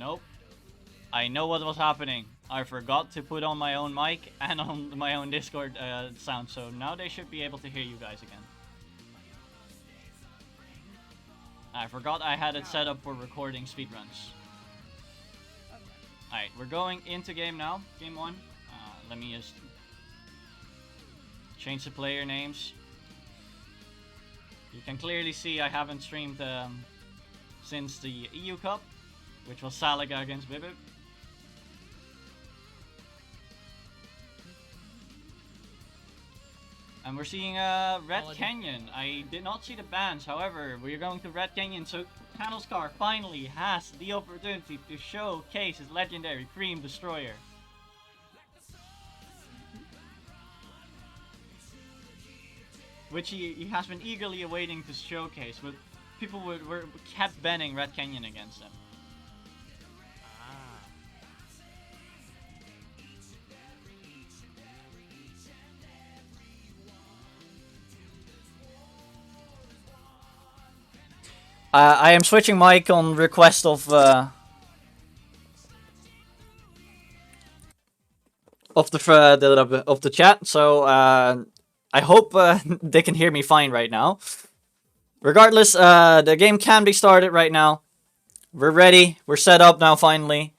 Nope. I know what was happening. I forgot to put on my own mic and on my own Discord sound, so now they should be able to hear you guys again. I forgot I had it set up for recording speedruns. Alright, we're going into game now. Game 1. Let me just change the player names. You can clearly see I haven't streamed since the EU Cup, which was Salaga against Bibib. And we're seeing Red Canyon. I did not see the bans, however, we're going to Red Canyon, so Tanelskar finally has the opportunity to showcase his legendary Cream Destroyer. Which he has been eagerly awaiting to showcase, but people were kept banning Red Canyon against him. I am switching mic on request of the chat, so I hope they can hear me fine right now. Regardless, the game can be started right now. We're ready. We're set up now finally,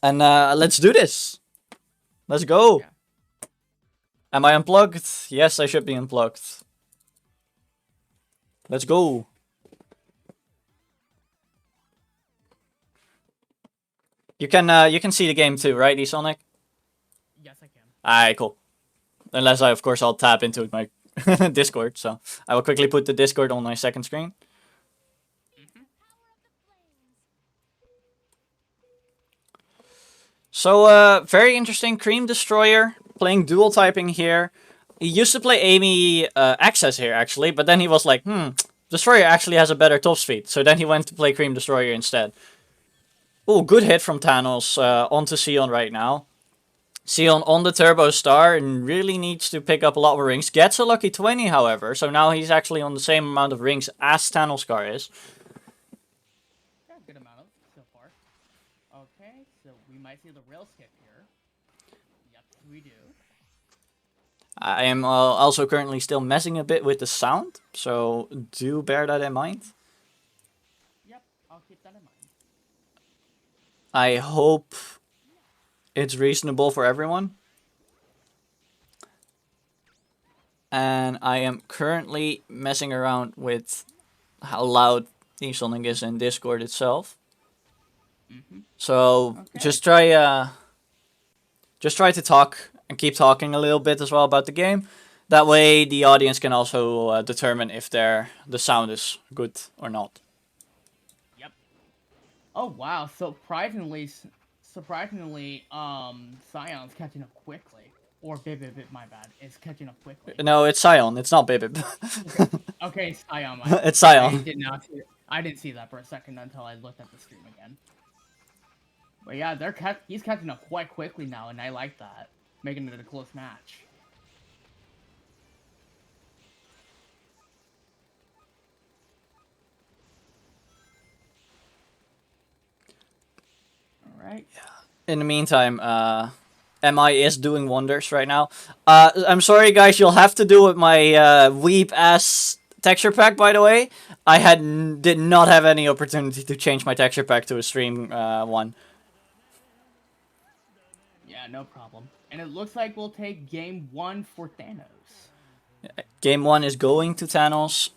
and let's do this. Let's go. Yeah. Am I unplugged? Yes, I should be unplugged. Let's go. You can see the game too, right, eSonic? Yes, I can. Alright, cool. Unless of course I'll tap into my Discord, so I will quickly put the Discord on my second screen. So, very interesting. Cream Destroyer, playing dual typing here. He used to play Amy Access here, actually, but then he was like, Destroyer actually has a better top speed. So then he went to play Cream Destroyer instead. Oh, good hit from Thanos onto Sion right now. Sion on the Turbo Star and really needs to pick up a lot of rings. Gets a lucky 20, however, so now he's actually on the same amount of rings as Thanoscar is. Yeah, good amount of so far. Okay, so we might see the rail skip here. Yep, we do. I am also currently still messing a bit with the sound, so do bear that in mind. Yep, I'll keep that in mind. I hope it's reasonable for everyone. And I am currently messing around with how loud eSonic is in Discord itself. So okay. just try to talk and keep talking a little bit as well about the game. That way the audience can also determine if the sound is good or not. Yep. Oh wow, surprisingly, Sion's catching up quickly. Or Bibib, my bad. It's catching up quickly. No, it's Sion. It's not Bibib. Okay, Sion. It's Sion. I didn't see that for a second until I looked at the stream again. But yeah, he's catching up quite quickly now, and I like that. Making it a close match. Alright. Yeah. In the meantime, MI is doing wonders right now. I'm sorry, guys. You'll have to do with my weep-ass texture pack, by the way. I did not have any opportunity to change my texture pack to a stream one. Yeah, no problem. And it looks like we'll take game 1 for Thanos. Game 1 is going to Thanos.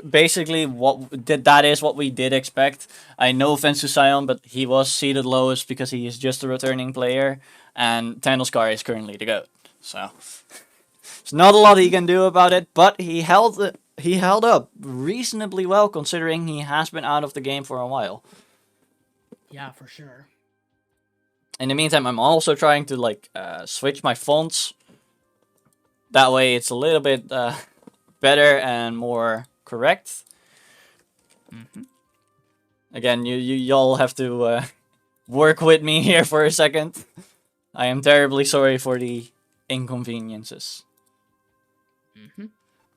Basically, that is what we did expect. No offense to Sion, but he was seeded lowest because he is just a returning player, and Thanoscar is currently the GOAT. So there's not a lot he can do about it, but he held up reasonably well considering he has been out of the game for a while. Yeah, for sure. In the meantime, I'm also trying to switch my fonts. That way, it's a little bit better and more correct. Again, y'all have to work with me here for a second. I am terribly sorry for the inconveniences.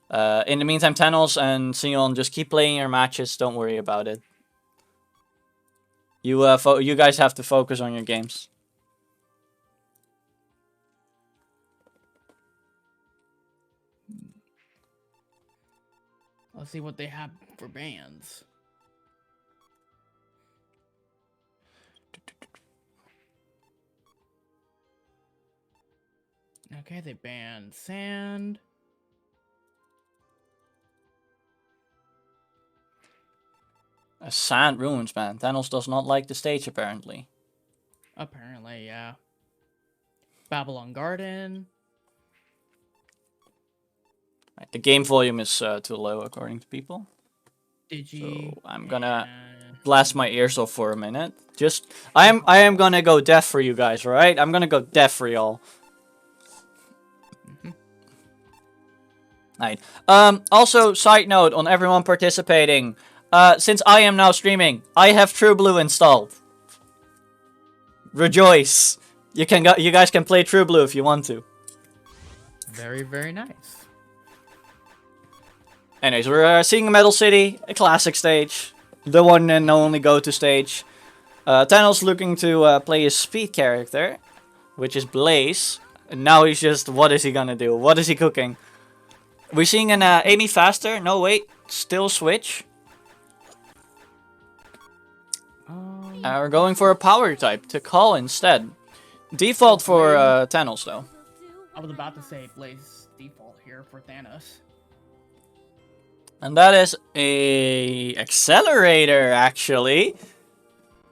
In the meantime, Thanos and Sion, just keep playing your matches. Don't worry about it. You guys have to focus on your games. Let's see what they have for bans. Okay, they banned sand. A sand ruins ban. Thanos does not like the stage apparently. Apparently, yeah. Babylon Garden. Right, the game volume is too low according to people. Digi. So I'm gonna blast my ears off for a minute. I am gonna go deaf for you guys, alright? I'm gonna go deaf for y'all. Right. Also, side note on everyone participating. Since I am now streaming, I have True Blue installed. Rejoice! You guys can play True Blue if you want to. Very, very nice. Anyways, we're seeing Metal City, a classic stage. The one and only go-to stage. Thanos looking to play his speed character, which is Blaze. And now he's just, what is he gonna do? What is he cooking? We're seeing an Amy faster. No, wait. Still switch. We're going for a power type to call instead. Default for Thanos, though. I was about to say Blaze default here for Thanos. And that is a accelerator, actually.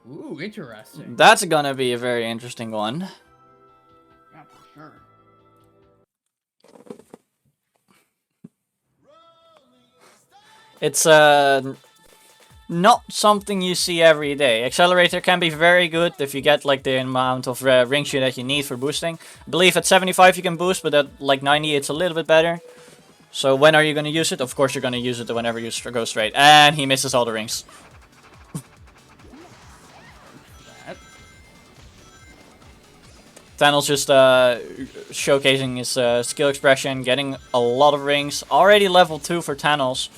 Ooh, interesting. That's gonna be a very interesting one. Yeah, for sure. It's not something you see every day. Accelerator can be very good if you get like the amount of rings that you need for boosting. I believe at 75 you can boost, but at like 90 it's a little bit better. So when are you going to use it? Of course you're going to use it whenever you go straight. And he misses all the rings. Thanos just showcasing his skill expression, getting a lot of rings. Already level 2 for Thanos.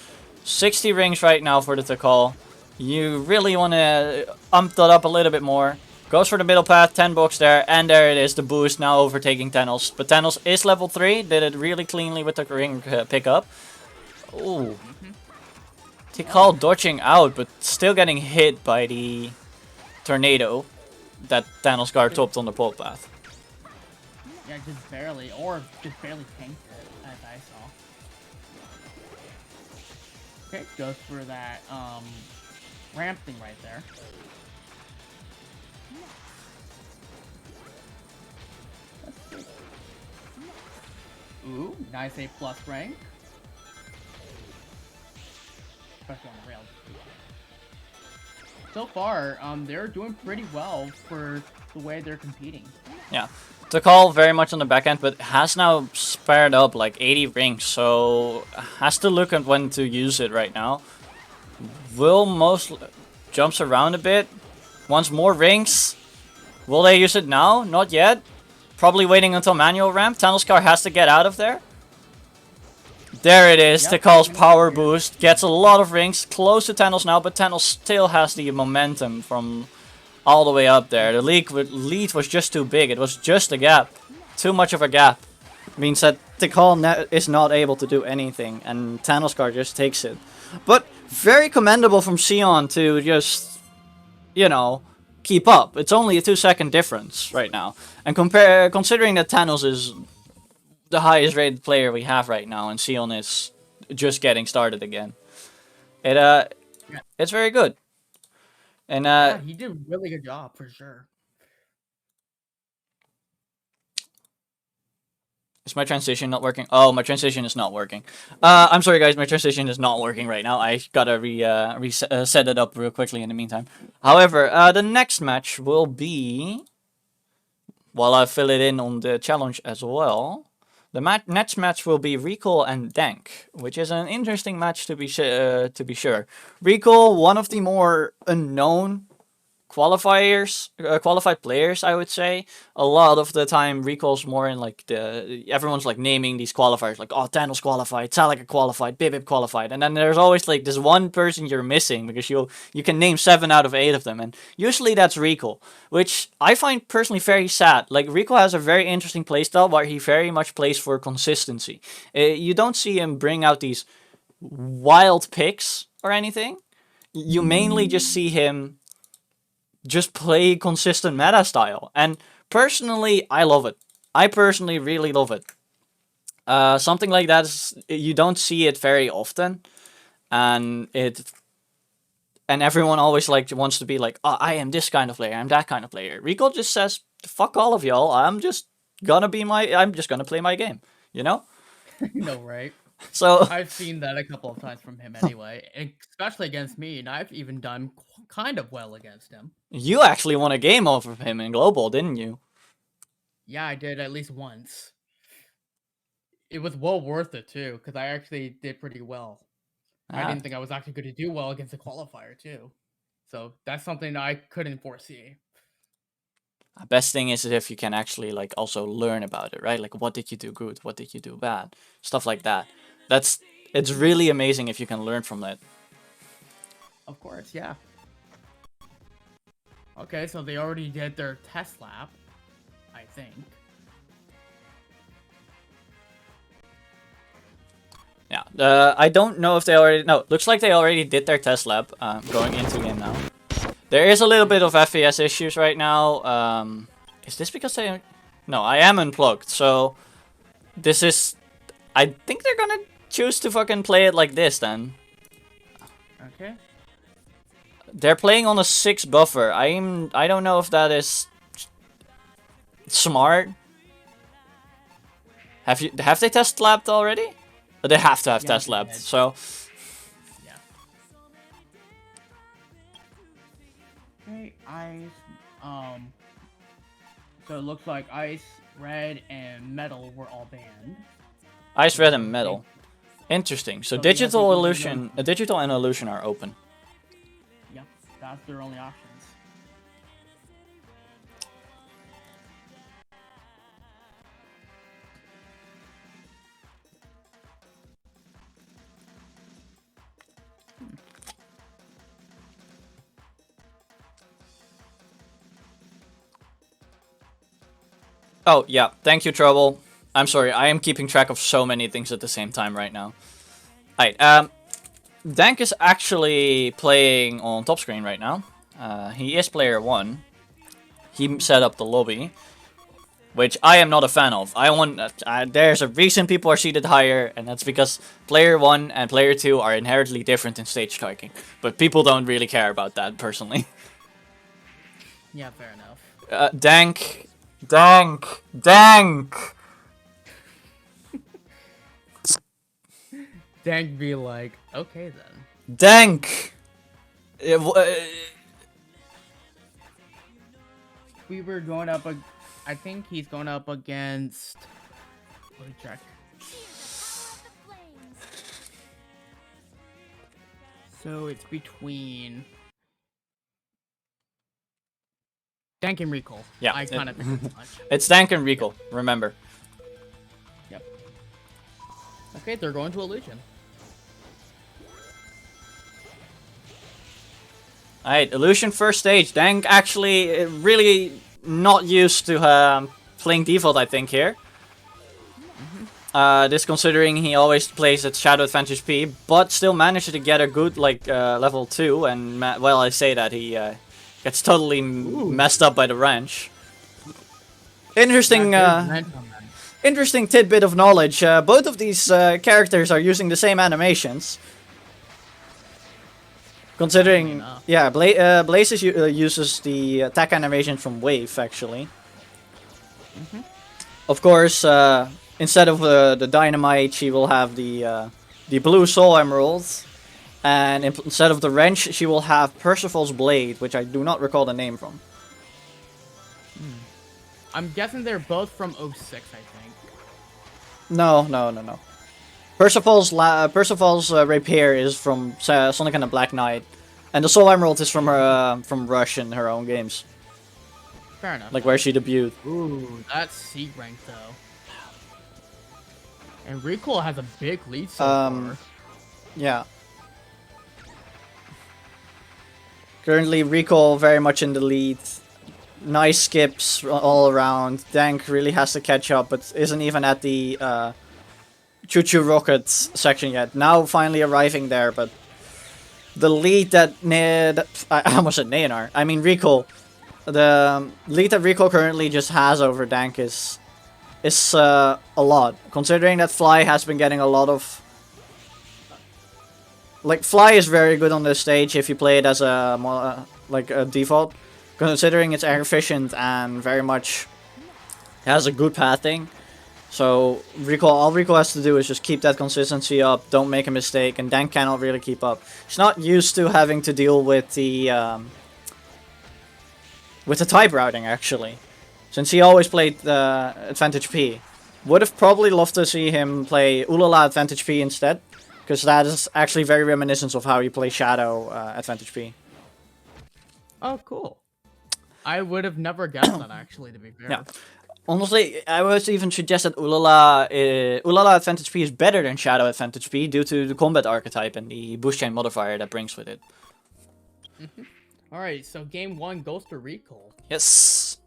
60 rings right now for the Tikal. You really want to ump that up a little bit more. Goes for the middle path, 10 bucks there, and there it is, the boost now overtaking Thanos. But Thanos is level 3, did it really cleanly with the ring pickup. Ooh. Tikal dodging out, but still getting hit by the tornado that Thanos guard topped on the pole path. Yeah, just barely, or just barely tanked it, as I saw. Okay, goes for that ramp thing right there. Ooh, nice A+ rank. Especially on the rails. So far, they're doing pretty well for the way they're competing. Yeah. Tikal very much on the back end, but has now spared up like 80 rings, so has to look at when to use it right now. Will most jumps around a bit. Wants more rings. Will they use it now? Not yet. Probably waiting until manual ramp. Thanos car has to get out of there. There it is. Yep. Tikal's power boost. Gets a lot of rings. Close to Thanos now, but Thanos still has the momentum from all the way up there. The lead was just too big. It was just a gap. Too much of a gap. Means that Tikal is not able to do anything, and Thanos car just takes it. But very commendable from Sion to just, you know, keep up. It's only a 2-second difference right now. And considering that Thanos is the highest rated player we have right now, and Sion is just getting started again. It's very good. And yeah, he did a really good job for sure. Is my transition not working? Oh, my transition is not working. I'm sorry guys, my transition is not working right now. I gotta set it up real quickly in the meantime. However, the next match will be, while I fill it in on the challenge as well, the next match will be Recall and Dank, which is an interesting match to be sure. Recall, one of the more unknown qualified players, I would say, a lot of the time recalls more in like everyone's like naming these qualifiers like, oh, Thanos qualified, Salaka qualified, Bibib qualified, and then there's always like this one person you're missing because you can name 7 out of 8 of them, and usually that's Recall, which I find personally very sad. Like Recall has a very interesting playstyle where he very much plays for consistency. You don't see him bring out these wild picks or anything. You mainly just see him just play consistent meta style, and personally I love it. I personally really love it. Something like that you don't see it very often, and everyone always like wants to be like, oh, I am this kind of player, I'm that kind of player. Recall just says, fuck all of y'all, I'm just gonna play my game, you know? No, right? So I've seen that a couple of times from him anyway, and especially against me, and I've even done kind of well against him. you actually won a game off of him in Global, didn't you? Yeah, I did at least once. It was well worth it too, because I actually did pretty well. I didn't think I was actually going to do well against the qualifier too. So that's something I couldn't foresee. Best thing is if you can actually like also learn about it, right? Like, what did you do good? What did you do bad? Stuff like that. It's really amazing if you can learn from that. Of course, yeah. Okay, so they already did their test lap, I think. Yeah, I don't know if they already... No, looks like they already did their test lab. Going into game now. There is a little bit of FPS issues right now. Is this because they... No, I am unplugged, so... This is... I think they're gonna choose to fucking play it like this, then. Okay. They're playing on a 6 buffer. I don't know if that is... smart. Have they test labbed already? They have to have test labbed, so... Yeah. Okay, ice, so it looks like ice, red, and metal were all banned. Ice, red, and metal. Interesting. So digital and illusion are open. Yep, that's their only options. Oh, yeah. Thank you, Trouble. I'm sorry. I am keeping track of so many things at the same time right now. Alright, Dank is actually playing on top screen right now. He is player 1. He set up the lobby, which I am not a fan of. There's a reason people are seated higher, and that's because player 1 and player 2 are inherently different in stage striking. But people don't really care about that, personally. Yeah, fair enough. Dank! Dank be like, okay then. Dank! We were going up, I think he's going up against, let me check. So it's between Dank and Recall. Yeah, I kind of think as much. It's Dank and Recall, remember. Yep. Okay, they're going to Illusion. Alright, Illusion first stage. Dank actually really not used to playing default, I think, here. This considering he always plays at Shadow Advantage P, but still managed to get a good like level 2, and well, I say that he gets totally messed up by the wrench. Interesting, interesting tidbit of knowledge. Both of these characters are using the same animations. Considering, yeah, Blaze uses the attack animation from Wave, actually. Of course, instead of the Dynamite, she will have the blue Soul Emerald. And instead of the wrench, she will have Percival's Blade, which I do not recall the name from. I'm guessing they're both from 06, I think. No. Percival's Rapier is from Sonic and the Black Knight. And the Soul Emerald is from Rouge in her own games, Fair enough. like where she debuted. Ooh, that's C rank though. And Recoil has a big lead so far. Yeah. Currently, Recall very much in the lead. Nice skips all around. Dank really has to catch up, but isn't even at the Choo Choo Rockets section yet. Now finally arriving there, but the lead that I almost said Neonar. I mean Recall. The lead that Recall currently just has over Dank is a lot, considering that Fly has been getting a lot of. Like, Fly is very good on this stage if you play it as a default, considering it's air efficient and very much has a good pathing. So all Recall has to do is just keep that consistency up, don't make a mistake, and Dank cannot really keep up. He's not used to having to deal with the type routing, actually, since he always played the Advantage P. Would have probably loved to see him play Ulala Advantage P instead, because that is actually very reminiscent of how you play Shadow Advantage P. Oh, cool. I would have never guessed that, actually, to be fair. Yeah. Honestly, I would even suggest that Ulala Advantage P is better than Shadow Advantage P due to the combat archetype and the boost chain modifier that brings with it. Alright, so game 1 goes to Recoil. Yes!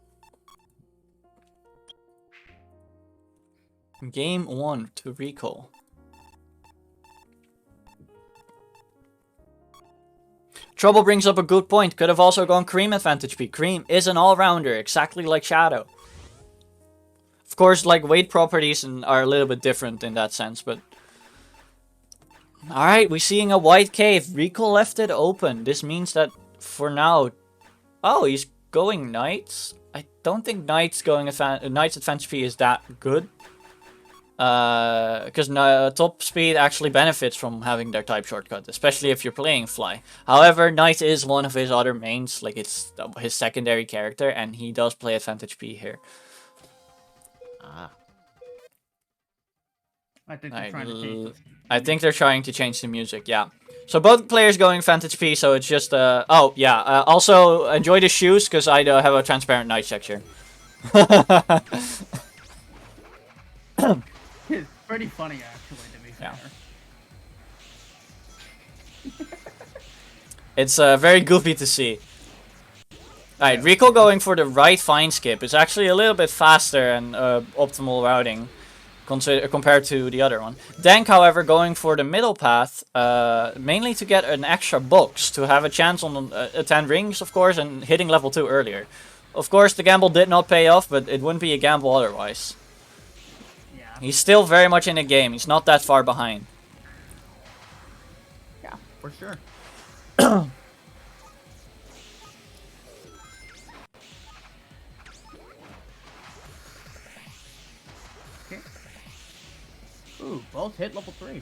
Game 1 to Recoil. Trouble brings up a good point. Could have also gone Cream Advantage P. Cream is an all-rounder, exactly like Shadow. Of course, like, weight properties are a little bit different in that sense, but... Alright, we're seeing a white cave. Recoil left it open. This means that, for now... Oh, he's going Knights? I don't think Knights Advantage P is that good. Because top speed actually benefits from having their type shortcut, especially if you're playing Fly. However, Knight is one of his other mains, like it's his secondary character, and he does play Advantage P here. I think they're trying to change this. I think they're trying to change the music, yeah. So both players going Advantage P, so it's just, oh, yeah. Also, enjoy the shoes, because I have a transparent Knight texture. It's pretty funny, actually, to be fair. Yeah. It's very goofy to see. Alright, Recoil going for the right fine skip is actually a little bit faster and optimal routing compared to the other one. Dank, however, going for the middle path, mainly to get an extra box, to have a chance on 10 rings, of course, and hitting level 2 earlier. Of course, the gamble did not pay off, but it wouldn't be a gamble otherwise. Yeah. He's still very much in the game. He's not that far behind. Yeah, for sure. Ooh, both hit level 3.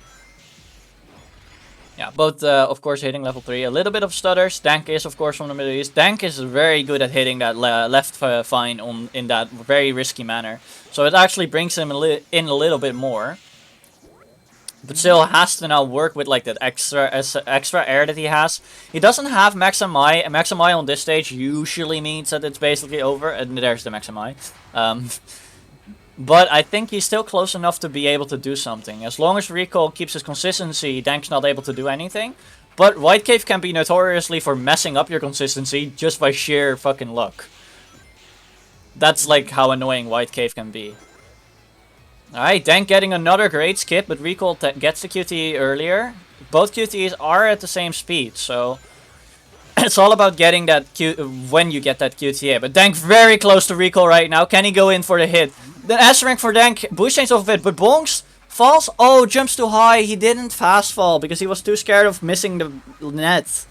Yeah, both, of course, hitting level 3. A little bit of stutters. Dank is, of course, from the Middle East. Dank is very good at hitting that left fine in that very risky manner. So it actually brings him in a little bit more. But still has to now work with like that extra air that he has. He doesn't have Maximi. Maximi on this stage usually means that it's basically over. And there's the Maximi. But I think he's still close enough to be able to do something. As long as Recoil keeps his consistency, Dank's not able to do anything. But White Cave can be notoriously for messing up your consistency just by sheer fucking luck. That's like how annoying White Cave can be. Alright, Dank getting another great skip, but Recoil gets the QTE earlier. Both QTEs are at the same speed, so... It's all about getting that when you get that QTA. But Dank very close to Recoil right now. Can he go in for the hit? The S rank for Dank. Boost chains off of it. But Bonks falls. Oh, jumps too high. He didn't fast fall because he was too scared of missing the net.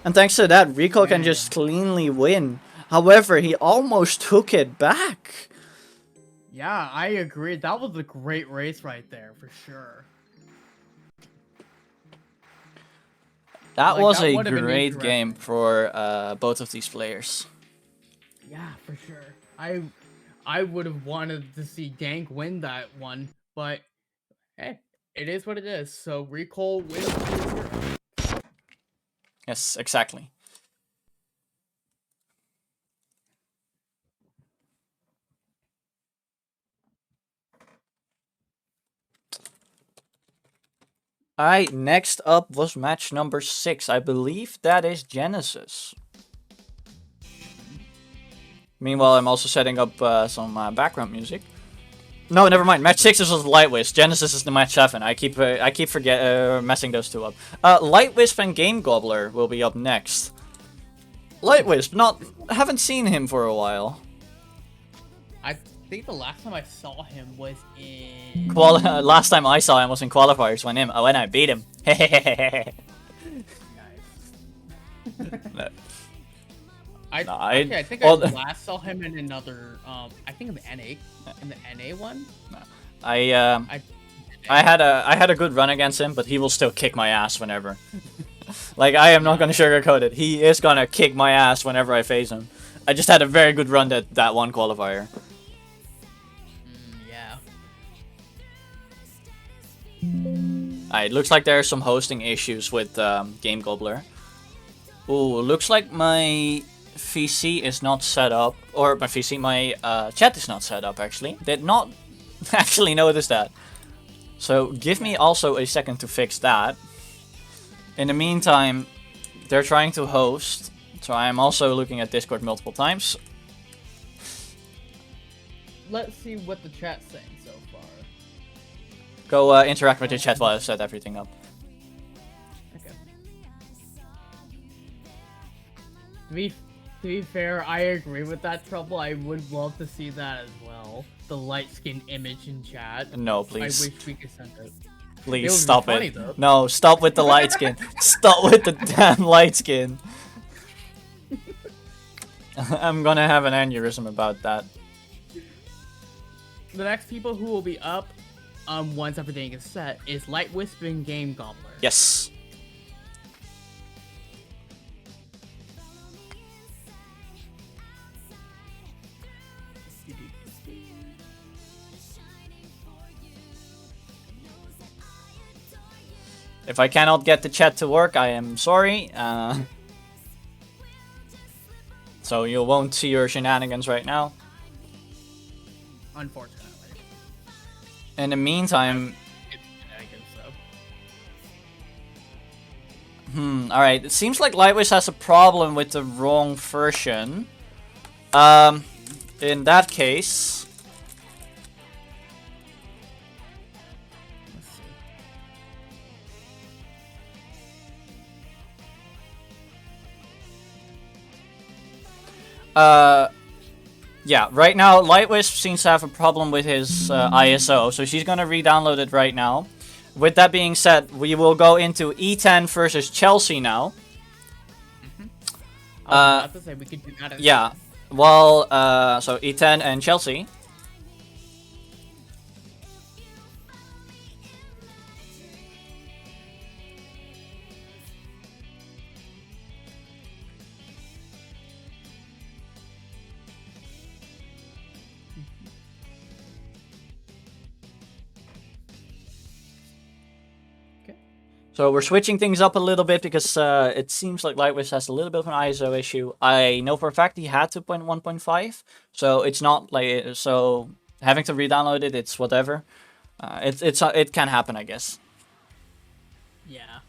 And thanks to that, Recoil can just cleanly win. However, he almost took it back. Yeah, I agree. That was a great race right there, for sure. That was a great game for both of these players. Yeah, for sure. I would have wanted to see Dank win that one, but hey, it is what it is. So Recoil wins. Yes, exactly. Alright, next up was match number 6. I believe that is Genesis. Meanwhile, I'm also setting up some background music. No, never mind. Match 6 is with Light Wisp. Genesis is the match 7. I keep messing those two up. Light Wisp and Game Gobbler will be up next. Light Wisp, haven't seen him for a while. I think the last time I saw him was in... Last time I saw him was in qualifiers when I beat him. Nice. I think I last saw him in another, I think in the NA one. I had a good run against him, but he will still kick my ass whenever. Like, I am not gonna sugarcoat it. He is gonna kick my ass whenever I face him. I just had a very good run at that one qualifier. Yeah. Alright, looks like there are some hosting issues with Game Gobbler. Ooh, looks like my VC is not set up, or my chat is not set up actually. Did not actually notice that. So give me also a second to fix that. In the meantime, they're trying to host, so I am also looking at Discord multiple times. Let's see what the chat's saying so far. Go interact with the chat while I set everything up. Okay. To be fair, I agree with that, Trouble. I would love to see that as well. The light-skinned image in chat. No, please. I wish we could send it. Please stop funny, it. though. No, stop with the light skin. Stop with the damn light skin. I'm gonna have an aneurysm about that. The next people who will be up, once everything is set, is Light Wisp and Game Gobbler. Yes. If I cannot get the chat to work, I am sorry. So you won't see your shenanigans right now. Unfortunately. In the meantime... Alright. It seems like Lightwish has a problem with the wrong version. In that case... yeah, right now, Lightwisp seems to have a problem with his ISO, so she's gonna re-download it right now. With that being said, we will go into E10 versus Chelsea now. I was about to say we could do that. Yeah, well, so E10 and Chelsea. So we're switching things up a little bit because it seems like Lightwish has a little bit of an ISO issue. I know for a fact he had 2.1.5, so it's not like having to re-download it. It's whatever. It can happen, I guess. Yeah.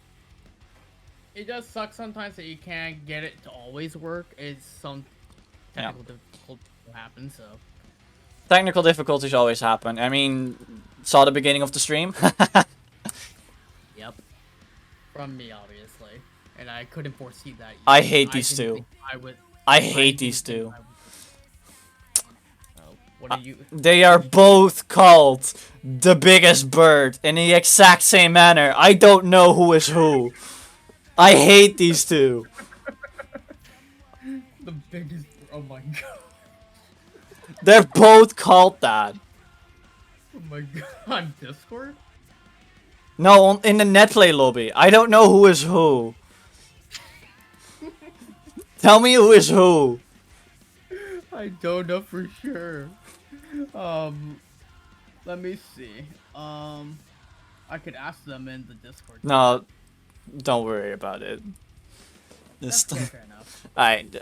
It does suck sometimes that you can't get it to always work. It's some technical difficulty happen. So technical difficulties always happen. I mean, saw the beginning of the stream. Yep. From me, obviously, and I couldn't foresee that. I hate these two. I hate these two. What are you? They are both called the biggest bird in the exact same manner. I don't know who is who. I hate these two. The biggest. Oh my god. They're both called that. Oh my god. On Discord? No, in the netplay lobby. I don't know who is who. Tell me who is who. I don't know for sure. Let me see. I could ask them in the Discord. No, don't worry about it. That's fair enough. Alright,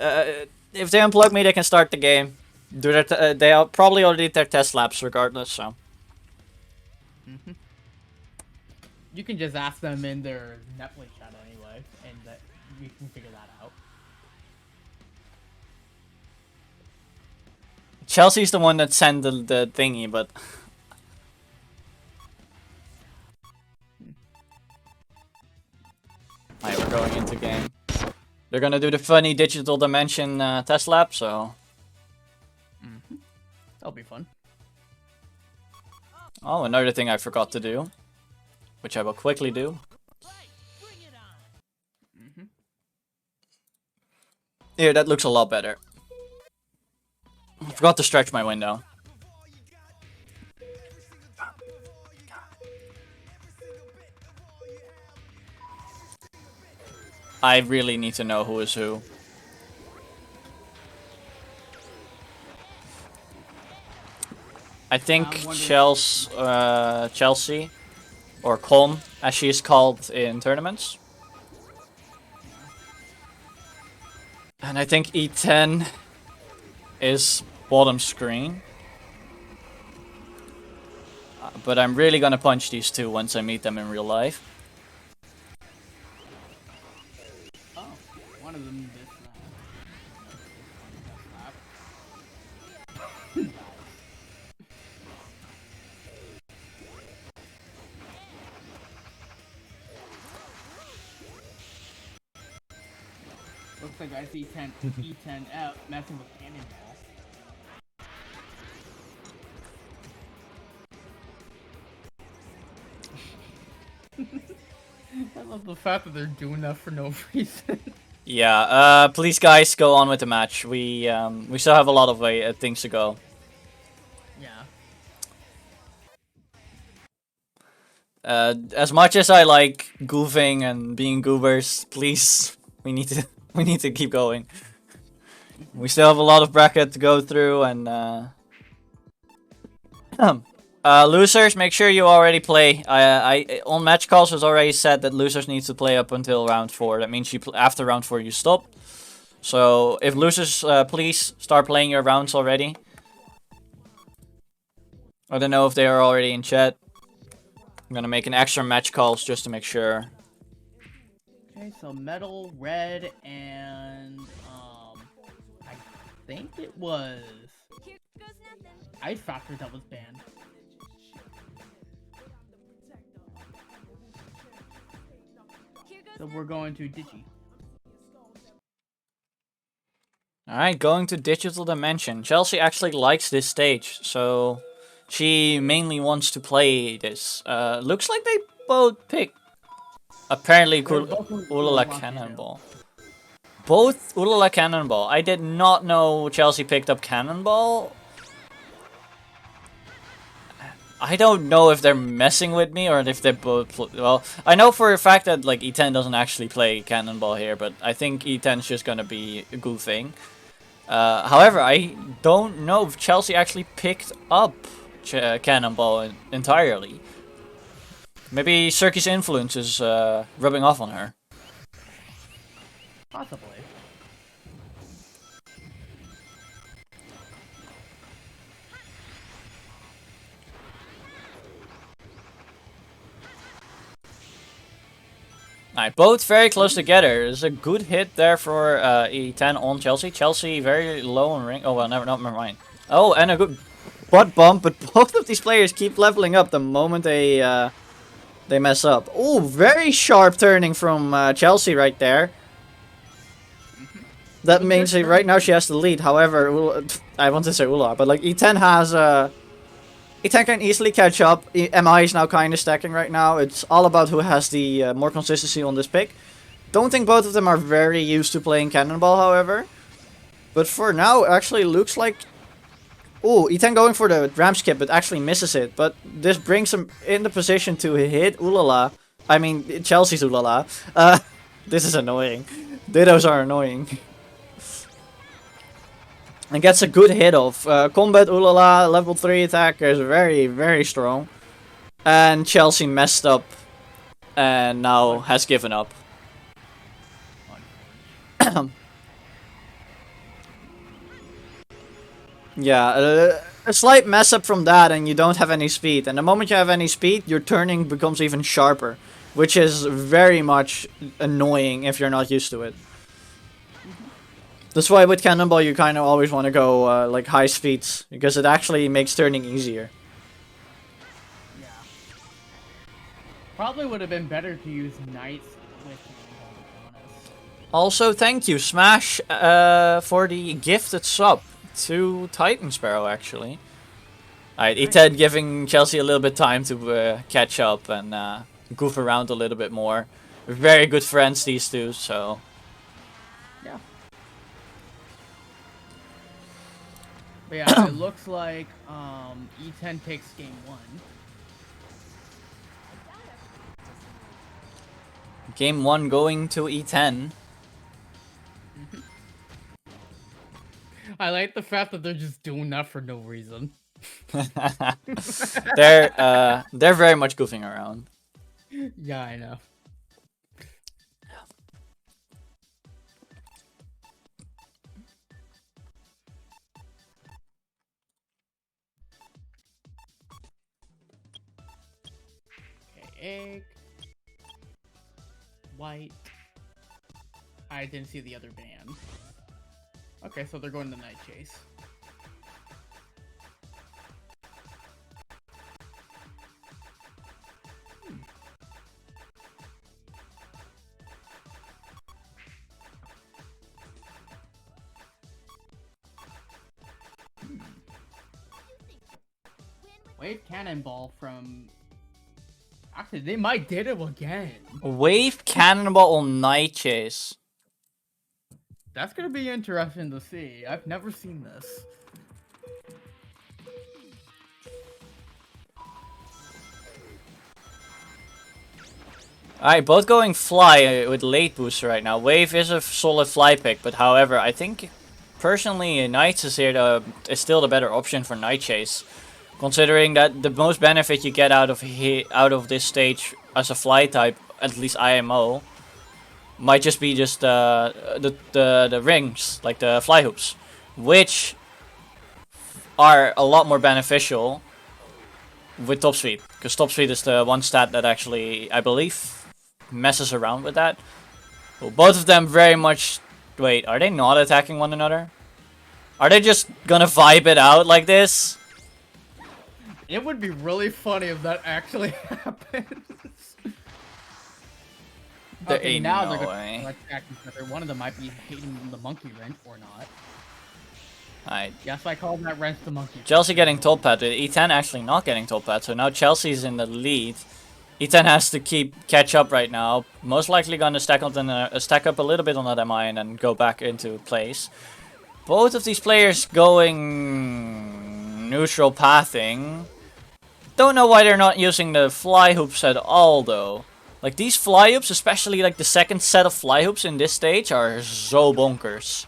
if they unplug me, they can start the game. Do their they probably already did their test laps regardless, so. You can just ask them in their Netflix chat anyway, and that you can figure that out. Chelsea's the one that sent the thingy, but. Alright, we're going into game. They're gonna do the funny digital dimension test lap, so. That'll be fun. Oh, another thing I forgot to do, which I will quickly do. Here, that looks a lot better. I forgot to stretch my window. I really need to know who is who. I think Chelsea, or Con, as she is called in tournaments. And I think E10 is bottom screen. But I'm really gonna punch these two once I meet them in real life. Oh, one of them this lap. Looks like I see E10F messing with Cannonball. I love the fact that they're doing that for no reason. Yeah, please guys, go on with the match. We still have a lot of things to go. Yeah. As much as I like goofing and being goobers, please, we need to keep going. We still have a lot of bracket to go through, and losers, make sure you already play. I on match calls was already said that losers need to play up until round 4. That means after round 4 you stop. So if losers, please start playing your rounds already. I don't know if they are already in chat. I'm gonna make an extra match calls just to make sure. Okay, so metal, red, and I think it was Ice Factor that was banned. So we're going to Digi. Alright, going to Digital Dimension. Chelsea actually likes this stage, so she mainly wants to play this. Looks like they both picked, apparently, Ulala Cannonball. Both Ulala Cannonball. I did not know Chelsea picked up Cannonball. I don't know if they're messing with me or if they both... Well, I know for a fact that like E10 doesn't actually play Cannonball here, but I think E10's just gonna be goofing. However, I don't know if Chelsea actually picked up Cannonball entirely. Maybe Circuit's influence is rubbing off on her. Possibly. Alright, both very close together. There's a good hit there for E10 on Chelsea. Chelsea very low on ring. Oh well, never mind. Oh, and a good butt bump, but both of these players keep leveling up the moment they mess up. Oh, very sharp turning from Chelsea right there. That means right now she has the lead. However, I want to say Ula, but like E10 has E10 can easily catch up. MI is now kind of stacking right now. It's all about who has the more consistency on this pick. Don't think both of them are very used to playing Cannonball, however. But for now, it actually looks like... Ooh, E10 going for the ram skip, but actually misses it. But this brings him in the position to hit Ulala. I mean, Chelsea's Ulala. This is annoying. Dittos are annoying. And gets a good hit off. Combat Ulala, level 3 attacker is very, very strong. And Chelsea messed up. And now has given up. Damn. Yeah, a slight mess up from that and you don't have any speed. And the moment you have any speed, your turning becomes even sharper. Which is very much annoying if you're not used to it. That's why with Cannonball you kind of always want to go like high speeds. Because it actually makes turning easier. Yeah. Probably would have been better to use Knights with Cannonball, to be honest. Also, thank you, Smash, for the gifted sub to Titan Sparrow, actually. Alright, E10 giving Chelsea a little bit time to catch up and goof around a little bit more. We're very good friends, these two, so... Yeah. But yeah, it looks like E10 takes game 1. Game 1 going to E10. I like the fact that they're just doing that for no reason. They're very much goofing around. Yeah, I know. Okay, egg. White. I didn't see the other band. Okay, so they're going to Night Chase. Wave Cannonball from... Actually, they might did it again. Wave Cannonball on Night Chase. That's gonna be interesting to see. I've never seen this. Alright, both going fly with late booster right now. Wave is a solid fly pick, but however, I think personally Knights is here is still the better option for Night Chase. Considering that the most benefit you get out of this stage as a fly type, at least IMO, might just be just the rings, like the fly hoops, which are a lot more beneficial with top speed, because top speed is the one stat that actually, I believe, messes around with that. Well, both of them very much... Wait, are they not attacking one another? Are they just gonna vibe it out like this? It would be really funny if that actually happens. There Okay, ain't now no they're way. going to attack each other. One of them might be hating the monkey wrench or not. Alright. Yes, I call that wrench the monkey. Chelsea getting top pad, E10 actually not getting top pad, so now Chelsea's in the lead. E10 has to catch up right now. Most likely gonna stack up a little bit on that MI and then go back into place. Both of these players going neutral pathing. Don't know why they're not using the fly hoops at all though. Like these fly hoops, especially like the second set of fly hoops in this stage, are so bonkers.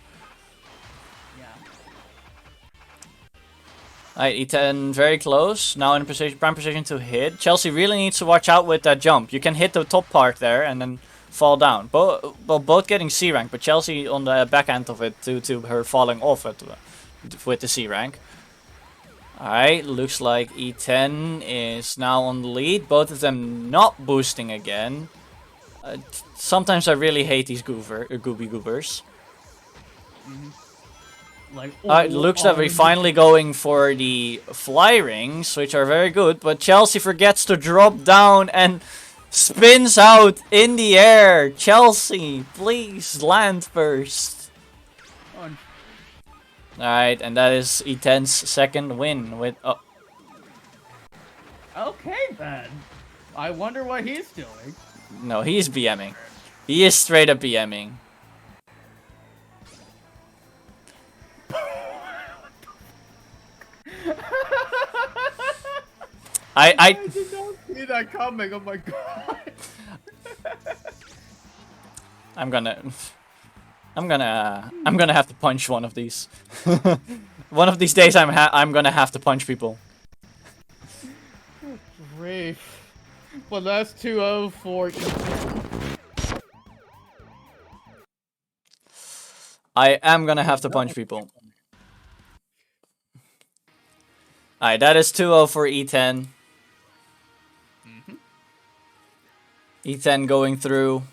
Alright, E10 very close. Now in prime position to hit. Chelsea really needs to watch out with that jump. You can hit the top part there and then fall down. Both getting C rank, but Chelsea on the back end of it due to her falling off with the C rank. Alright, looks like E10 is now on the lead. Both of them not boosting again. Sometimes I really hate these gooby goobers. Like, It looks like we're finally going for the fly rings, which are very good, but Chelsea forgets to drop down and spins out in the air. Chelsea, please land first. Alright, and that is E10's second win with... Okay then. I wonder what he's doing. No, he's BMing. He is straight up BMing. I did not see that coming. Oh my god. I'm gonna have to punch one of these. One of these days I'm gonna have to punch people. Great. Well, that's 2-0 for I am gonna have to No. punch people. Alright, that is 2-0 for E10. E10 going through.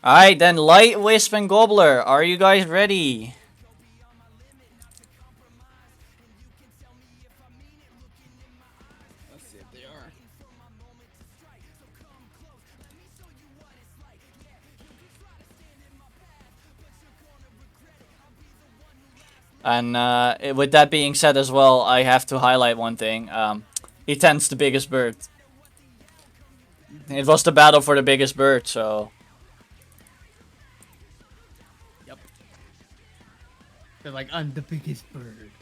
Alright, then Light, Wisp, and Gobbler. Are you guys ready? Let's see if they are. And with that being said as well, I have to highlight one thing. E10's the biggest bird. It was the battle for the biggest bird, so... Yep. They're like, I'm the biggest bird.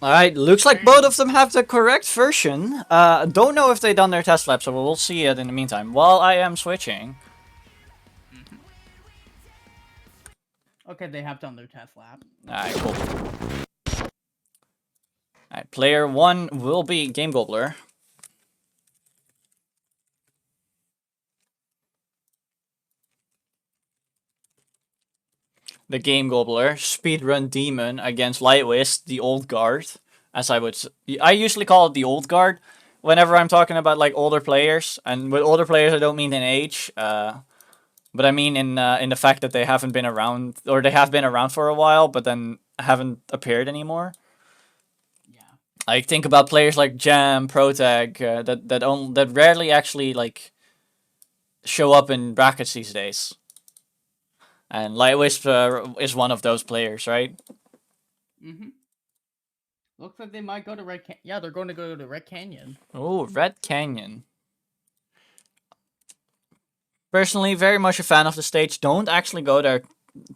Alright, looks like both of them have the correct version. Don't know if they done their test lab, so we'll see it in the meantime. While I am switching... Okay, they have done their test lap. Alright, cool. Alright, player 1 will be Game Gobbler. The Game Gobbler, Speedrun Demon against Lightwist, the Old Guard. I usually call it the Old Guard whenever I'm talking about like older players. And with older players, I don't mean in age. But I mean in the fact that they haven't been around, or they have been around for a while, but then haven't appeared anymore. Yeah. I think about players like Jam, Protag, that rarely actually like show up in brackets these days. And Lightwisp is one of those players, right? Looks like they might go to Red Canyon. Yeah, they're going to go to Red Canyon. Oh, Red Canyon. Personally, very much a fan of the stage. Don't actually go there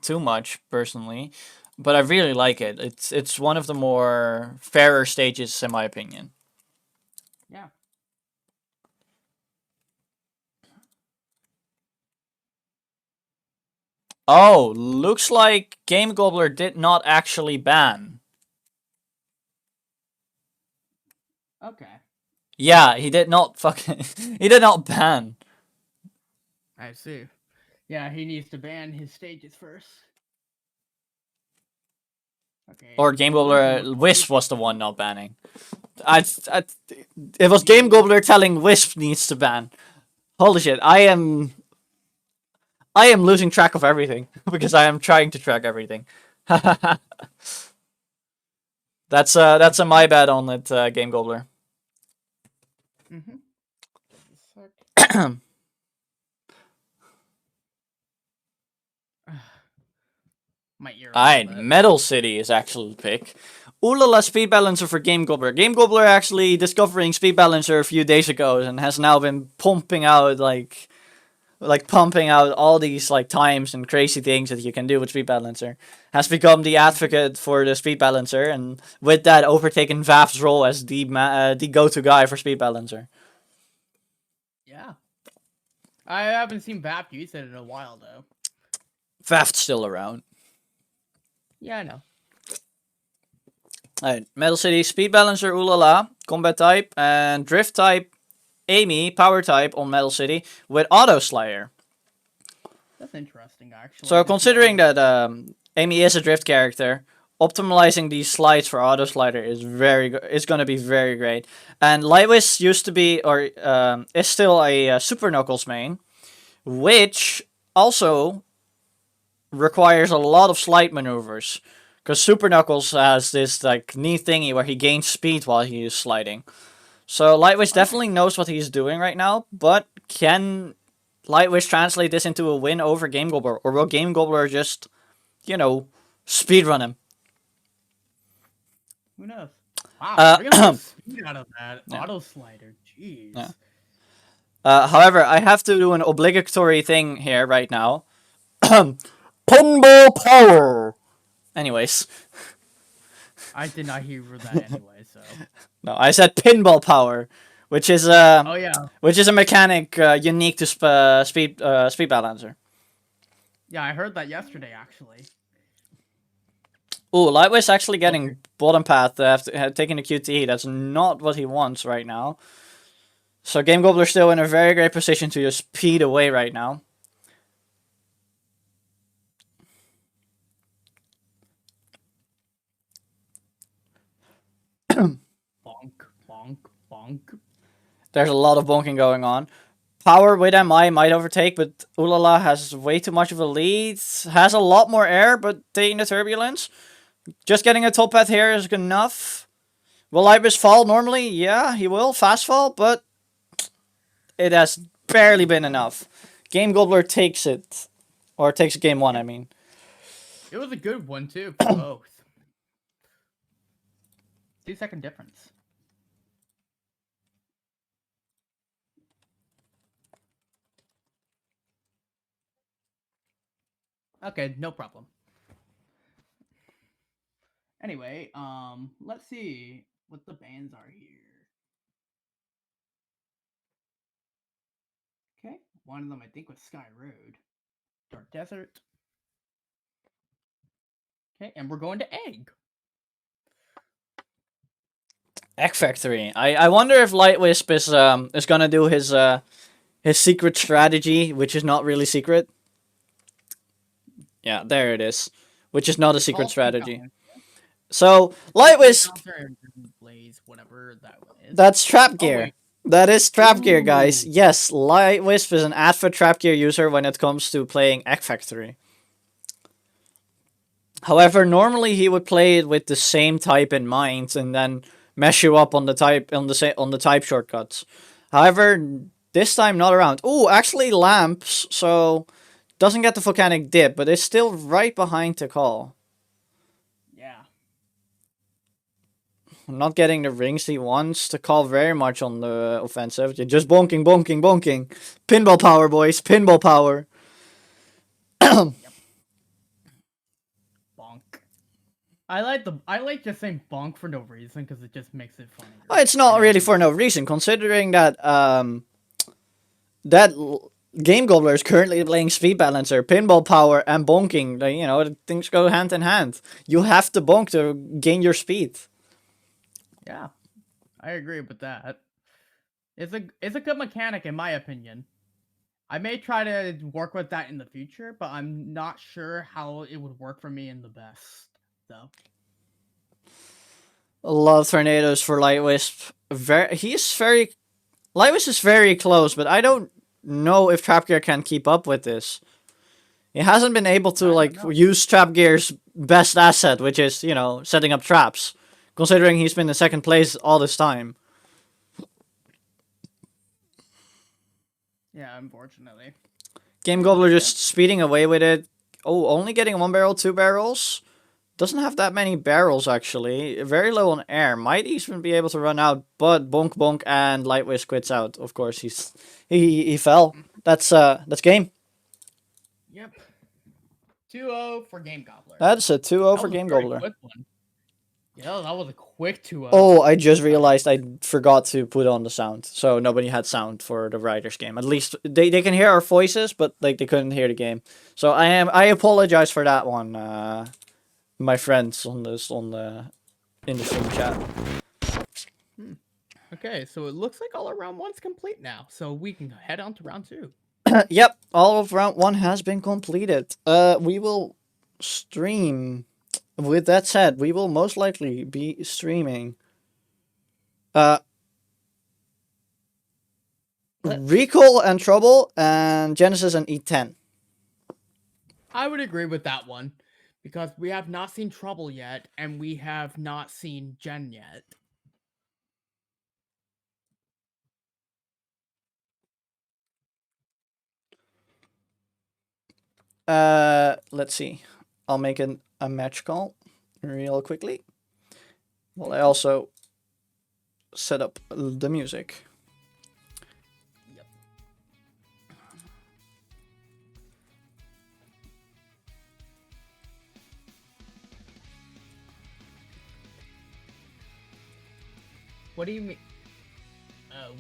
too much, personally. But I really like it. It's one of the more fairer stages, in my opinion. Yeah. Oh, looks like Game Gobbler did not actually ban. Okay. Yeah, he did not fucking... he did not ban. I see. Yeah, he needs to ban his stages first. Okay. Or Game Gobbler... Wisp was the one not banning. It was Game Gobbler telling Wisp needs to ban. Holy shit, I am losing track of everything. Because I am trying to track everything. That's a my bad on it, Game Gobbler. My ear. Alright, Metal City is actually the pick. Ulala Speed Balancer for Game Gobbler. Game Gobbler actually discovering Speed Balancer a few days ago and has now been pumping out pumping out all these like times and crazy things that you can do with Speed Balancer. Has become the advocate for the Speed Balancer, and with that overtaken Vaf's role as the go-to guy for Speed Balancer. Yeah. I haven't seen Vap use it in a while though. Vaf's still around. Yeah, I know. Alright, Metal City, Speed Balancer, Ulala, Combat type, and Drift type, Amy, Power type on Metal City, with Auto Slayer. That's interesting, actually. So considering that Amy is a Drift character, optimizing these slides for Auto Slider is going to be very great. And Lightwist used to be, or is still a Super Knuckles main, which also requires a lot of slide maneuvers. Because Super Knuckles has this like neat thingy where he gains speed while he is sliding. So Lightwist definitely knows what he's doing right now, but can Lightwist translate this into a win over Game Gobbler? Or will Game Gobbler just, you know, speedrun him? Who knows? Wow, we're gonna speed out of that auto slider. Jeez. Yeah. However, I have to do an obligatory thing here right now. Pinball power! Anyways. I did not hear that anyway, so. No, I said pinball power, which is oh yeah, which is a mechanic unique to Speed Balancer. Yeah, I heard that yesterday actually. Ooh, Lightwist actually getting bottom path after taking the QTE. That's not what he wants right now. So Game Gobbler still in a very great position to just speed away right now. bonk, bonk. There's a lot of bonking going on. Power with MI might overtake, but Ulala has way too much of a lead. Has a lot more air, but taking the turbulence. Just getting a top path here is enough. Will Ibis fall normally? Yeah, he will. Fast fall, but it has barely been enough. Game Gobbler takes it. Or takes game 1, I mean. It was a good one, too, for both. 2-second difference. Okay, no problem. Anyway, let's see what the bans are here. Okay, one of them I think was Sky Road. Dark Desert. Okay, and we're going to Egg. Egg Factory. I wonder if Light Wisp is gonna do his secret strategy, which is not really secret. Yeah, there it is. Which is not a secret strategy. So Light Wisp. Blaze, whatever that is. That's trap gear. That is trap gear, guys. Yes, Light Wisp is an avid trap gear user when it comes to playing Egg Factory. However, normally he would play it with the same type in mind and then mess you up on the type shortcuts. However, this time not around. Ooh, actually lamps, so doesn't get the volcanic dip, but it's still right behind Tikal. Yeah. Not getting the rings he wants. Tikal very much on the offensive. You're just bonking, bonking, bonking. Pinball power, boys. Pinball power. Yep. Bonk. I like just saying bonk for no reason because it just makes it funny. Well, it's not really for no reason, considering that Game Gobbler is currently playing Speed Balancer, Pinball Power, and bonking. You know, things go hand in hand. You have to bonk to gain your speed. Yeah, I agree with that. It's a good mechanic in my opinion. I may try to work with that in the future, but I'm not sure how it would work for me in the best, though. A lot of tornadoes for Light Wisp. Light Wisp is very close, but I don't know if Trap Gear can keep up with this. He hasn't been able to use Trap Gear's best asset, which is, you know, setting up traps. Considering he's been in second place all this time. Yeah, unfortunately. Game Gobbler just speeding away with it. Oh, only getting 1 barrel, 2 barrels. Doesn't have that many barrels, actually. Very low on air. Might even be able to run out, but bonk bonk and Light Wisp quits out. Of course, he fell. That's game. Yep. 2-0 for Game Gobbler. That's a 2-0 for Game Gobbler. Yeah, that was a quick 2-0. Oh, I just realized I forgot to put on the sound. So nobody had sound for the Riders game. At least they can hear our voices, but like they couldn't hear the game. So I apologize for that one, my friends in the stream chat. Okay, so it looks like all of round 1's complete now. So we can head on to round 2. Yep, all of round 1 has been completed. We will stream. With that said, we will most likely be streaming Recall and Trouble and Genesis and E10. I would agree with that one because we have not seen Trouble yet and we have not seen Gen yet. Let's see. I'll make a match call real quickly. Well, I also set up the music. Yep. What do you mean?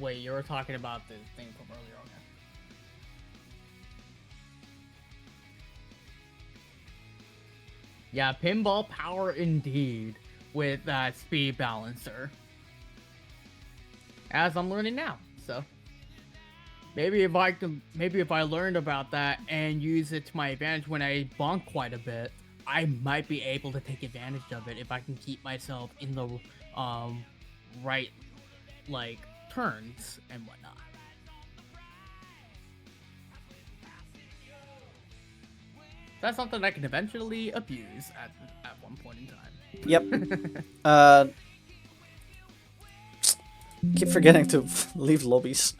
Wait, you were talking about the thing from earlier on. Yeah, pinball power indeed with that speed balancer. As I'm learning now, so maybe if I learned about that and use it to my advantage when I bonk quite a bit, I might be able to take advantage of it if I can keep myself in the right like turns and whatnot. That's something I can eventually abuse at one point in time. Yep. Keep forgetting to leave lobbies.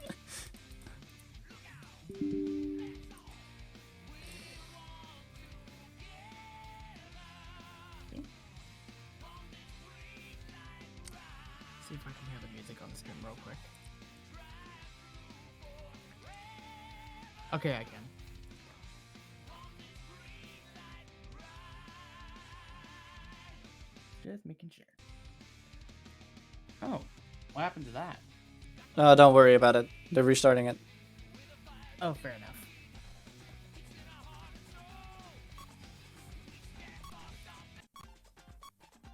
See if I can hear the music on stream real quick. Okay, I can. Just making sure. Oh, what happened to that? Don't worry about it. They're restarting it. Oh, fair enough.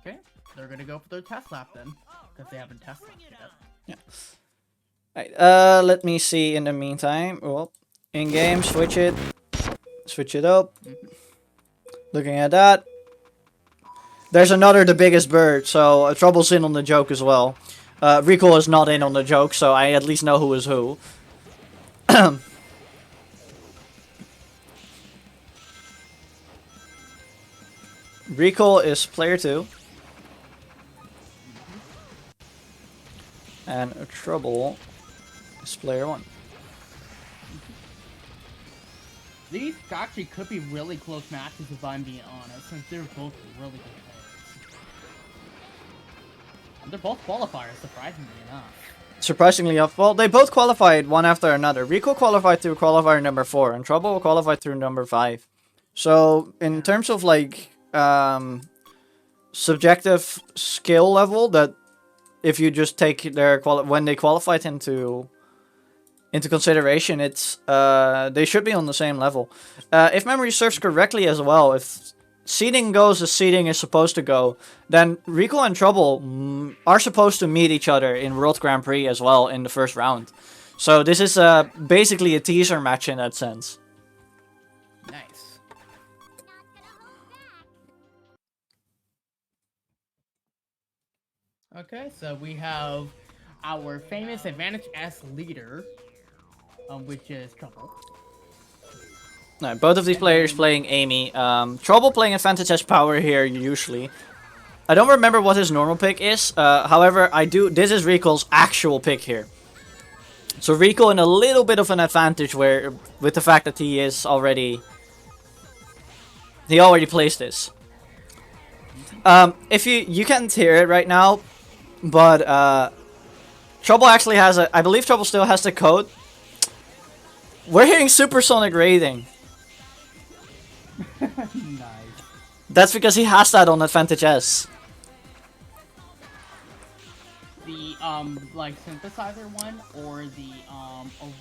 Okay, they're gonna go for their test lap then, because they haven't test lapped yet. Yeah. Alright, let me see in the meantime. Well, in game, switch it up. Looking at that. There's another the biggest bird, so Trouble's in on the joke as well. Recall is not in on the joke, so I at least know who is who. Recall is player 2. And Trouble is player 1. These actually could be really close matches if I'm being honest, since they're both really good players. And they're both qualifiers, surprisingly enough. Surprisingly enough, well, they both qualified one after another. Recall qualified through qualifier number 4, and Trouble qualified through number 5. So, in terms of, like, subjective skill level, that if you just take their when they qualified into consideration, it's they should be on the same level. If memory serves correctly as well, if seeding goes as seeding is supposed to go, then Recall and Trouble are supposed to meet each other in World Grand Prix as well in the first round. So this is basically a teaser match in that sense. Nice. Okay, so we have our famous Advantage S leader, which is Trouble. No, both of these players playing Amy. Trouble playing Advantage S power here usually. I don't remember what his normal pick is. However, I do. This is Recall's actual pick here. So Recall in a little bit of an advantage where, with the fact that he already plays this. If you can't hear it right now, but Trouble actually has I believe Trouble still has the code. We're hearing supersonic rating. Nice. That's because he has that on Advantage S. The like synthesizer one or the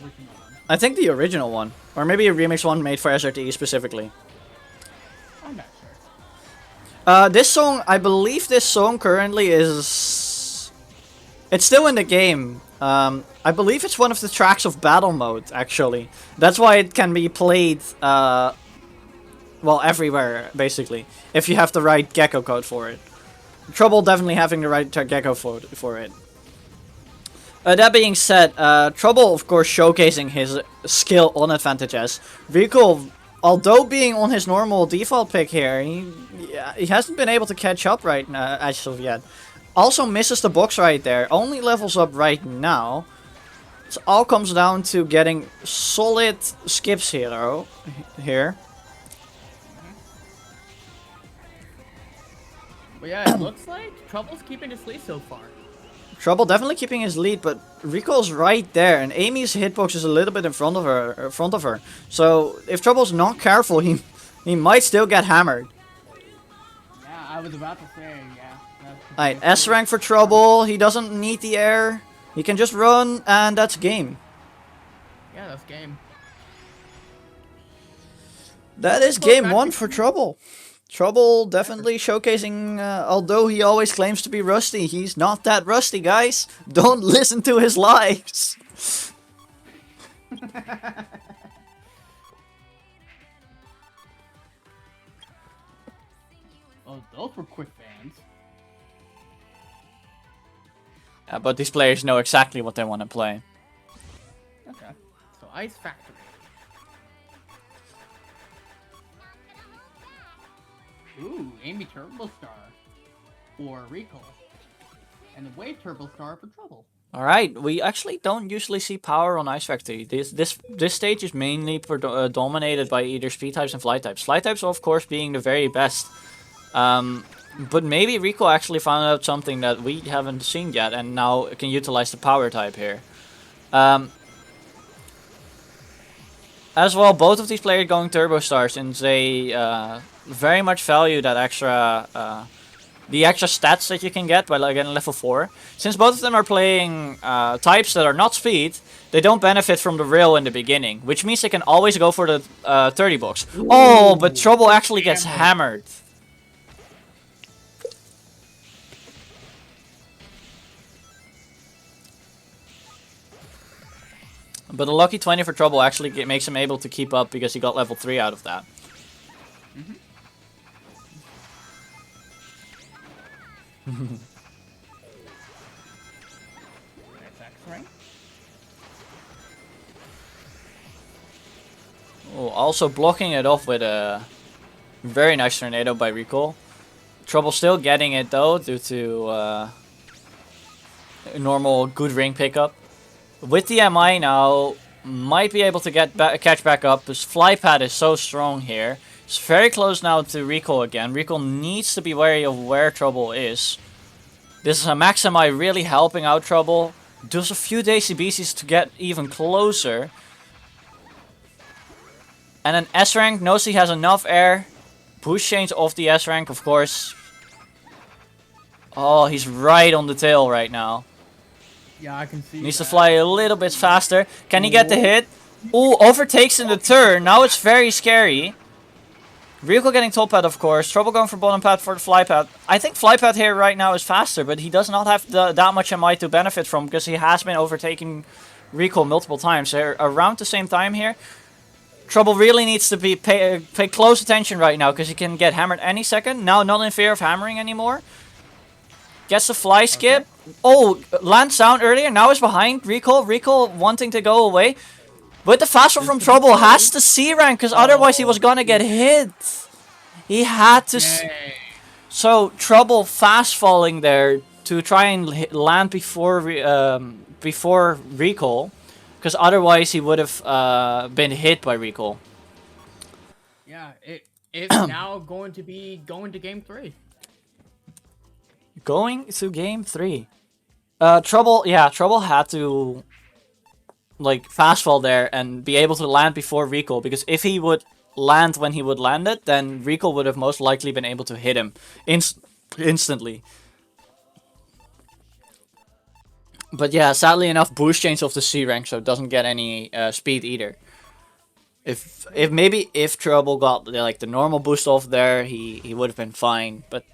original one? I think the original one, or maybe a remix one made for SRT specifically. I'm not sure. This song, I believe this song currently is... It's still in the game. I believe it's one of the tracks of Battle Mode, actually. That's why it can be played, well, everywhere, basically. If you have the right Gecko code for it. Trouble definitely having the right Gecko code for it. That being said, Trouble, of course, showcasing his skill on Advantage S. Recall, although being on his normal default pick here, he hasn't been able to catch up right now, as of yet. Also misses the box right there, only levels up right now. It all comes down to getting solid skips here. But yeah, it looks like Trouble's keeping his lead so far. Trouble definitely keeping his lead, but Recall's right there, and Amy's hitbox is a little bit in front of her. So if Trouble's not careful, he might still get hammered. Yeah, I was about to say, yeah. Alright, S rank for Trouble. He doesn't need the air. He can just run, and that's game. Yeah, that's game. That is game 1 for Trouble. Trouble definitely showcasing, although he always claims to be rusty, he's not that rusty, guys. Don't listen to his lies. Oh, those were quick fans. But these players know exactly what they want to play. Okay. So Ice Factory. Ooh, Amy Turbo Star for Recall. And the Wave Turbo Star for Trouble. All right, we actually don't usually see power on Ice Factory. This stage is mainly dominated by either speed types and fly types. Fly types, of course, being the very best. But maybe Rico actually found out something that we haven't seen yet, and now can utilize the power type here. As well, both of these players going Turbo Stars, since they very much value that extra. The extra stats that you can get by getting level 4. Since both of them are playing types that are not speed, they don't benefit from the rail in the beginning, which means they can always go for the 30 box. Ooh, oh, but Trouble actually gets hammered. But a lucky 20 for Trouble actually makes him able to keep up because he got level 3 out of that. Mm-hmm. Oh, also blocking it off with a very nice tornado by Recall. Trouble still getting it though due to a normal good ring pickup. With the MI now, might be able to catch back up. His fly pad is so strong here. It's very close now to Recall again. Recall needs to be wary of where Trouble is. This is a Max MI really helping out Trouble. Does a few Daisy BCs to get even closer. And an S rank knows he has enough air. Push change off the S rank, of course. Oh, he's right on the tail right now. Yeah, I can see. Needs to fly a little bit faster. Can he get the hit? Ooh, overtakes in the turn. Now it's very scary. Rico getting top pad, of course. Trouble going for bottom pad for the fly pad. I think fly pad here right now is faster, but he does not have that much MI to benefit from because he has been overtaking Rico multiple times. They're around the same time here. Trouble really needs to pay close attention right now because he can get hammered any second. Now not in fear of hammering anymore. Gets the fly skip. Okay. Oh, lands down earlier. Now is behind Recall. Recall wanting to go away. But the fast one from Trouble has to C rank because otherwise he was gonna get hit. He had to. So Trouble fast falling there to try and land before Recall, because otherwise he would have been hit by Recall. Yeah, it's now going to game 3. Going to game 3. Trouble had to fast fall there and be able to land before Recall, because if he would land when he would land it, then Recall would have most likely been able to hit him instantly. But yeah, sadly enough, boost change off the C rank, so it doesn't get any speed either. If Trouble got the normal boost off there, he would have been fine. But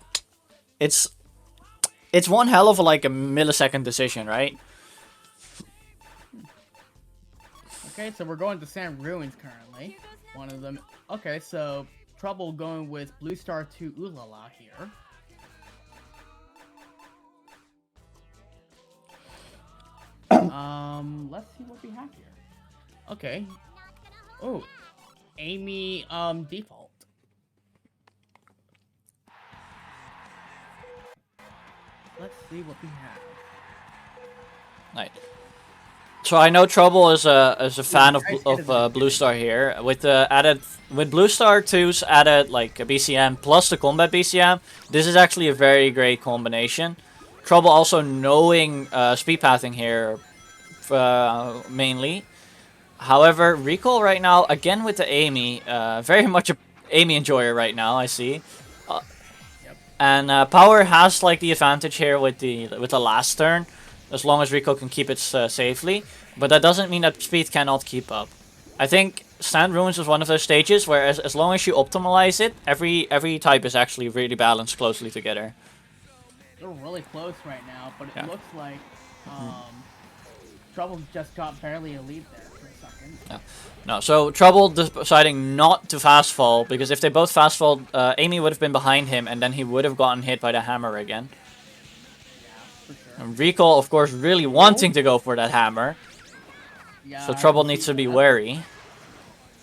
it's one hell of a millisecond decision, right? Okay, so we're going to Sand Ruins currently. One of them. Okay, so Trouble going with Blue Star to Ulala here. Let's see what we have here. Okay. Oh, Amy, default. Let's see what we have. Right. So I know Trouble is a fan of Blue Star here with Blue Star 2's added a BCM plus the combat BCM. This is actually a very great combination. Trouble also knowing speed pathing here mainly. However, Recall right now again with the Amy, very much a Amy enjoyer right now. I see. And Power has the advantage here with the last turn, as long as Rico can keep it safely. But that doesn't mean that speed cannot keep up. I think Sand Ruins is one of those stages where as long as you optimize it, every type is actually really balanced closely together. They're really close right now, but it looks like Trouble just got barely a lead there for a second. Yeah. No, so Trouble deciding not to fast fall, because if they both fast fall, Amy would have been behind him, and then he would have gotten hit by the hammer again. Yeah, for sure. And Recall, of course, really wanting to go for that hammer. Yeah. So I Trouble can needs see to be that. wary.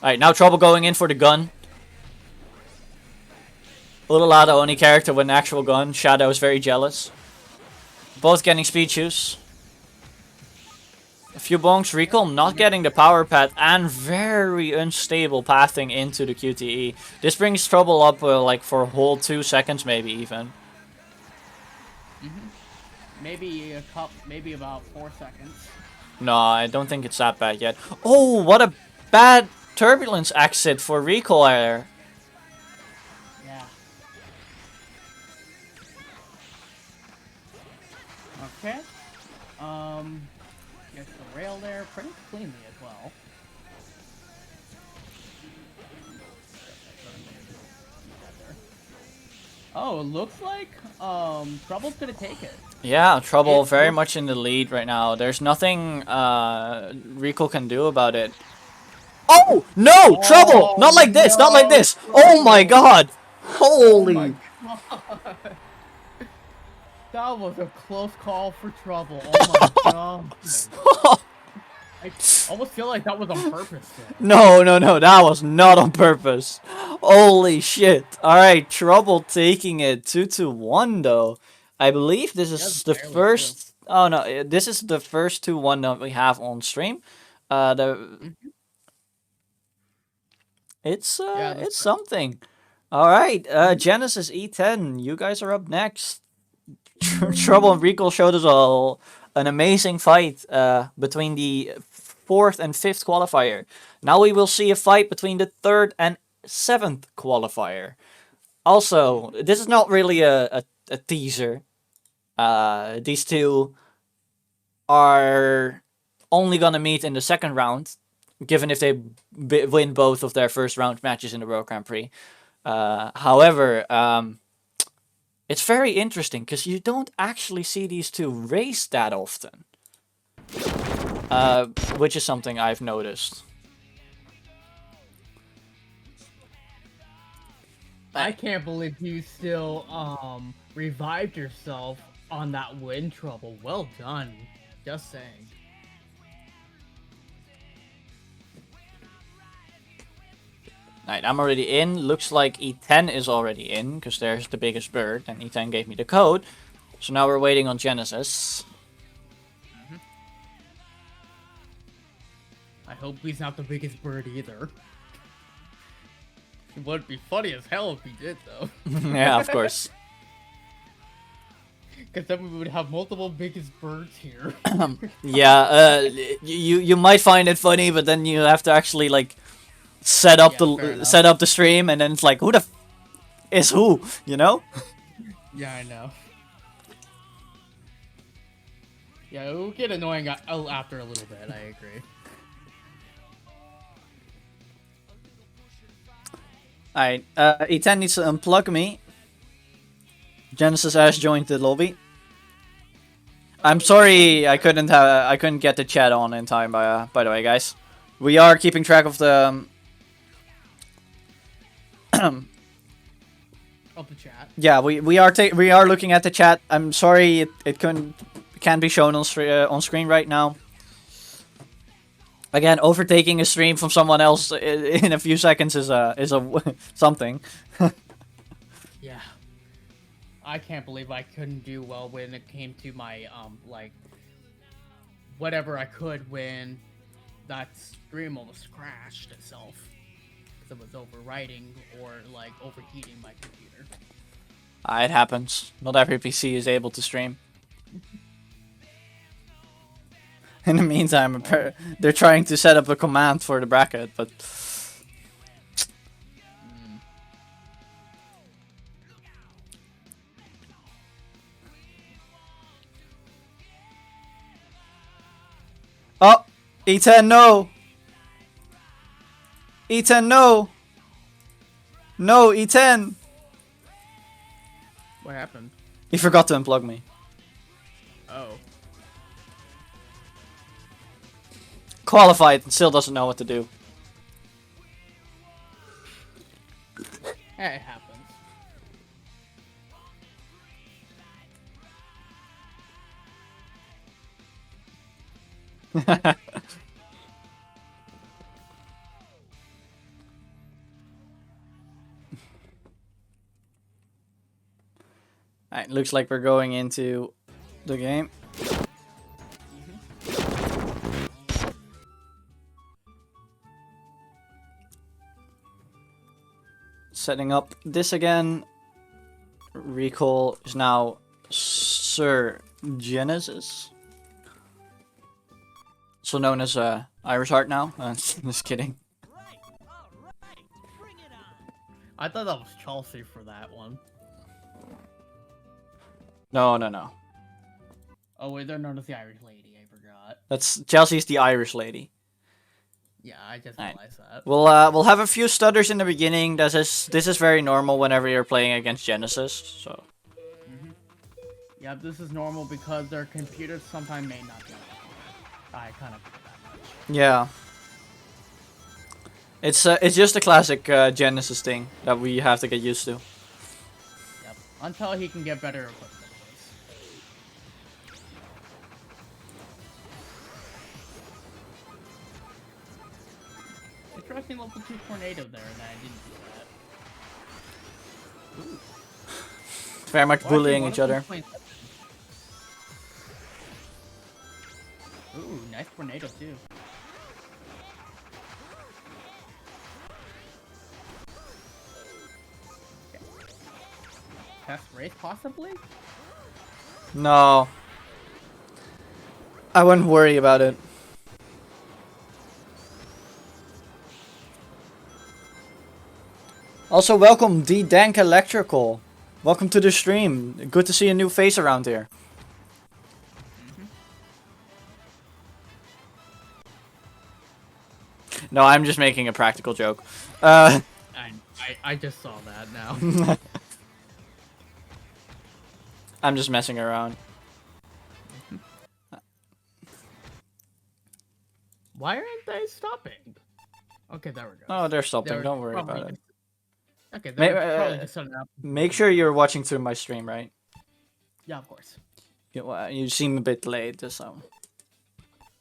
Alright, now Trouble going in for the gun. Ulala, the only character with an actual gun. Shadow is very jealous. Both getting speed shoes. A few bonks. Recall not getting the power pad and very unstable pathing into the QTE. This brings Trouble up like for a whole 2 seconds maybe even. Maybe maybe about 4 seconds. No, I don't think it's that bad yet. Oh, what a bad turbulence exit for Recall there. Yeah. Okay. Gets the rail there pretty cleanly as well. Oh, it looks like Trouble's gonna take it. Yeah, Trouble very much in the lead right now. There's nothing Recall can do about it. Oh, no! Trouble! Not like this, not like this! Oh my god! Holy... Oh my god. That was a close call for Trouble. Oh my god. I almost feel like that was on purpose. No, that was not on purpose. Holy shit. Alright, Trouble taking it 2-1 though. I believe this is the first... Oh no, this is the first 2-1 that we have on stream. It's something. Alright, Genesis E10, you guys are up next. Trouble and Recall showed us an amazing fight between the 4th and 5th qualifier. Now we will see a fight between the 3rd and 7th qualifier. Also, this is not really a teaser. These two are only gonna meet in the 2nd round, given if they win both of their first round matches in the World Grand Prix. However, it's very interesting because you don't actually see these two race that often. Which is something I've noticed. I can't believe you still revived yourself on that win, Trouble. Well done. Just saying. Alright, I'm already in. Looks like E10 is already in, because there's the biggest bird, and E10 gave me the code. So now we're waiting on Genesis. I hope he's not the biggest bird either. It would be funny as hell if he did, though. Yeah, of course. Because then we would have multiple biggest birds here. Yeah, you might find it funny, but then you have to actually like set up the stream, and then it's like, who the is who, you know? Yeah, I know. Yeah, it will get annoying after a little bit, I agree. Alright, E10 needs to unplug me. Genesis has joined the lobby. I'm sorry I couldn't get the chat on in time, by the way, guys. We are keeping track of the of the chat. Yeah, we are looking at the chat. I'm sorry it can't be shown on screen right now. Again, overtaking a stream from someone else in a few seconds is a something. Yeah. I can't believe I couldn't do well when it came to my like whatever I could when that stream almost crashed itself because it was overwriting or like overheating my computer. It happens. Not every PC is able to stream. In the meantime, they're trying to set up a command for the bracket, but... Oh! E10, no! E10, no! No, E10! What happened? He forgot to unplug me. Oh. Qualified and still doesn't know what to do. It happens. Alright, looks like we're going into the game. Setting up this again. Recall is now Sir Genesis. Also known as Irish Heart now. Just kidding. I thought that was Chelsea for that one. No, no, no. Oh wait, they're known as the Irish Lady. I forgot. That's Chelsea's the Irish lady. Yeah, I just Right. realized that. We'll have a few stutters in the beginning. This is very normal whenever you're playing against Genesis. So. Yeah, this is normal because their computers sometimes may not be. I kind of feel that much. Yeah. It's just a classic Genesis thing that we have to get used to. Yep. Until he can get better equipment. Interesting level 2 tornado there, and I didn't do that. Ooh. Very much bullying each other. Ooh, nice tornado too. Okay. Test race possibly? No. I wouldn't worry about it. Also, welcome D Dank Electrical. Welcome to the stream. Good to see a new face around here. No, I'm just making a practical joke. I just saw that now. I'm just messing around. Why aren't they stopping? Okay, there we go. Oh, they're stopping. Don't worry about it. Okay, they're probably just setting up. Make sure you're watching through my stream, right? Yeah, of course. You seem a bit late, so.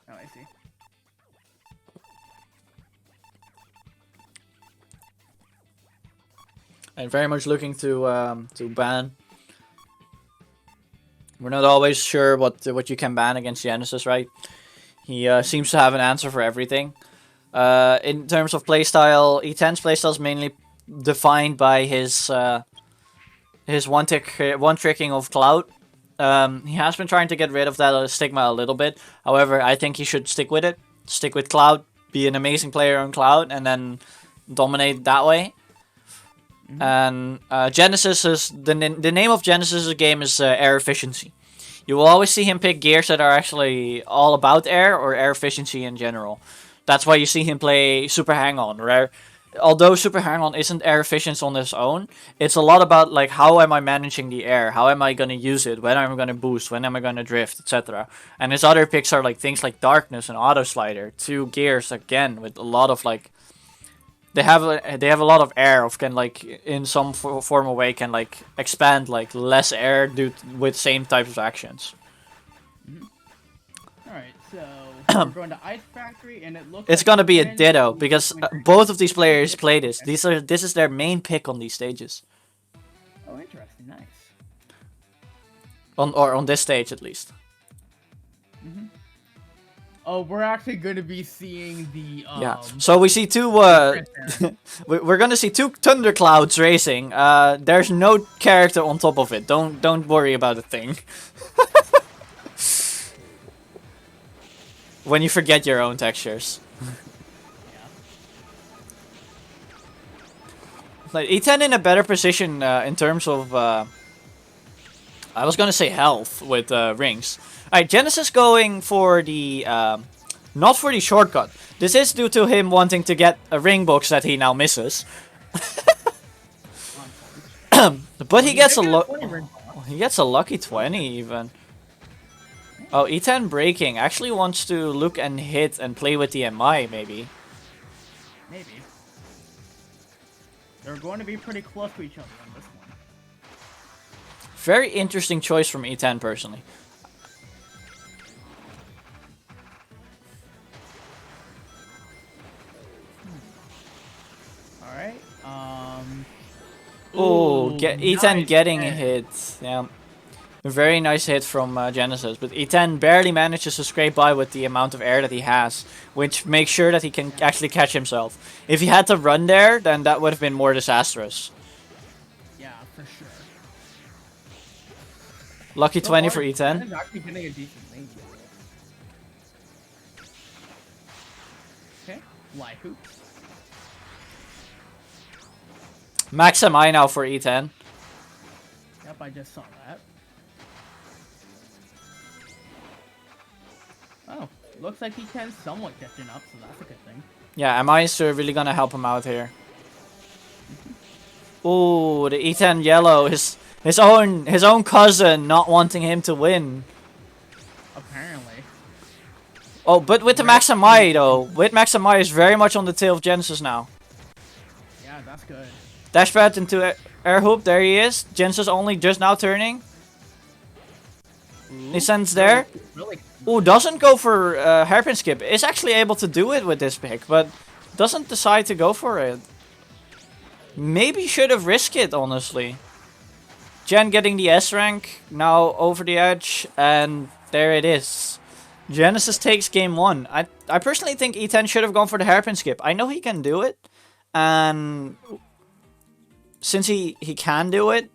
Oh, I see. I'm very much looking to ban. We're not always sure what you can ban against Genesis, right? He seems to have an answer for everything. In terms of playstyle, E10's playstyle is mainly defined by his one tricking of Cloud. He has been trying to get rid of that stigma a little bit. However, I think he should stick with it. Stick with Cloud, be an amazing player on Cloud, and then dominate that way. And Genesis is the name of Genesis' game is air efficiency. You will always see him pick gears that are actually all about air or air efficiency in general. That's why you see him play Super Hang-On, right? Although Super Hang-On isn't air efficient on its own, it's a lot about like how am I managing the air, how am I gonna use it, when am I gonna boost, when am I gonna drift, etc. And his other picks are like things like Darkness and Auto Slider, two gears again with a lot of like. They have a lot of air of can like in some form of way can like expand like less air with same types of actions. Alright, so we're going to Ice Factory and it looks it's like gonna be a ditto because both of these players play this. This is their main pick on these stages. Oh, interesting, nice. On this stage at least. Oh, we're actually going to be seeing the yeah. So we see two. We're gonna see two thunderclouds racing. There's no character on top of it. Don't worry about a thing. When you forget your own textures. Like E10 in a better position in terms of. I was gonna say health with rings. Alright, Genesis going for the, not for the shortcut. This is due to him wanting to get a ring box that he now misses. But he gets he gets a lucky 20 even. Oh, E10 breaking. Actually wants to look and hit and play with the MI maybe. Maybe. They're going to be pretty close to each other on this one. Very interesting choice from E10 personally. Oh, E10 nice getting a hit. hit. Yeah. A very nice hit from Genesis, but E10 barely manages to scrape by with the amount of air that he has, which makes sure that he can actually catch himself. If he had to run there, then that would have been more disastrous. Yeah, for sure. Lucky So 20 far, for E10. Jen's actually getting a decent lead. Okay, light hoop. Max MI now for E10. Yep, I just saw that. Oh, looks like he can somewhat catching up, so that's a good thing. Yeah, MI is really gonna help him out here. Ooh, the E10 yellow, his own cousin not wanting him to win. Apparently. Oh, but with the Max MI though, with Max MI is very much on the tail of Genesis now. Yeah, that's good. Dashpad into air hoop, there he is. Genesis only just now turning. He sends there. Really? Ooh, doesn't go for hairpin skip. Is actually able to do it with this pick, but doesn't decide to go for it. Maybe should have risked it, honestly. Gen getting the S rank, now over the edge, and there it is. Genesis takes game 1. I personally think E10 should have gone for the hairpin skip. I know he can do it, and since he can do it,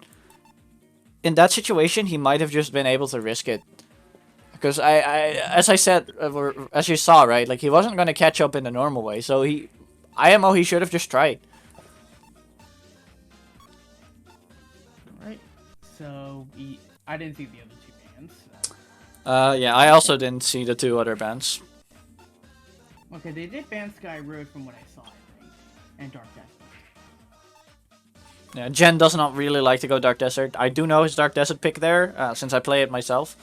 in that situation, he might have just been able to risk it. Because as I said, as you saw, right, like he wasn't going to catch up in the normal way, so IMO he should have just tried. Alright, so I didn't see the other two bands. So. Yeah, I also didn't see the 2 other bands. Okay, they did ban Sky Road from what I saw, I think, and Dark Desert. Yeah, Jen does not really like to go Dark Desert. I do know his Dark Desert pick there, since I play it myself.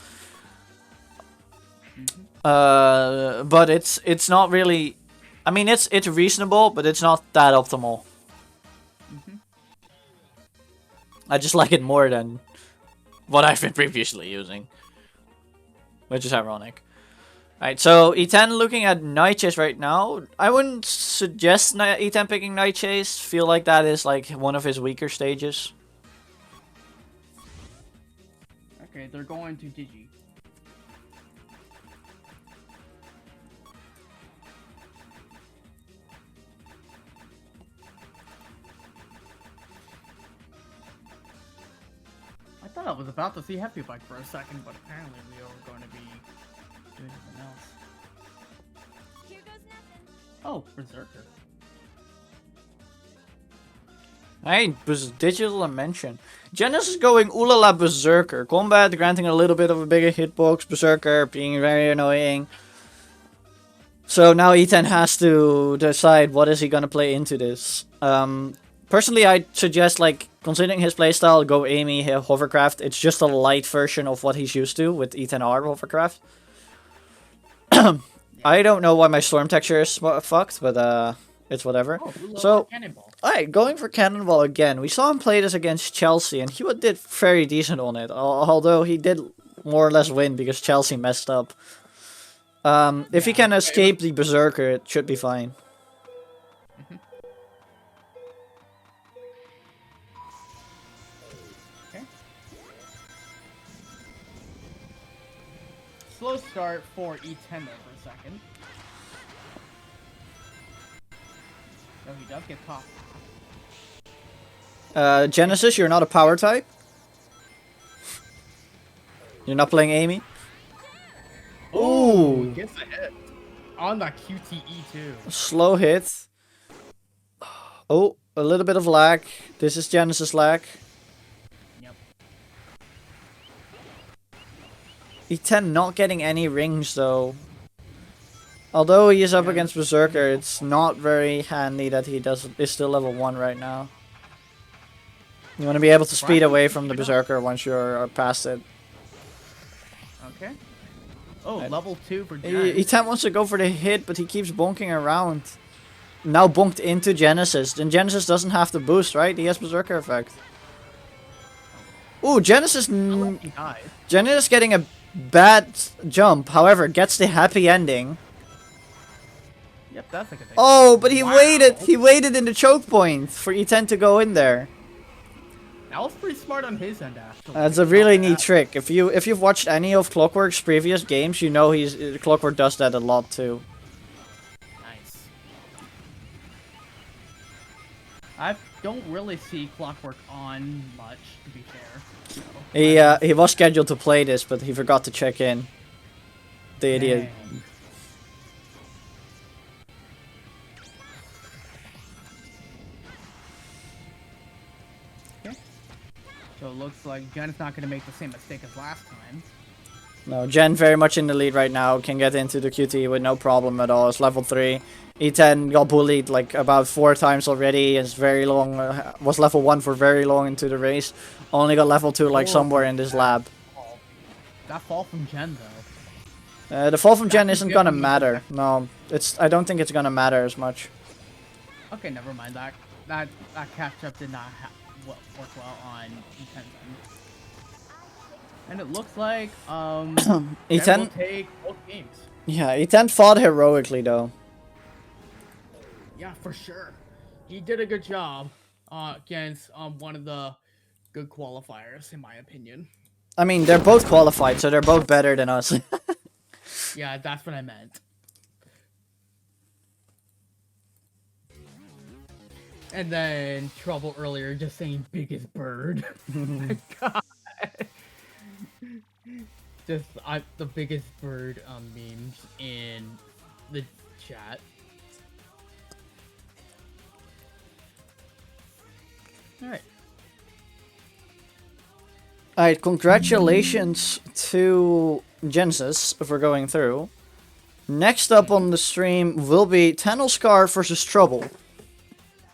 But it's not really. I mean, it's reasonable, but it's not that optimal. I just like it more than what I've been previously using, which is ironic. Alright, so E10 looking at Night Chase right now. I wouldn't suggest E10 picking Night Chase. Feel like that is like one of his weaker stages. Okay, they're going to Digi. I thought I was about to see Heavy Bike for a second, but apparently we are going to be doing something else. Here goes nothing. Oh, Berserker. Hey, Digital Dimension. Genesis going Ulala Berserker. Combat granting a little bit of a bigger hitbox. Berserker being very annoying. So now E10 has to decide what is he gonna play into this. Personally, I'd suggest, like, considering his playstyle, go Amy Hovercraft. It's just a light version of what he's used to with E10R Hovercraft. I don't know why my storm texture is fucked, but it's whatever. Oh, so, Cannonball. alright, going for Cannonball again. We saw him play this against Chelsea, and he did very decent on it. Although he did more or less win because Chelsea messed up. If he can escape the Berserker, it should be fine. Slow start for E10 there for a second. No, he does get caught. Genesis, you're not a power type? You're not playing Amy? Ooh! Gets a hit. On the QTE too. Slow hit. Oh, a little bit of lag. This is Genesis lag. Yep. E10 not getting any rings though. Although he is up against Berserker, it's not very handy that he is still level 1 right now. You want to be able to speed away from the Berserker once you're past it. Okay. Oh, level 2 for Jen. E10 wants to go for the hit, but he keeps bonking around. Now bonked into Genesis. Then Genesis doesn't have to boost, right? He has Berserker effect. Ooh, Genesis getting a bad jump, however, gets the happy ending. Yep, that's a good thing. Oh, but he waited. He waited in the choke point for E10 to go in there. That was pretty smart on his end, actually. That's a really neat trick. If you've watched any of Clockwork's previous games, you know Clockwork does that a lot too. Nice. I don't really see Clockwork on much, to be fair. So, He was scheduled to play this, but he forgot to check in. The idiot. dang. Okay. So it looks like Jen's not going to make the same mistake as last time. No, Jen very much in the lead right now. Can get into the QT with no problem at all. It's level 3. E10 got bullied like about 4 times already. It's very long. Was level 1 for very long into the race. Only got level 2 like somewhere in this lab. That fall from Jen, though. The fall from Jen isn't gonna matter. No, I don't think it's gonna matter as much. Okay, never mind. That catch-up did not work well on E10's end. And it looks like E10 Jen will take both games. Yeah, E10 fought heroically though. Yeah, for sure. He did a good job against one of the good qualifiers, in my opinion. I mean, they're both qualified, so they're both better than us. Yeah, that's what I meant. And then Trouble earlier just saying biggest bird. My God. Just the biggest bird memes in the chat. Alright. Alright, congratulations to Genesis for going through. Next up on the stream will be Tanelscar versus Trouble.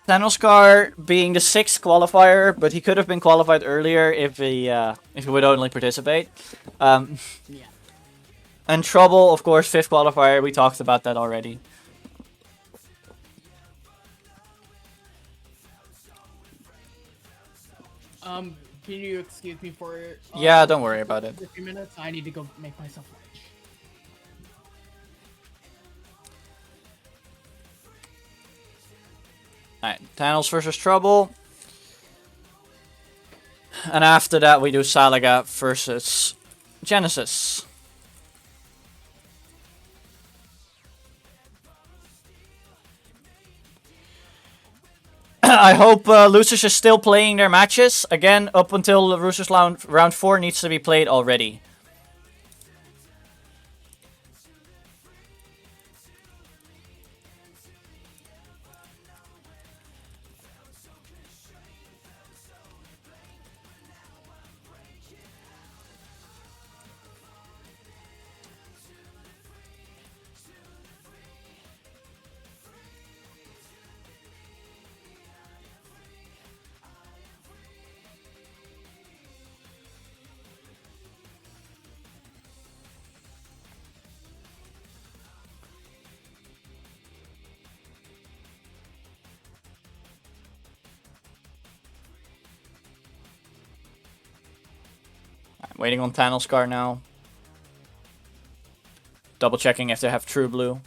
Tanelscar being the 6th qualifier, but he could have been qualified earlier if he would only participate. Yeah. And Trouble, of course, 5th qualifier. We talked about that already. Can you excuse me for Yeah, don't worry about it. a few minutes? I need to go make myself lunch. Alright, Tanels versus Trouble. And after that we do Salaga versus Genesis. I hope losers is still playing their matches. Again, up until the losers round 4 needs to be played already. I'm waiting on Tanelscar now. Double checking if they have True Blue.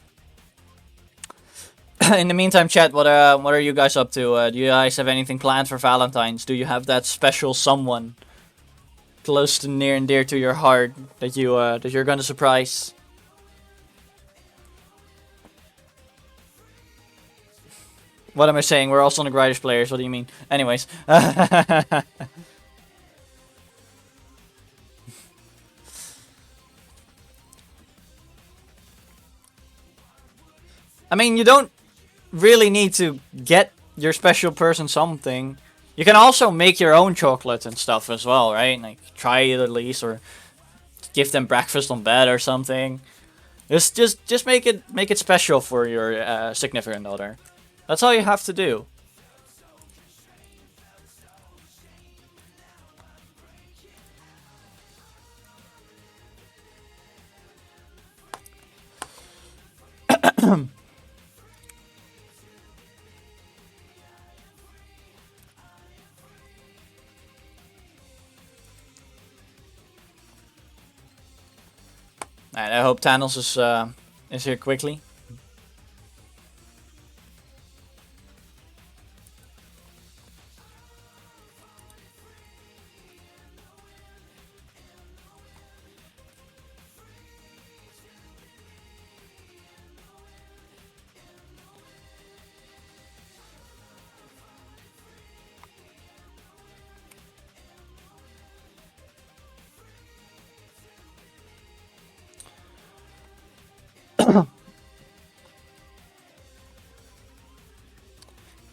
In the meantime, chat, what are you guys up to? Do you guys have anything planned for Valentine's? Do you have that special someone close to near and dear to your heart that you're gonna surprise? What am I saying? We're all Sonic Riders players. What do you mean? Anyways. I mean, you don't really need to get your special person something. You can also make your own chocolate and stuff as well, right? Like, try it at least, or give them breakfast on bed or something. Just make it special for your significant other. That's all you have to do. Alright, I hope Thanos is here quickly.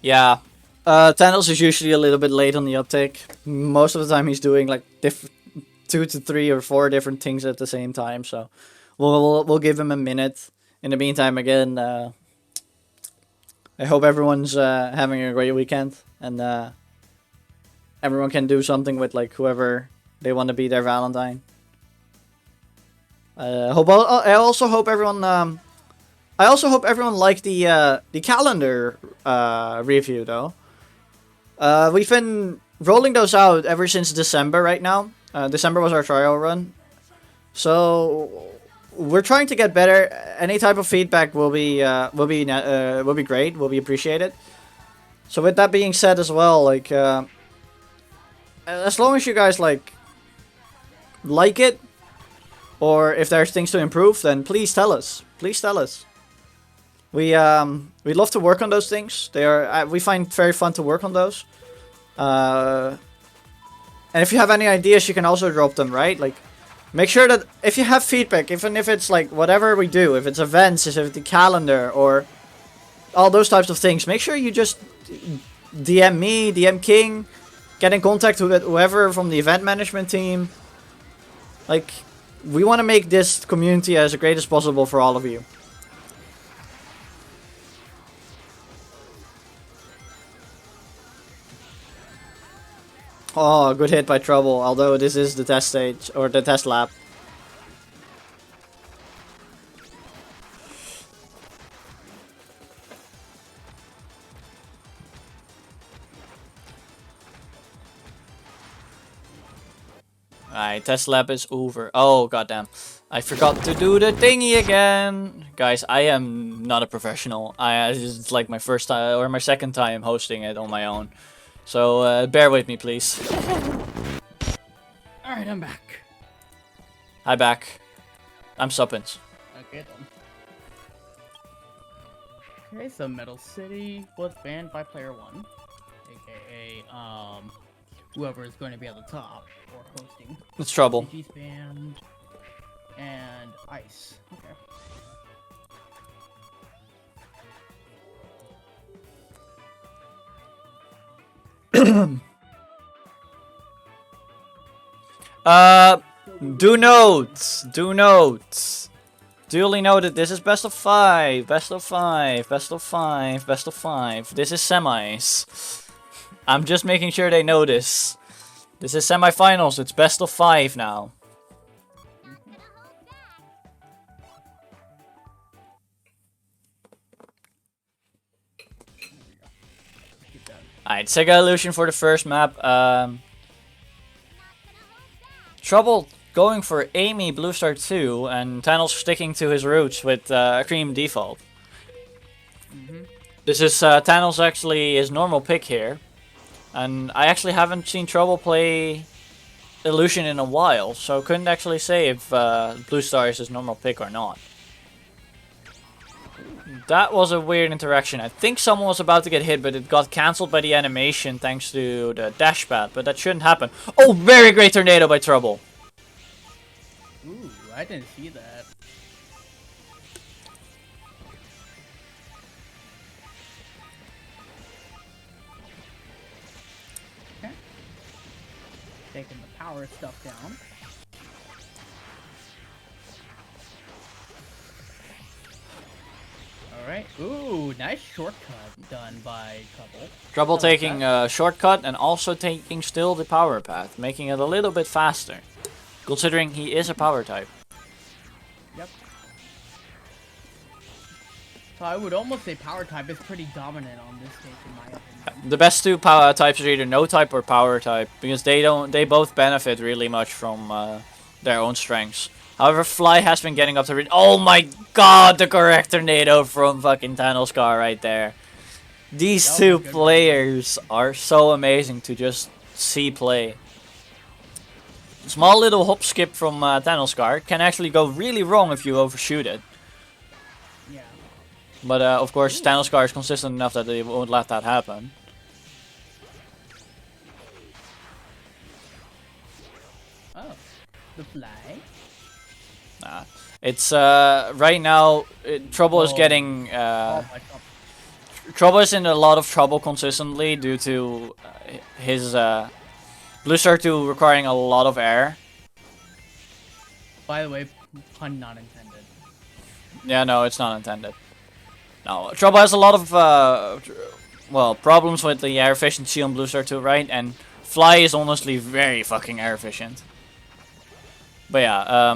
Yeah. Thanos is usually a little bit late on the uptake. Most of the time he's doing like 2 to 3 or 4 different things at the same time. So we'll give him a minute. In the meantime, again, I hope everyone's having a great weekend and everyone can do something with like whoever they want to be their Valentine. I also hope everyone. I also hope everyone liked the calendar review though. We've been rolling those out ever since December right now. December was our trial run. So we're trying to get better. Any type of feedback will be great. Will be appreciated. So with that being said as well, like as long as you guys like it, or if there's things to improve, then please tell us. Please tell us. We love to work on those things. They are we find very fun to work on those. And if you have any ideas, you can also drop them, right? Like, make sure that if you have feedback, even if it's like whatever we do, if it's events, if it's the calendar, or all those types of things, make sure you just DM me, DM King, get in contact with whoever from the event management team. Like, we want to make this community as great as possible for all of you. Oh, good hit by Trouble, although this is the test stage, or the test lap. Alright, test lap is over. Oh, goddamn. I forgot to do the thingy again. Guys, I am not a professional. It's like my first time, or my second time hosting it on my own. So, bear with me, please. Alright, I'm back. Hi, back. I'm Suppins. Okay, then. Okay, so Metal City was banned by player 1. AKA, whoever is going to be at the top, or hosting. It's Trouble. CG's banned. And Ice. Okay. Do notes. Do notes. Duly noted, this is best of 5. Best of 5. Best of 5. Best of 5. This is semis. I'm just making sure they know this. This is semifinals. It's best of 5 now. Alright, Sega Illusion for the first map. Trouble going for Amy Blue Star 2, and Thanos sticking to his roots with Cream default. This is Thanos actually his normal pick here. And I actually haven't seen Trouble play Illusion in a while, so couldn't actually say if Blue Star is his normal pick or not. That was a weird interaction. I think someone was about to get hit, but it got cancelled by the animation thanks to the dash pad, but that shouldn't happen. Oh, very great tornado by Trouble. Ooh, I didn't see that. Okay. Taking the power stuff down. Alright. Ooh, nice shortcut done by Trouble. Trouble taking a shortcut and also taking still the power path, making it a little bit faster. Considering he is a power type. Yep. So I would almost say power type is pretty dominant on this stage in my opinion. The best two power types are either no type or power type, because they both benefit really much from their own strengths. However, Fly has been getting up to... Oh my god, the correct tornado from fucking Thanos car right there. These two players are so amazing to just see play. Small little hop skip from Thanos car can actually go really wrong if you overshoot it. Yeah. But of course, Thanos car is consistent enough that they won't let that happen. Oh, the Fly. It's right now Trouble is getting Trouble is in a lot of trouble consistently due to his Blue Star 2 requiring a lot of air. By the way, pun not intended. Yeah, no, it's not intended. No, Trouble has a lot of well, problems with the air efficiency on Blue Star 2, right? And Fly is honestly very fucking air efficient. But yeah,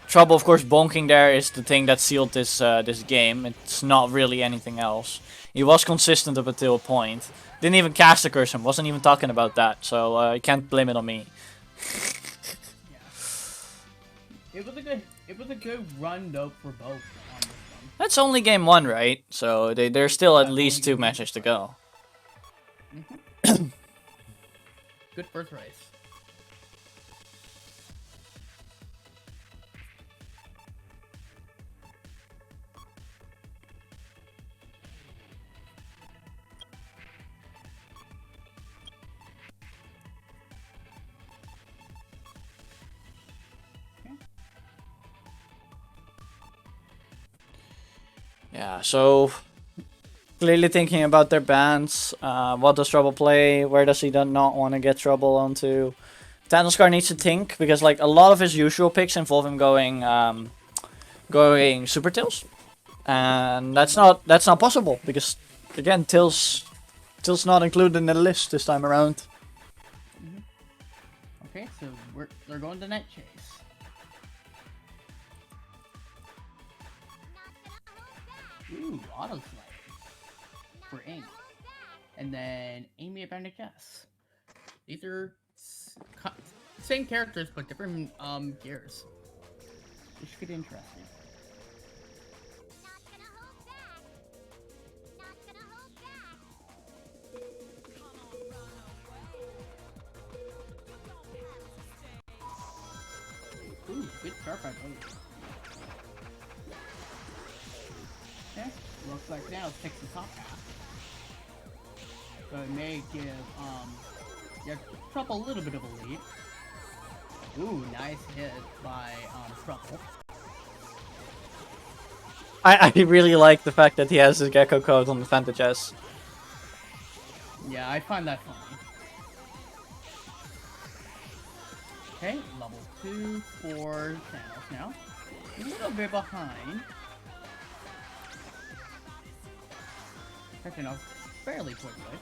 Trouble, of course, bonking there is the thing that sealed this this game. It's not really anything else. He was consistent up until a point. Didn't even cast a curse him. Wasn't even talking about that. So you can't blame it on me. Yeah. It was a good run though for both on this one. That's only game 1, right? So there's still at least 2 matches to go. Good first race. Yeah, so clearly thinking about their bans. What does Trouble play? Where does he not want to get Trouble onto? Thanoscar needs to think because like a lot of his usual picks involve him going Super Tails, and that's not possible because again Tails not included in the list this time around. Okay, so they're going to net chase. Ooh, auto slide for Amy. And then Amy Advantage S. These are same characters but different gears. This should get interesting. Ooh, good start by both. Okay, looks like now it takes the top half. So it may give Trouble a little bit of a lead. Ooh, nice hit by Trouble. I really like the fact that he has his Gecko code on the Vantage S. Yeah, I find that funny. Okay, level 2 for Thanos now. A little bit behind. Catching up fairly quickly.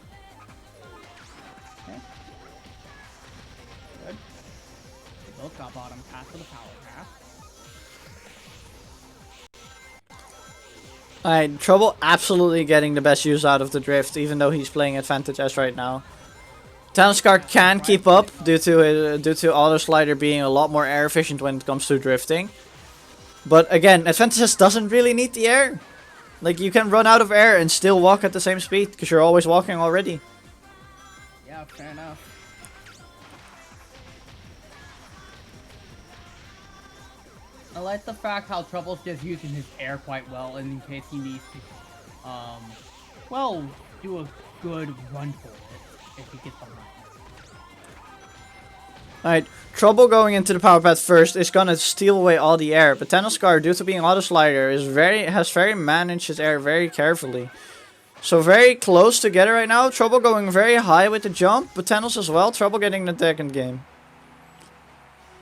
Okay. Good. They both got bottom pass for the power pass. Alright, Trouble absolutely getting the best use out of the drift, even though he's playing Advantage S right now. Thanoscar can keep up due to Auto Slider being a lot more air efficient when it comes to drifting. But again, Advantage S doesn't really need the air. Like, you can run out of air and still walk at the same speed, because you're always walking already. Yeah, fair enough. I like the fact how Trouble's just using his air quite well in case he needs to, well, do a good run for it if he gets behind. Alright, Trouble going into the power path first is gonna steal away all the air, but Thanoscar, due to being Auto Slider, has very managed his air very carefully. So very close together right now. Trouble going very high with the jump, but Thanos as well. Trouble getting the second game.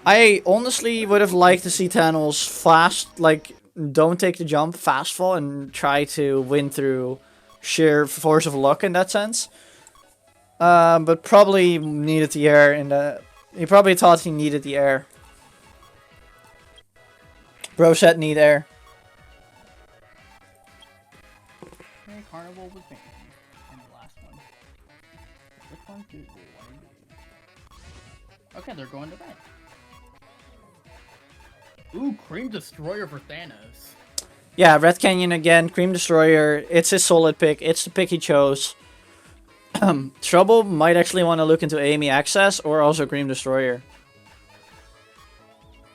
I honestly would have liked to see Thanos fast, like, don't take the jump, fast fall, and try to win through sheer force of luck in that sense. But probably needed the air in the... He probably thought he needed the air. Bro said need air. Okay, Carnival was banned in the last one. Which one do we want to do? Okay, they're going to bed. Ooh, Cream Destroyer for Thanos. Yeah, Red Canyon again, Cream Destroyer. It's his solid pick. It's the pick he chose. Trouble might actually want to look into Amy Access or also Cream Destroyer.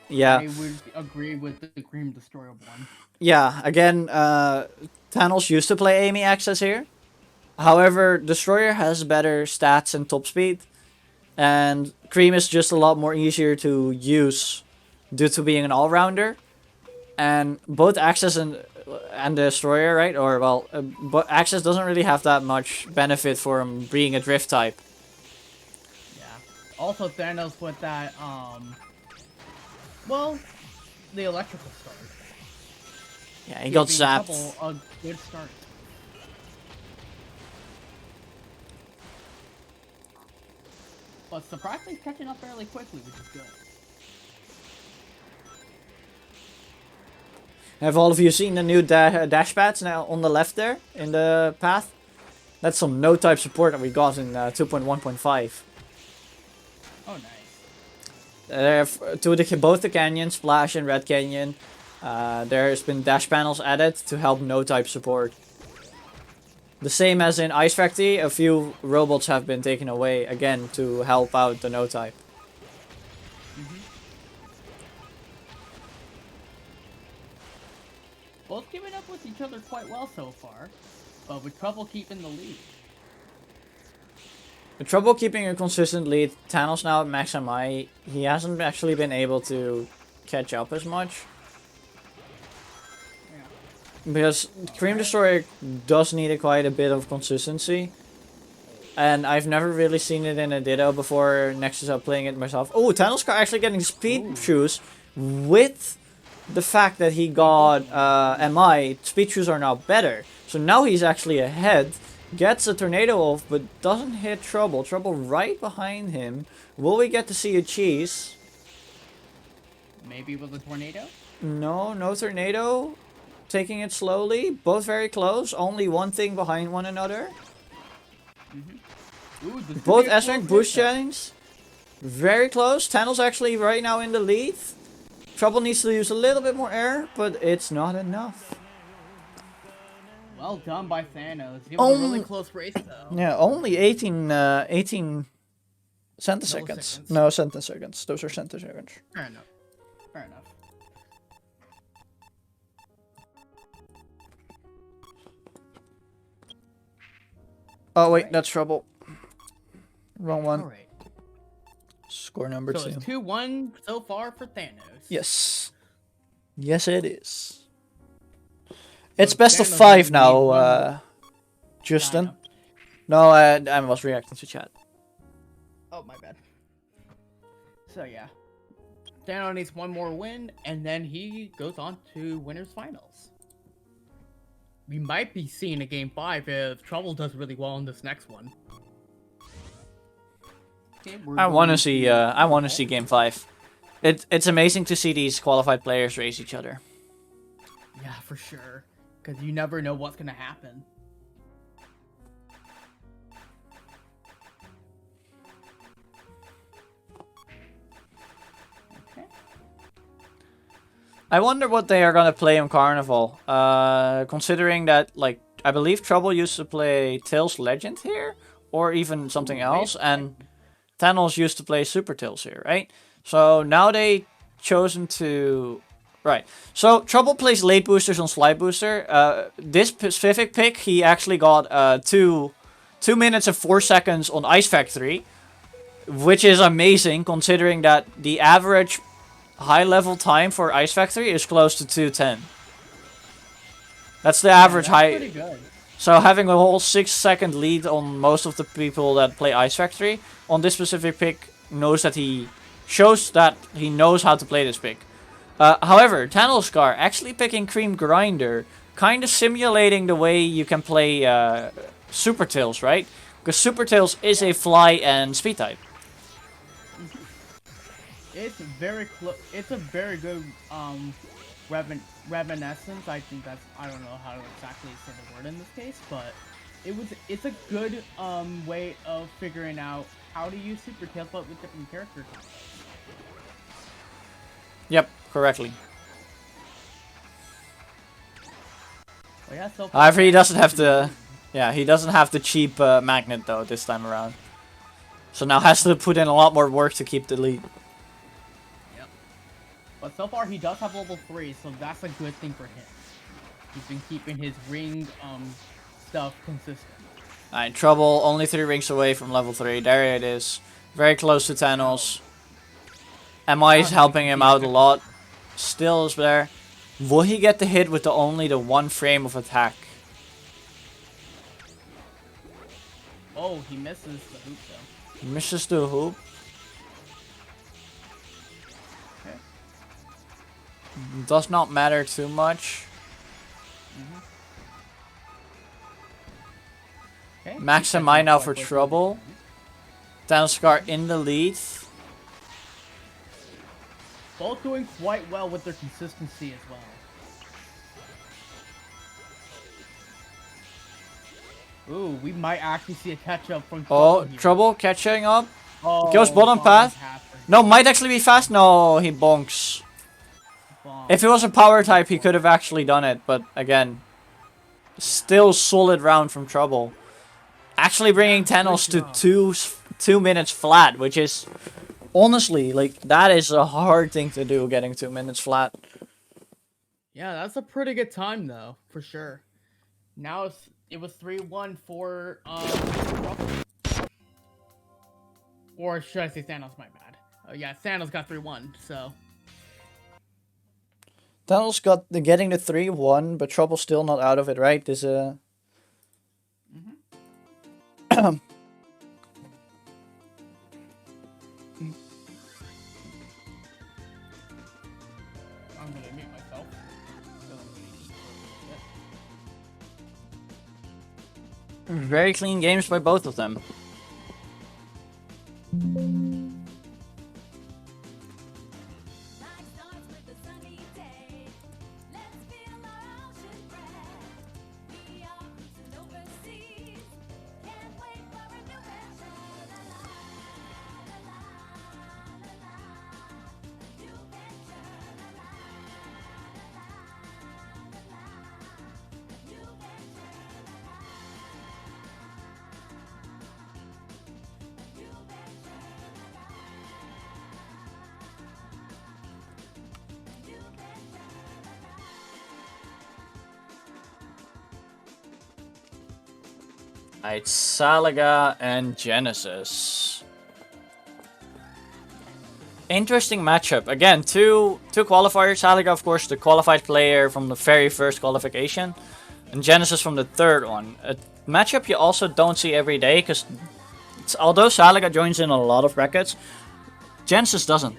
Yeah. I would agree with the Cream Destroyer one. Yeah, again, Thanos used to play Amy Access here. However, Destroyer has better stats and top speed. And Cream is just a lot more easier to use due to being an all-rounder. And both Access and and the Destroyer, right? Or well, but Access doesn't really have that much benefit for him being a drift type. Yeah. Also, Thanos with that, well, the electrical start. Yeah, he got Giving zapped. Trouble a good start. But surprisingly catching up fairly quickly, which is good. Have all of you seen the new dash pads now on the left there in the path? That's some no-type support that we got in 2.1.5. Oh, nice. To both the Canyon, Splash and Red Canyon, there's been dash panels added to help no-type support. The same as in Ice Factory, a few robots have been taken away again to help out the no-type. Both keeping up with each other quite well so far, but with trouble keeping the lead. The trouble keeping a consistent lead, Thanos now at max MI, he hasn't actually been able to catch up as much. Yeah. Because Cream Destroyer does need quite a bit of consistency. And I've never really seen it in a Ditto before Nexus up playing it myself. Oh, Thanos actually getting speed shoes with the fact that he got MI. Speed shoes are now better. So now he's actually ahead. Gets a tornado off, but doesn't hit Trouble. Trouble right behind him. Will we get to see a cheese? Maybe with a tornado? No, no tornado. Taking it slowly. Both very close. Only one thing behind one another. Ooh, this could Both be a S-Rank close boost hit, though. chains. Very close. Thanos actually right now in the lead. Trouble needs to use a little bit more air, but it's not enough. Well done by Thanos. It was a really close race, though. Yeah, only 18 centiseconds. seconds. No, centiseconds. Those are centiseconds. Fair enough. Fair enough. Oh wait, Right. that's Trouble. Wrong one. All right. Score number So 2. it's 2-1 so far for Thanos. Yes. Yes, it is. It's So best of Thanos 5 only now, needs one more. Justin. I know. No, I was reacting to chat. Oh, my bad. So yeah, Thanos needs one more win, and then he goes on to winners finals. We might be seeing a game 5 if Trouble does really well in this next one. Okay, we're I want to going see. I want to see Game 5. It's amazing to see these qualified players race each other. Yeah, for sure. Because you never know what's gonna happen. Okay. I wonder what they are gonna play on Carnival. Considering that, like, I believe Trouble used to play Tails Legend here, or even something else, and Thanos used to play Super Tails here, right? So now they chosen to. Right. So Trouble plays late boosters on Slide Booster. This specific pick, he actually got 2 minutes and 4 seconds on Ice Factory, which is amazing considering that the average high level time for Ice Factory is close to 2:10. That's the average That's high. pretty good. So having a whole 6-second lead on most of the people that play Ice Factory on this specific pick shows that he knows how to play this pick. However, Thanos actually picking Cream Grinder, kind of simulating the way you can play Super Tails, right? Because Super Tails is a fly and speed type. It's very close. It's a very good reminiscence. I think that's, I don't know how to exactly say the word in this case, but it's a good way of figuring out how to use Super Tails but with different character combos. Yep, correctly. But yeah, so However, he doesn't have the, he doesn't have the cheap magnet though this time around. So now has to put in a lot more work to keep the lead. Yep. But so far he does have level 3, so that's a good thing for him. He's been keeping his ring stuff consistent. Alright, Trouble only 3 rings away from level 3. There it is. Very close to Thanos. MI is helping him out a lot. Still is there. Will he get the hit with only the 1 frame of attack? Oh, he misses the hoop though. He misses the hoop. Okay. Does not matter too much. Okay. Max and mine now for trouble. Downscar in the lead. Both doing quite well with their consistency as well. Ooh, we might actually see a catch up from Oh, here. trouble catching up. Oh, Goes bottom path. half. No, might actually be fast. No, he bonks. If it was a power type, he could have actually done it. But again, still solid round from trouble. Actually bringing Tanos to 2 minutes flat, which is honestly, like, that is a hard thing to do, getting 2 minutes flat. Yeah, that's a pretty good time though, for sure. Now it was 3-1 for or should I say Thanos? My bad. Oh yeah, Thanos got 3-1. So Tanos got getting the 3-1, but trouble still not out of it, right? There's a. I'm gonna mute myself. Very clean games by both of them. Night starts with a sunny day. Let's feel our ocean breath. We are cruising overseas. Can't wait for a new adventure. La la la la la la. A new venture. La la la la la la. A new venture. La la. A new venture. Alright, Salaga and Genesis. Interesting matchup. Again, two qualifiers. Salaga, of course, the qualified player from the very first qualification, and Genesis from the third one. A matchup you also don't see every day, because although Salaga joins in a lot of brackets, Genesis doesn't.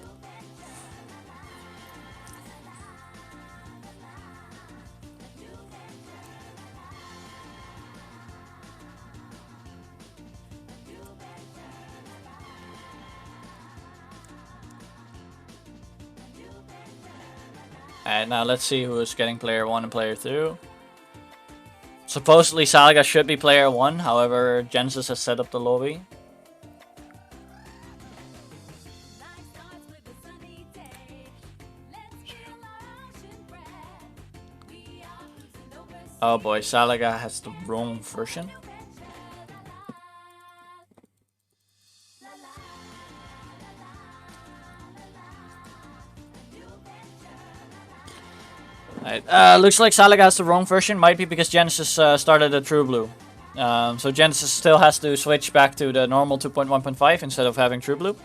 And now let's see who is getting player 1 and player 2. Supposedly Salaga should be player 1, however Genesis has set up the lobby. Night starts with a sunny day. Let's feel our ocean breath. We are cruising overseas. Oh boy, Salaga has the wrong version. Right. Looks like Salaga has the wrong version. Might be because Genesis started at True Blue. So Genesis still has to switch back to the normal 2.1.5 instead of having True Blue.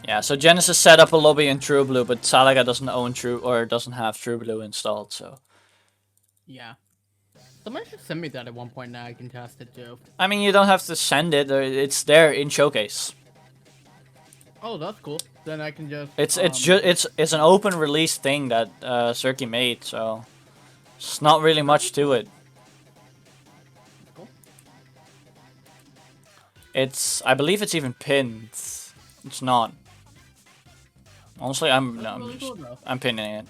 Yeah, so Genesis set up a lobby in True Blue, but Salaga doesn't own True or doesn't have True Blue installed, so. Yeah. Someone should send me that at one point now I can test it too. I mean, you don't have to send it, it's there in Showcase. Oh, that's cool. Then I can just It's an open release thing that Cirky made, so it's not really much to it. Cool. I believe it's even pinned. It's not. Honestly, I'm pinning it.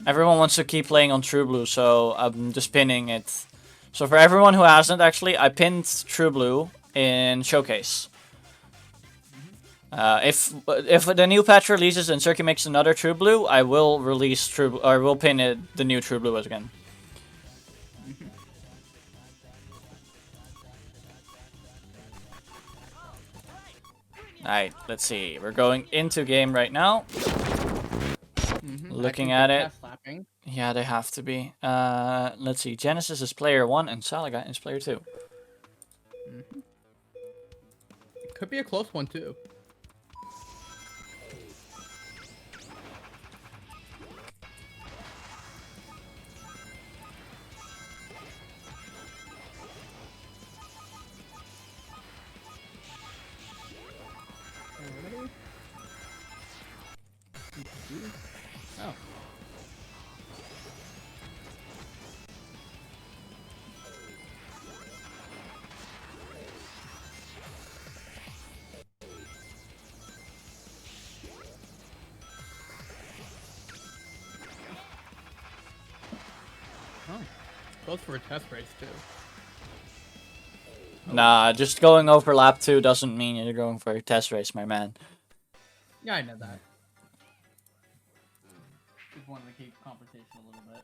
Everyone wants to keep playing on True Blue, so I'm just pinning it. So for everyone who hasn't, actually, I pinned True Blue in Showcase. If the new patch releases and Circuit makes another True Blue, I will release will pin it the new True Blue again. Alright, let's see. We're going into game right now. Looking Actually, at good it, test slapping. yeah, they have to be. Let's see. Genesis is player 1 and Salaga is player 2. Could be a close one too. Oh. Oh. Goes for a test race too. Nah, just going over lap 2 doesn't mean you're going for a test race, my man. Yeah, I know that. Just wanted to keep conversation a little bit.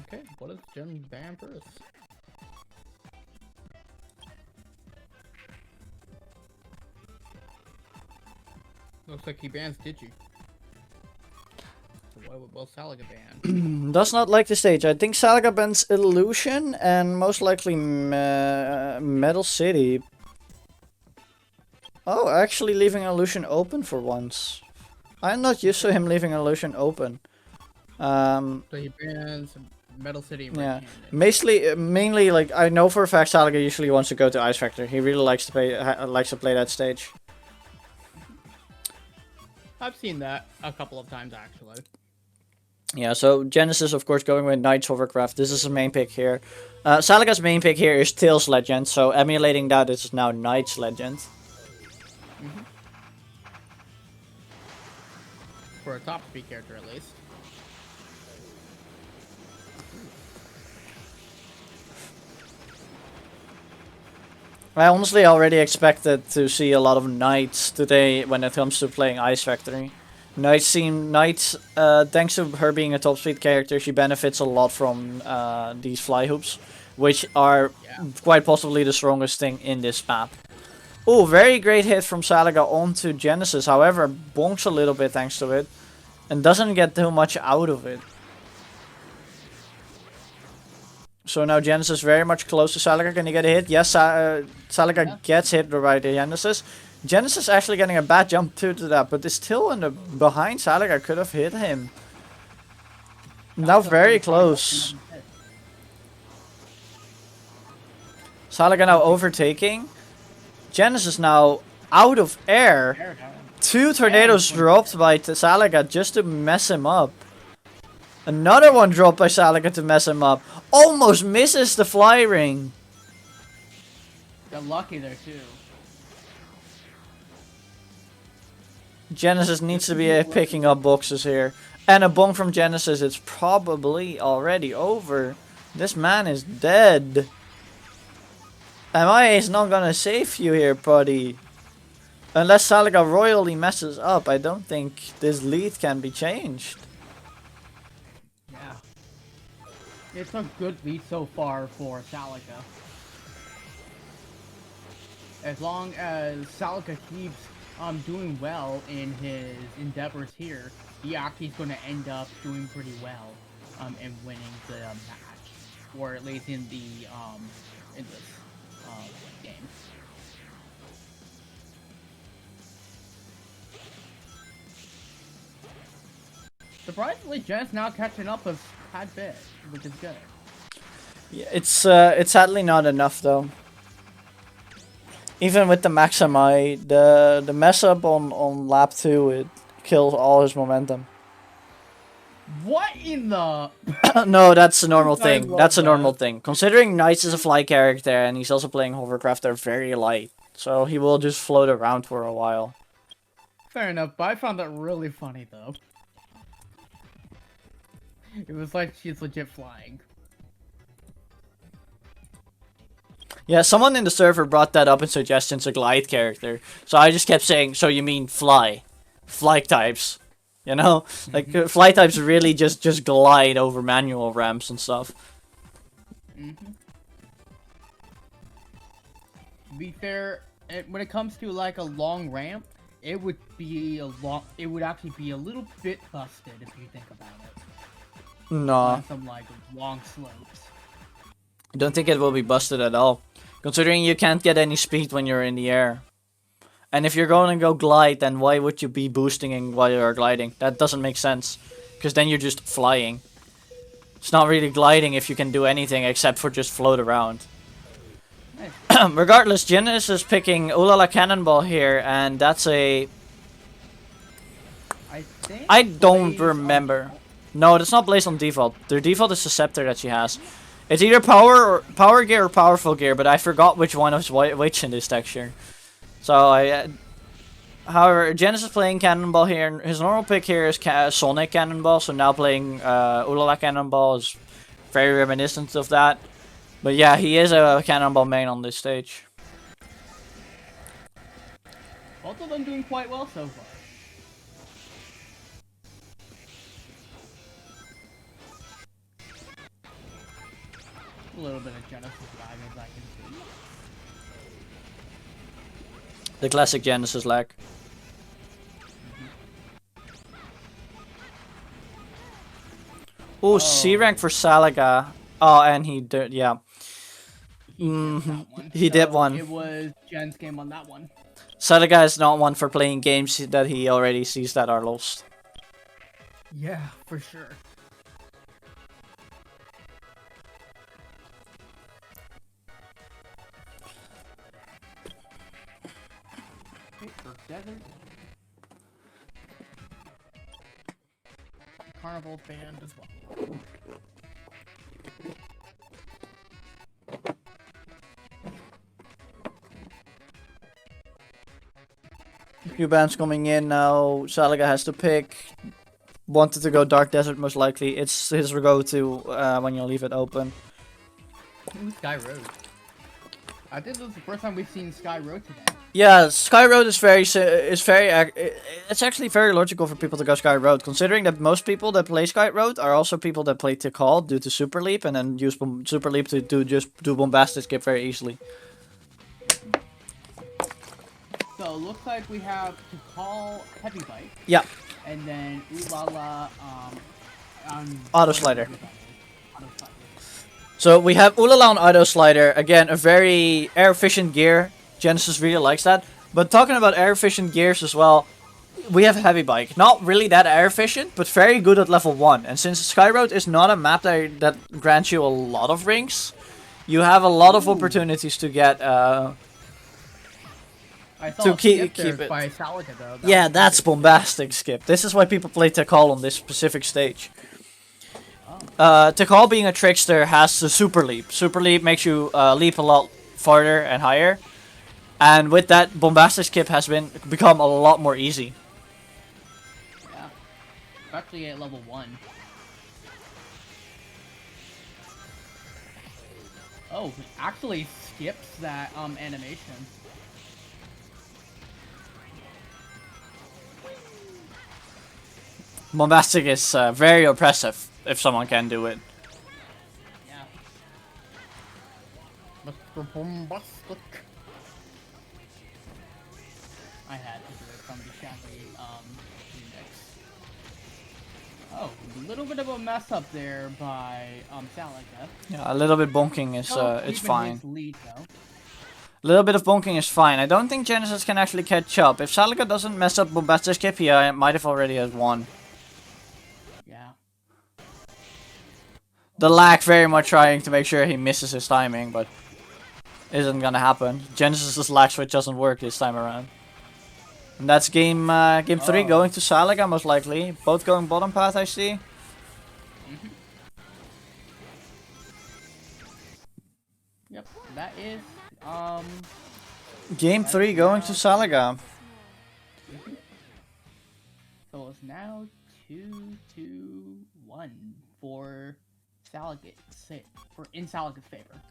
Okay, what is Jim ban first? Looks like he bans Digi. So why would Salaga ban? Does not like the stage. I think Salaga bans Illusion and most likely Metal City. Oh, actually leaving Illusion open for once. I'm not used to him leaving Illusion open. So he bans Metal City and Yeah, Red-handed. mainly like I know for a fact Salaga usually wants to go to Ice Factor. He really likes to play that stage. I've seen that a couple of times actually. Yeah, so Genesis of course going with Knights Hovercraft. This is his main pick here. Salaga's main pick here is Tails Legend, so emulating that is now Knights Legend. For a top speed character at least. I honestly already expected to see a lot of Knights today when it comes to playing Ice Factory. Knights, thanks to her being a top speed character, she benefits a lot from these fly hoops, which are quite possibly the strongest thing in this map. Oh, very great hit from Salaga onto Genesis, however, bonks a little bit thanks to it, and doesn't get too much out of it. So now Genesis very much close to Salaga. Can he get a hit? Yes, Salaga gets hit by the Genesis. Genesis actually getting a bad jump to that, but is still in the behind. Salaga could have hit him. Now very close. Salaga now overtaking. Genesis now out of air. 2 tornadoes dropped by Salaga just to mess him up. Another one dropped by Salaga to mess him up. Almost misses the fly ring. Got lucky there too. Genesis needs to be picking up boxes here. And a bonk from Genesis, it's probably already over. This man is dead. MIA is not gonna save you here, buddy. Unless Salaga royally messes up, I don't think this lead can be changed. Yeah. It's a good lead so far for Salaga. As long as Salaga keeps doing well in his endeavors here, he actually is going to end up doing pretty well and winning the match, or at least in the in this game. Surprisingly, Jen's now catching up a tad bit, which is good. Yeah, it's sadly not enough though. Even with the Maximi, the mess up on lap 2, it kills all his momentum. What in the? No, that's a normal thing. love That's a that. normal thing. Considering Knights is a fly character and he's also playing Hovercraft, they're very light. So he will just float around for a while. Fair enough, but I found that really funny though. It was like she's legit flying. Yeah, someone in the server brought that up in suggestions, a glide character. So I just kept saying, so you mean fly? Fly types. You know? Like, fly types really just glide over manual ramps and stuff. To be fair, when it comes to like a long ramp, it would actually be a little bit busted if you think about it. No, On some like long slopes. I don't think it will be busted at all. Considering you can't get any speed when you're in the air. And if you're going to go glide, then why would you be boosting while you're gliding? That doesn't make sense. Because then you're just flying. It's not really gliding if you can do anything except for just float around. Nice. Regardless, Genesis is picking Ulala Cannonball here, and that's a... I don't Blaze on remember. default. No, that's not Blaze on default. Their default is the Scepter that she has. It's either power gear or powerful gear, but I forgot which one is which in this texture. So however, Genesis playing Cannonball here. His normal pick here is Sonic Cannonball, so now playing Ulala Cannonball is very reminiscent of that. But yeah, he is a Cannonball main on this stage. Both of them doing quite well so far. A little bit of Genesis lag as I can see. The classic Genesis lag. Oh, C rank for Salaga. Oh, and he did, yeah. He did one. It was Jen's game on that one. Salaga is not one for playing games that he already sees that are lost. Yeah, for sure. Desert. Carnival band as well. Few bands coming in now. Salaga has to pick. Wanted to go Dark Desert most likely. It's his go-to when you leave it open. Sky Road. I think this is the first time we've seen Sky Road today. Yeah, Sky Road is it's actually very logical for people to go Sky Road, considering that most people that play Sky Road are also people that play Tikal due to Super Leap, and then use Super Leap to do Bombastic Skip very easily. So it looks like we have Tikal Heavy Bike. Yeah, And then Ulala Auto Slider. Auto Slider. So we have Ulala on Auto Slider, again a very air efficient gear. Genesis really likes that. But talking about air efficient gears as well, we have Heavy Bike. Not really that air efficient, but very good at level 1. And since Sky Road is not a map that grants you a lot of rings, you have a lot of opportunities to get I saw to a keep skip there it. by Salaga though. That Yeah, was that's interesting. Bombastic Skip. This is why people play Tikal on this specific stage. Tikal being a trickster has the Super Leap. Super Leap makes you leap a lot farther and higher. And with that, Bombastic Skip has become a lot more easy. Yeah. Especially at level 1. Oh, it actually skips that animation. Bombastic is very oppressive if someone can do it. Yeah. Mr. Bombastic. I had to do it from the Shanty remix. Oh, a little bit of a mess up there by Salaga. Yeah, a little bit bonking is it's Keeping fine. his lead, though. A little bit of bonking is fine. I don't think Genesis can actually catch up. If Salaga doesn't mess up Bombastic Skip, he might have already had won. Yeah. The lag very much trying to make sure he misses his timing, but isn't gonna happen. Genesis's lag switch doesn't work this time around. And that's game 3 going to Salaga most likely. Both going bottom path, I see. Yep, that is, Game 3 going to Salaga. so it's now 2-1 for Salaga, in Salaga's favor.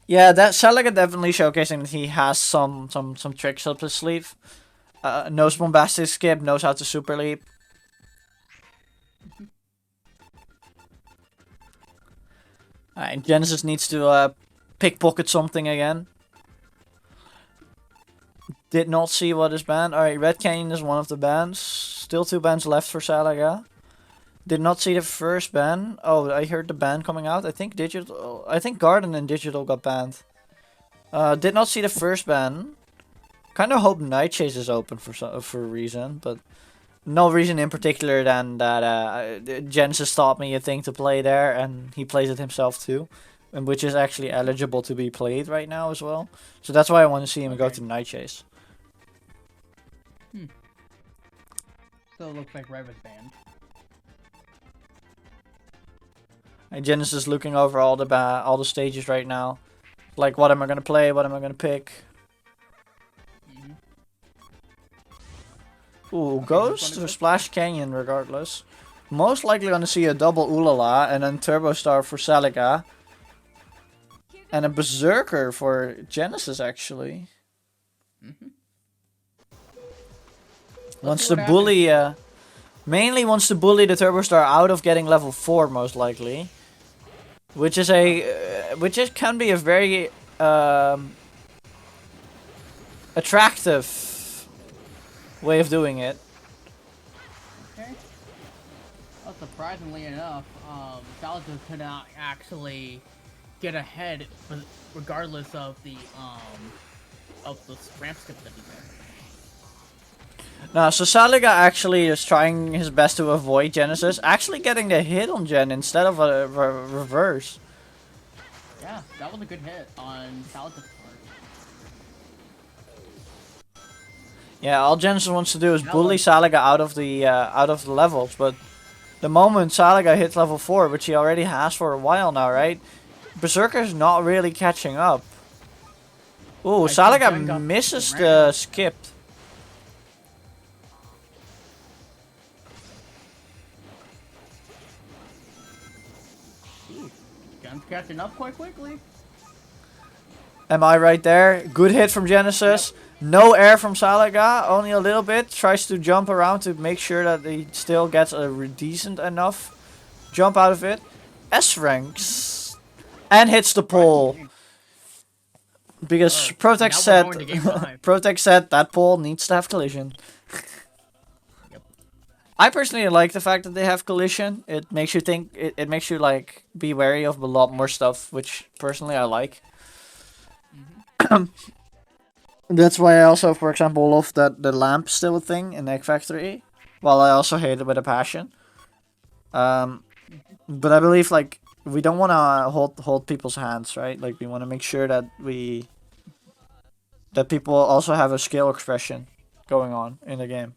Yeah, that Salaga definitely showcasing that he has some tricks up his sleeve. Knows Bombastic Skip, knows how to Super Leap. Alright, Genesis needs to pickpocket something again. Did not see what is banned. Alright, Red Canyon is one of the bans. Still 2 bans left for Salaga. Did not see the first ban. Oh, I heard the ban coming out. I think Digital. I think Garden and Digital got banned. Did not see the first ban. Kind of hope Night Chase is open for a reason, but no reason in particular than that Genesis taught me a thing to play there, and he plays it himself too, and which is actually eligible to be played right now as well. So that's why I want to see him go to Night Chase. So it looks like Red was banned. And Genesis looking over all the stages right now, like what am I gonna play, what am I gonna pick. Ooh, goes to Splash Canyon regardless. Most likely gonna see a double Ulala and then Turbo Star for Celica. And a Berserker for Genesis actually. Wants to bully, mainly wants to bully the Turbo Star out of getting level 4 most likely. Which is can be a very attractive way of doing it. Okay. Well, surprisingly enough, Salazar could not actually get ahead, regardless of the ramp skip that he did. No, so Salaga actually is trying his best to avoid Genesis, actually getting the hit on Gen instead of a reverse. Yeah, that was a good hit on Salazar's part. Yeah, all Genesis wants to do is bully Salaga out of the levels, but the moment Salaga hits level 4, which he already has for a while now, right? Berserker's not really catching up. Ooh, Salaga misses the skip. Gun's catching up quite quickly. Am I right there? Good hit from Genesis. Yep. No air from Salaga, only a little bit. Tries to jump around to make sure that he still gets a decent enough jump out of it. S ranks. And hits the pole. Because Protect said Protect said that pole needs to have collision. Yep. I personally like the fact that they have collision. It makes you think, it makes you like be wary of a lot more stuff, which personally I like. That's why I also, for example, love that the lamp still a thing in Egg Factory. While I also hate it with a passion. But I believe like we don't want to hold people's hands, right? Like we want to make sure that people also have a skill expression going on in the game.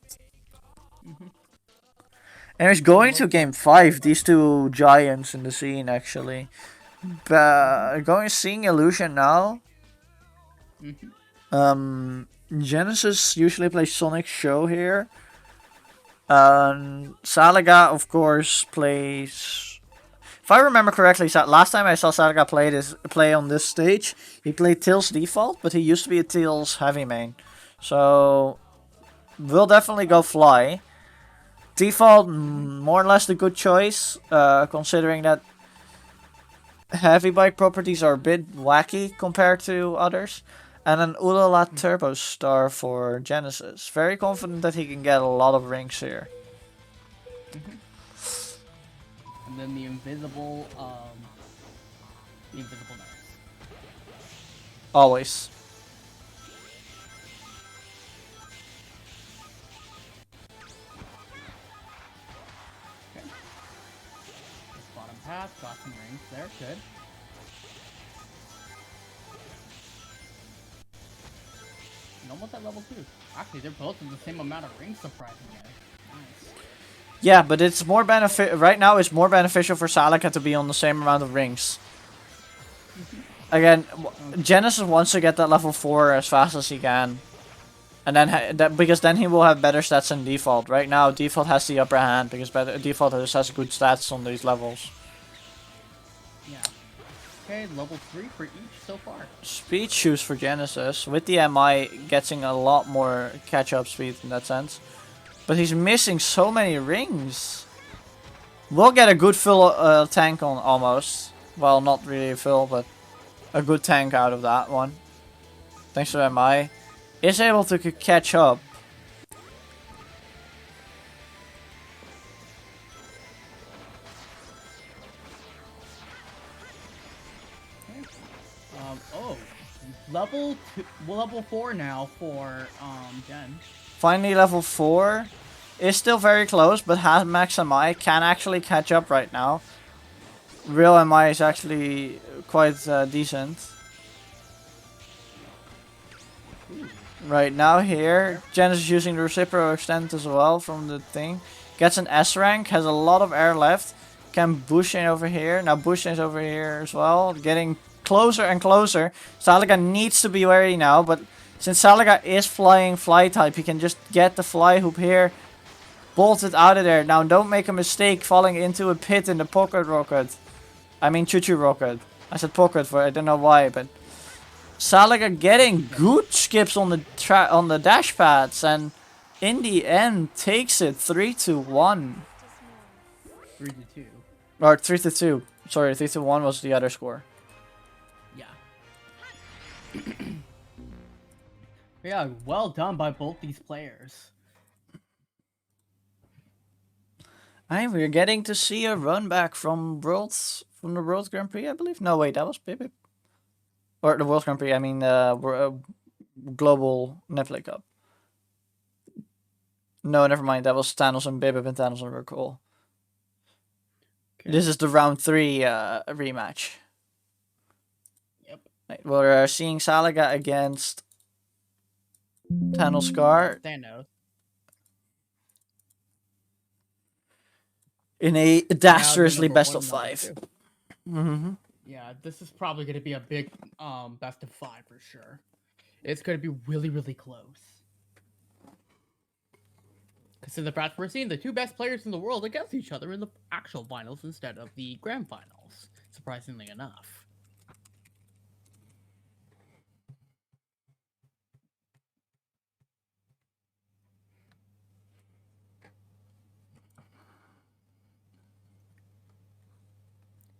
And it's going to game 5. These two giants in the scene actually. Seeing Illusion now. Genesis usually plays Sonic Show here. Salaga, of course, plays. If I remember correctly, last time I saw Salaga play on this stage, he played Tails default, but he used to be a Tails heavy main. So we'll definitely go Fly. Default, more or less the good choice, considering that heavy bike properties are a bit wacky compared to others. And an Ulala Turbo Star for Genesis. Very confident that he can get a lot of rings here. And then the invisible knife. Always. Okay. Bottom path, got some rings there, good. And almost at level 2. Actually, they're both in the same amount of rings, surprisingly. Nice. Yeah, but it's more right now it's more beneficial for Salaga to be on the same amount of rings. Again, Genesis wants to get that level 4 as fast as he can. And then because then he will have better stats than Default. Right now, Default has the upper hand because Default just has good stats on these levels. Yeah. Okay, level 3 for each so far. Speed shoes for Genesis, with the MI getting a lot more catch-up speed in that sense. But he's missing so many rings. We'll get a good full tank on almost. Well, not really full, but a good tank out of that one. Thanks to MI. Is able to catch up. Oh, level 4 now for Jen. Finally level 4. Is still very close, but has max MI. Can actually catch up right now. Real MI is actually quite decent. Right now here, Jen is using the reciprocal extent as well from the thing. Gets an S rank, has a lot of air left. Can bush in over here. Now bush is over here as well. Getting closer and closer. Salaga needs to be wary now, but since Salaga is flying fly type, he can just get the fly hoop here. Bolt it out of there. Now don't make a mistake falling into a pit in the pocket rocket. I mean choo-choo rocket. I said pocket for I don't know why, but Salaga getting good skips on the dash pads and in the end takes it 3-1. 3-2. Or 3-2. Sorry, 3-1 was the other score. Yeah. Yeah, well done by both these players. And we're getting to see a run back from the World Grand Prix, I believe. No, wait, that was Bip. Or the World Grand Prix, I mean Global Netflix Cup. No, never mind. That was Thanos and Bip, and Thanos were cool. Okay. This is the round 3 rematch. Yep. Right, we're seeing Salaga against Thanos Scar. Thanos. In a disastrously best of 5. Mm-hmm. Yeah, this is probably going to be a big best of 5 for sure. It's going to be really, really close. Because in the fact we're seeing the 2 best players in the world against each other in the actual finals instead of the grand finals, surprisingly enough.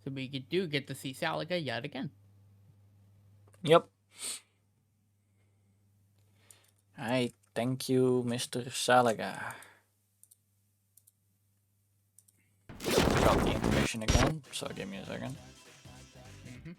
So we do get to see Salaga yet again. Yep. Alright, thank you, Mr. Salaga. Got the information again, so give me a second. Mm-hmm.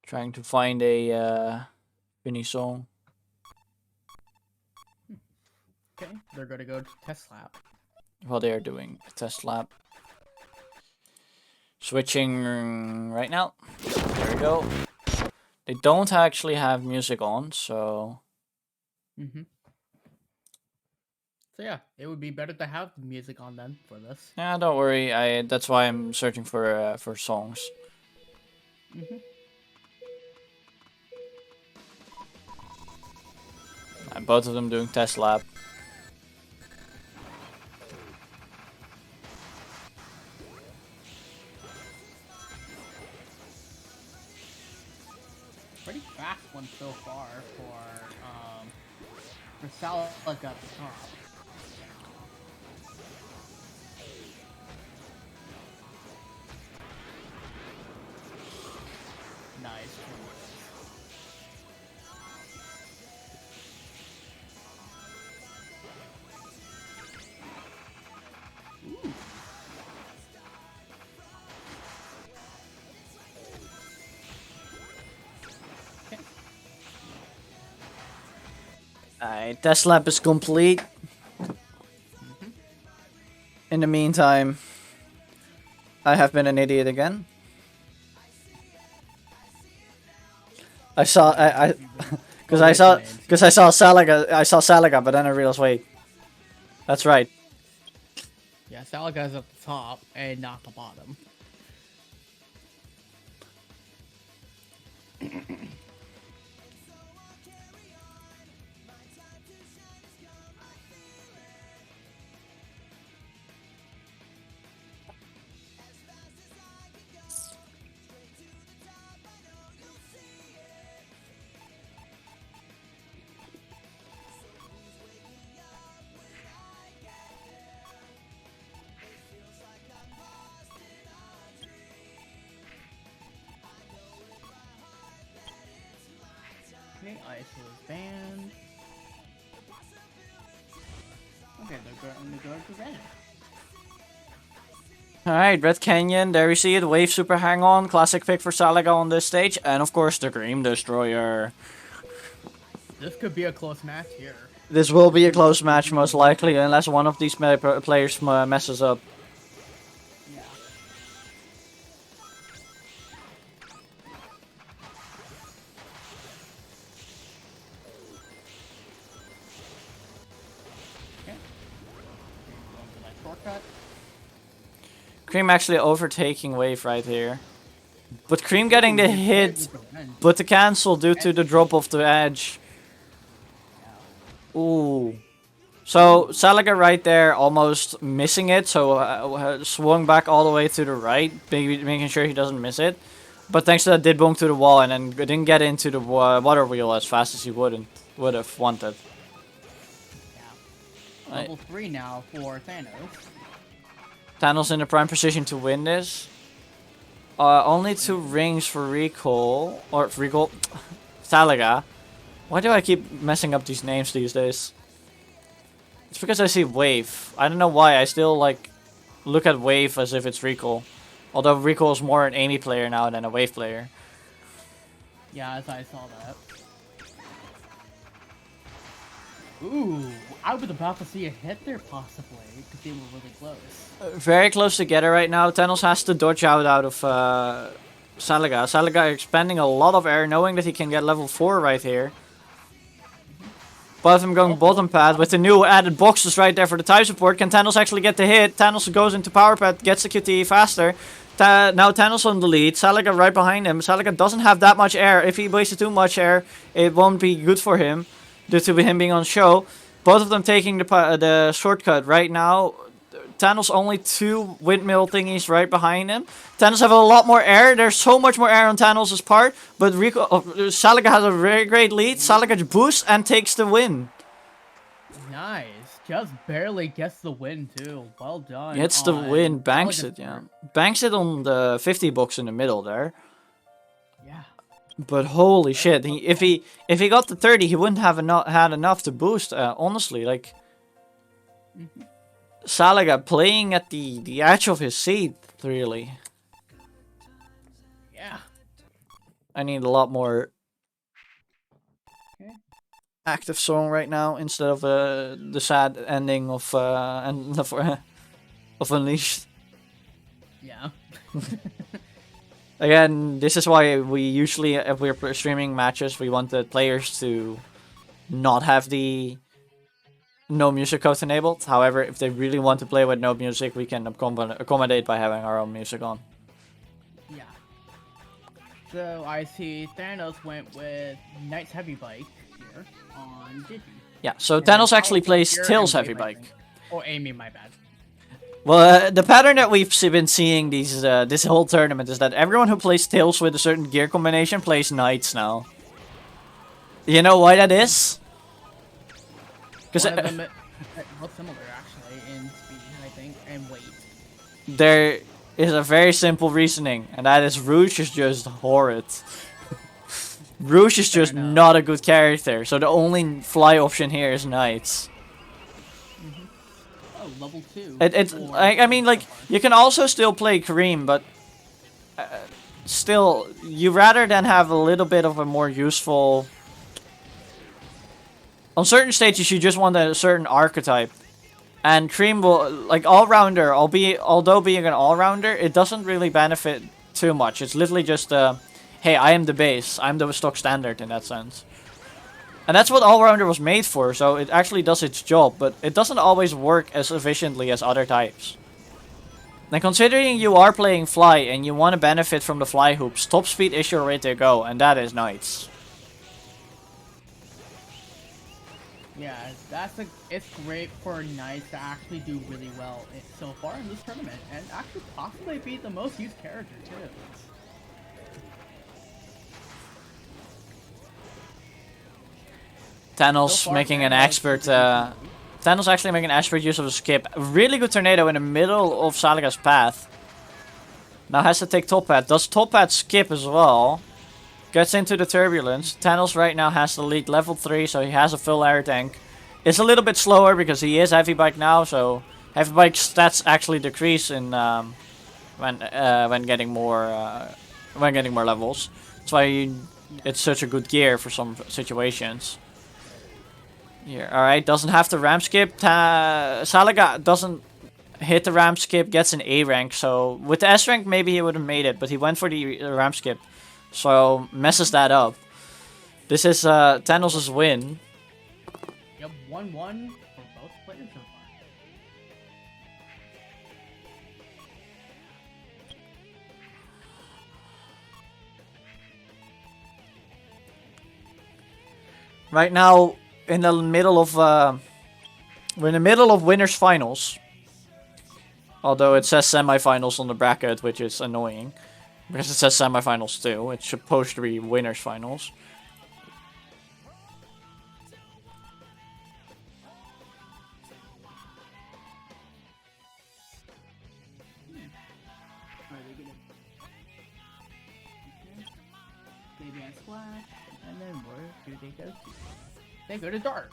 Trying to find a Finny song. Okay, they're gonna go to test lab. While they are doing a test lab. Switching right now. There we go. They don't actually have music on, so... Mm-hmm. So yeah, it would be better to have the music on then for this. Yeah, don't worry. That's why I'm searching for songs. Mm-hmm. Both of them doing test lab. Pretty fast one so far for Salaga at the top. Nice. Ooh. Alright, test lab is complete. In the meantime, I have been an idiot again. I Because Oh, I saw, recommend. because I saw Salaga, but then I realized, wait, that's right. Yeah, Salaga's at the top and not the bottom. Okay, Ice was banned. Okay, they're going to go to red. Alright, Red Canyon, there we see it. Wave Super Hang On, classic pick for Salaga on this stage. And of course, the Cream Destroyer. This could be a close match here. This will be a close match, most likely, unless one of these players messes up. Yeah. Okay. Going for that shortcut. Cream actually overtaking Wave right here. But Cream getting the hit, but the cancel due to the drop of the edge. Ooh. So, Salaga right there almost missing it, so swung back all the way to the right, making sure he doesn't miss it. But thanks to that, did bonk to the wall and then didn't get into the water wheel as fast as he would have wanted. Yeah. Level 3 now for Thanos. Thanos in the prime position to win this. Only 2 rings for recall. Or recall. Salaga. Why do I keep messing up these names these days? It's because I see Wave. I don't know why. I still like look at Wave as if it's recall. Although recall is more an Amy player now than a Wave player. Yeah, as I saw that. Ooh, I was about to see a hit there possibly, because they were really close. Very close together right now. Thanos has to dodge out of Salaga. Salaga expending a lot of air, knowing that he can get level 4 right here. Both of them going bottom pad with the new added boxes right there for the type support. Can Thanos actually get the hit? Thanos goes into power pad, gets the QTE faster. Now Thanos on the lead. Salaga right behind him. Salaga doesn't have that much air. If he wasted too much air, it won't be good for him due to him being on show. Both of them taking the shortcut right now. Thanos only 2 windmill thingies right behind him. Thanos have a lot more air. There's so much more air on Thanos' part. But Salaga has a very great lead. Salaga boosts and takes the win. Nice. Just barely gets the win too. Well done. Gets the win. Banks Salaga's it, yeah. part. Banks it on the 50 box in the middle there. Yeah. But holy shit. If he got the 30, he wouldn't have had enough to boost. Honestly, like... Salaga playing at the edge of his seat, really. Yeah. I need a lot more Okay. active song right now instead of the sad ending of of Unleashed. Yeah. Again, this is why we usually, if we're streaming matches, we want the players to not have the no music code enabled. However, if they really want to play with no music, we can accommodate by having our own music on. Yeah. So I see Thanos went with Knight's Heavy Bike here on Digi. Yeah, so And Thanos actually Powerful plays here Tails and Heavy Wave, I Bike. think. Oh, Amy, my bad. Well, the pattern that we've been seeing this whole tournament is that everyone who plays Tails with a certain gear combination plays Knights now. You know why that is? Because One of them looks similar actually in speed, I think, and weight. there is a very simple reasoning, and that is Rouge is just horrid. Rouge is just enough. not a good character, so the only fly option here is Knights. Oh, level 2. I mean, like, you can also still play Kareem, but still, you rather than have a little bit of a more useful... On certain stages, you just want a certain archetype. And Kareem will, like, all-rounder, although being an all-rounder, it doesn't really benefit too much. It's literally just, hey, I am the base. I'm the stock standard in that sense. And that's what All-Rounder was made for, so it actually does its job, but it doesn't always work as efficiently as other types. And considering you are playing Fly and you want to benefit from the Fly hoops, top speed is your way to go, and that is Knights. Yeah, it's great for Knights to actually do really well so far in this tournament, and actually possibly be the most used character too. Thanos So far, making an Thanos expert, is a Thanos actually making an expert use of a skip. Really good tornado in the middle of Salaga's path. Now has to take top hat. Does top hat skip as well? Gets into the turbulence. Thanos right now has the lead level 3, so he has a full air tank. It's a little bit slower because he is heavy bike now, so heavy bike stats actually decrease in when getting more levels. That's why it's such a good gear for some situations. Here, alright, doesn't have to ramp skip. Salaga doesn't hit the ramp skip, gets an A rank, so with the S rank maybe he would have made it, but he went for the ramp skip, so messes that up. This is Thanos' win. Yep, 1-1 for both players so far. Right now, in the middle of we're in the middle of winners finals. Although it says semifinals on the bracket, which is annoying. Because it says semifinals too. It's supposed to be winners finals. They dance splash, and then where do they go to? They go to Dark.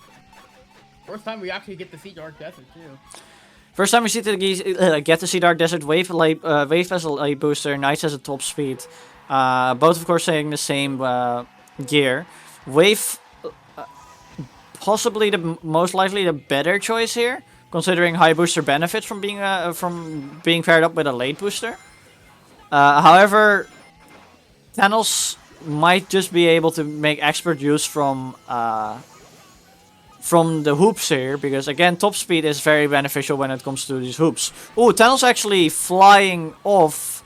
First time we actually get to see Dark Desert too. First time we see get to see Dark Desert. Wave has a light booster. Knights has a top speed. Both of course saying the same gear. Wave possibly the most likely the better choice here, considering high booster benefits from being paired up with a late booster. However, Thanos might just be able to make expert use from the hoops here, because again, top speed is very beneficial when it comes to these hoops. Oh, Thanos actually flying off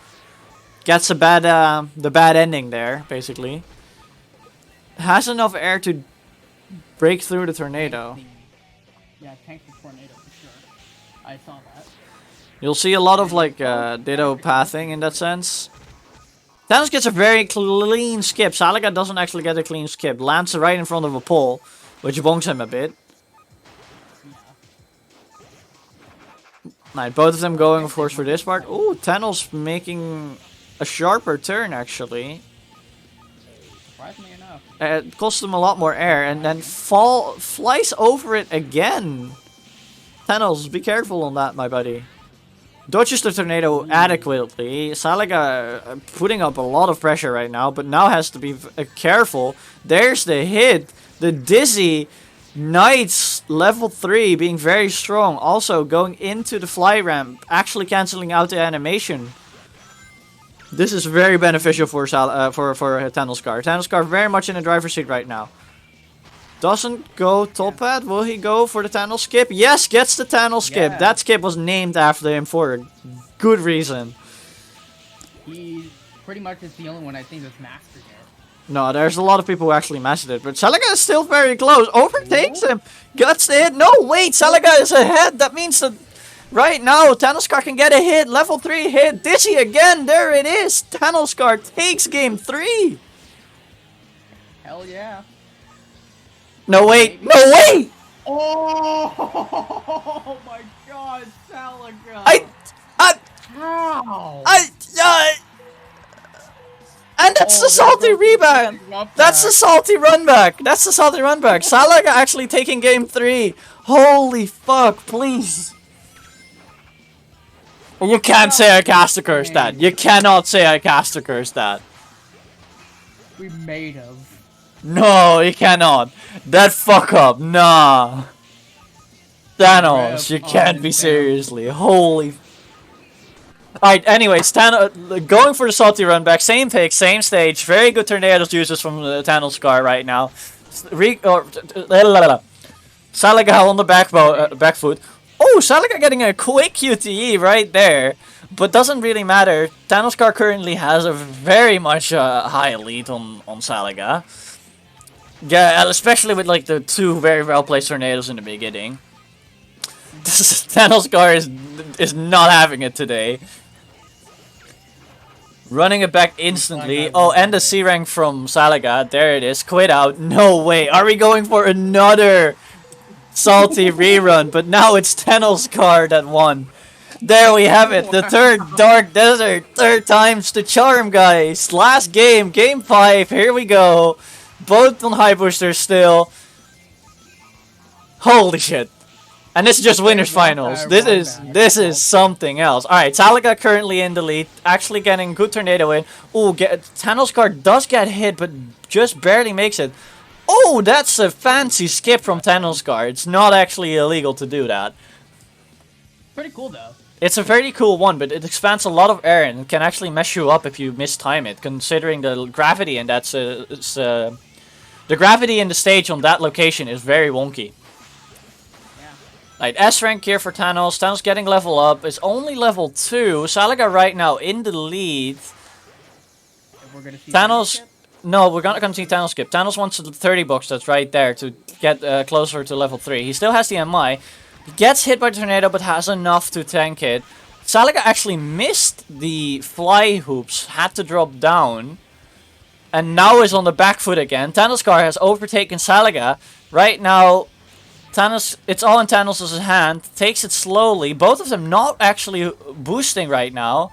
gets a bad the bad ending there, basically. Has enough air to break through the tornado. Yeah, tank the tornado for sure. I saw that. You'll see a lot of like ditto pathing in that sense. Thanos gets a very clean skip. Salaga doesn't actually get a clean skip. Lands right in front of a pole, which bonks him a bit. Right, both of them going, of course, for this part. Ooh, Thanos making a sharper turn, actually. Surprisingly enough. It costs him a lot more air, and then flies over it again. Thanos, be careful on that, my buddy. Dodges the tornado adequately. Salaga putting up a lot of pressure right now, but now has to be careful. There's the hit. The Dizzy. Knights level 3 being very strong. Also going into the fly ramp. Actually cancelling out the animation. This is very beneficial for Thanoscar. Thanoscar very much in the driver's seat right now. Doesn't go top hat. Will he go for the Thanos skip? Yes, gets the Thanos skip. Yeah. That skip was named after him for a good reason. He pretty much is the only one I think that's mastered it. No, there's a lot of people who actually mastered it, but Salaga is still very close. Overtakes him. Gets the hit. No, wait, Salaga is ahead. That means that right now Thanoscar can get a hit. Level 3 hit. Dizzy again. There it is. Thanoscar takes game 3. Hell yeah. No, wait. No, wait. Oh my god, Salaga. How? And that's the salty rebound. That's the salty run back. That's the salty run back. Salaga actually taking game 3. Holy fuck, please. You can't say I cast a curse that. You cannot say I cast a curse that. We made him. No, you cannot. That fuck up. Nah. Thanos, you can't be seriously. Holy. Alright, anyways, going for the salty run back. Same pick, same stage. Very good tornadoes uses from the Thanoscar right now. Salaga on the back foot. Oh, Salaga getting a quick QTE right there. But doesn't really matter. Thanoscar currently has a very much high lead on Salaga. Yeah, especially with like the two very well placed tornadoes in the beginning. Thanoscar is not having it today. Running it back instantly. Oh, and the C rank from Salaga. There it is. Quit out. No way. Are we going for another salty rerun? But now it's Thanoscar that won. There we have it. The third Dark Desert. Third time's the charm, guys. Last game. Game 5. Here we go. Both on high boosters still. Holy shit. And this is just winners finals. This is something else. All right, Salaga currently in the lead, actually getting good tornado in. Ooh, Thanoscar does get hit, but just barely makes it. Oh, that's a fancy skip from Thanoscar. It's not actually illegal to do that. Pretty cool though. It's a very cool one, but it expands a lot of air and it can actually mess you up if you mistime it. Considering the gravity and the gravity in the stage on that location is very wonky. Right, S rank here for Thanos. Thanos getting level up. It's only level 2. Salaga right now in the lead. We're gonna see Thanos... No, we're not going to see Thanos skip. Thanos wants the 30 box that's right there to get closer to level 3. He still has the MI. He gets hit by the tornado but has enough to tank it. Salaga actually missed the fly hoops. Had to drop down. And now is on the back foot again. Thanoscar has overtaken Salaga. Right now... Thanos, it's all in Thanos' hand. Takes it slowly. Both of them not actually boosting right now.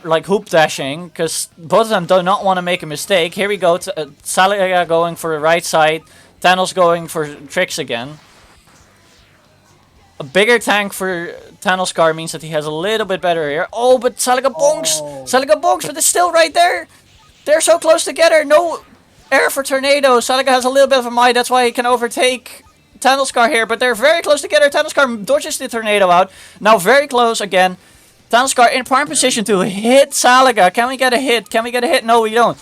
Like hoop dashing. Because both of them do not want to make a mistake. Here we go. Salaga going for the right side. Thanos going for tricks again. A bigger tank for Thanoscar means that he has a little bit better here. Oh, but Salaga bonks! Oh. Salaga bonks, but it's still right there! They're so close together. No air for Tornado. Salaga has a little bit of a might. That's why he can overtake Thanoscar here, but they're very close together. Thanoscar dodges the tornado out. Now very close again. Thanoscar in prime position to hit Salaga. Can we get a hit? Can we get a hit? No, we don't.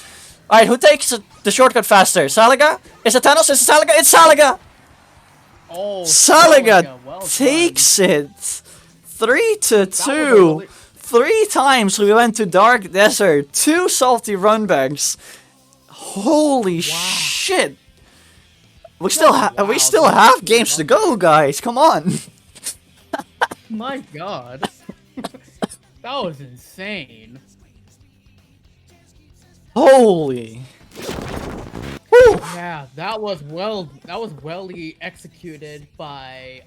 Alright, who takes the shortcut faster? Salaga? Is it Thanos? Is it Salaga? It's Salaga! Oh, Salaga well takes done. it. 3-2. 3 times we went to Dark Desert. 2 salty runbacks. Holy shit. We still have games to go, guys. Come on. My god. That was insane. Holy. Woo. Yeah, that was well executed by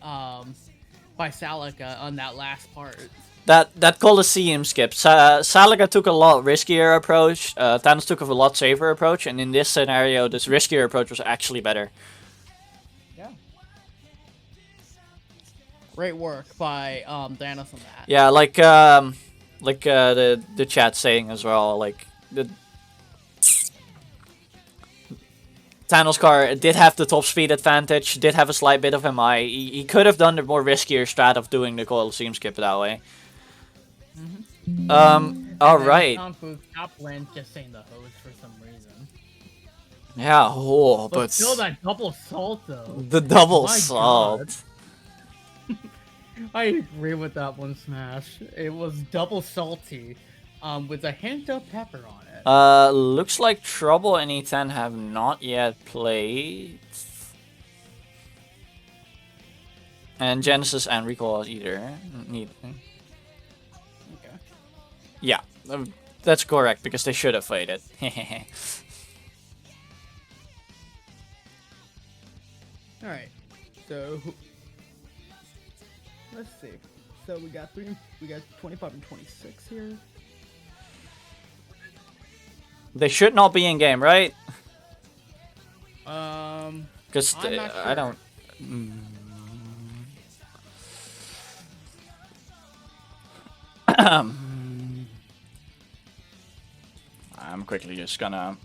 Salaga on that last part. That Colosseum skip. Salaga took a lot riskier approach. Thanos took a lot safer approach, and in this scenario, this riskier approach was actually better. Yeah. Great work by Thanos on that. Yeah, like the chat saying as well, like the Thanoscar did have the top speed advantage, did have a slight bit of MI. He could have done the more riskier strat of doing the Colosseum skip that way. Alright. Top lane just saying the hose for some reason. Yeah, oh, but still that double salt though. the double My salt. I agree with that one, Smash. It was double salty, with a hint of pepper on it. Looks like Trouble and E10 have not yet played. And Genesis and Recall either. Neither. Okay. Yeah, that's correct, because they should have played it. Alright, so let's see. So we got 25 and 26 here. They should not be in game, right? Because I'm not I don't. I'm quickly just gonna.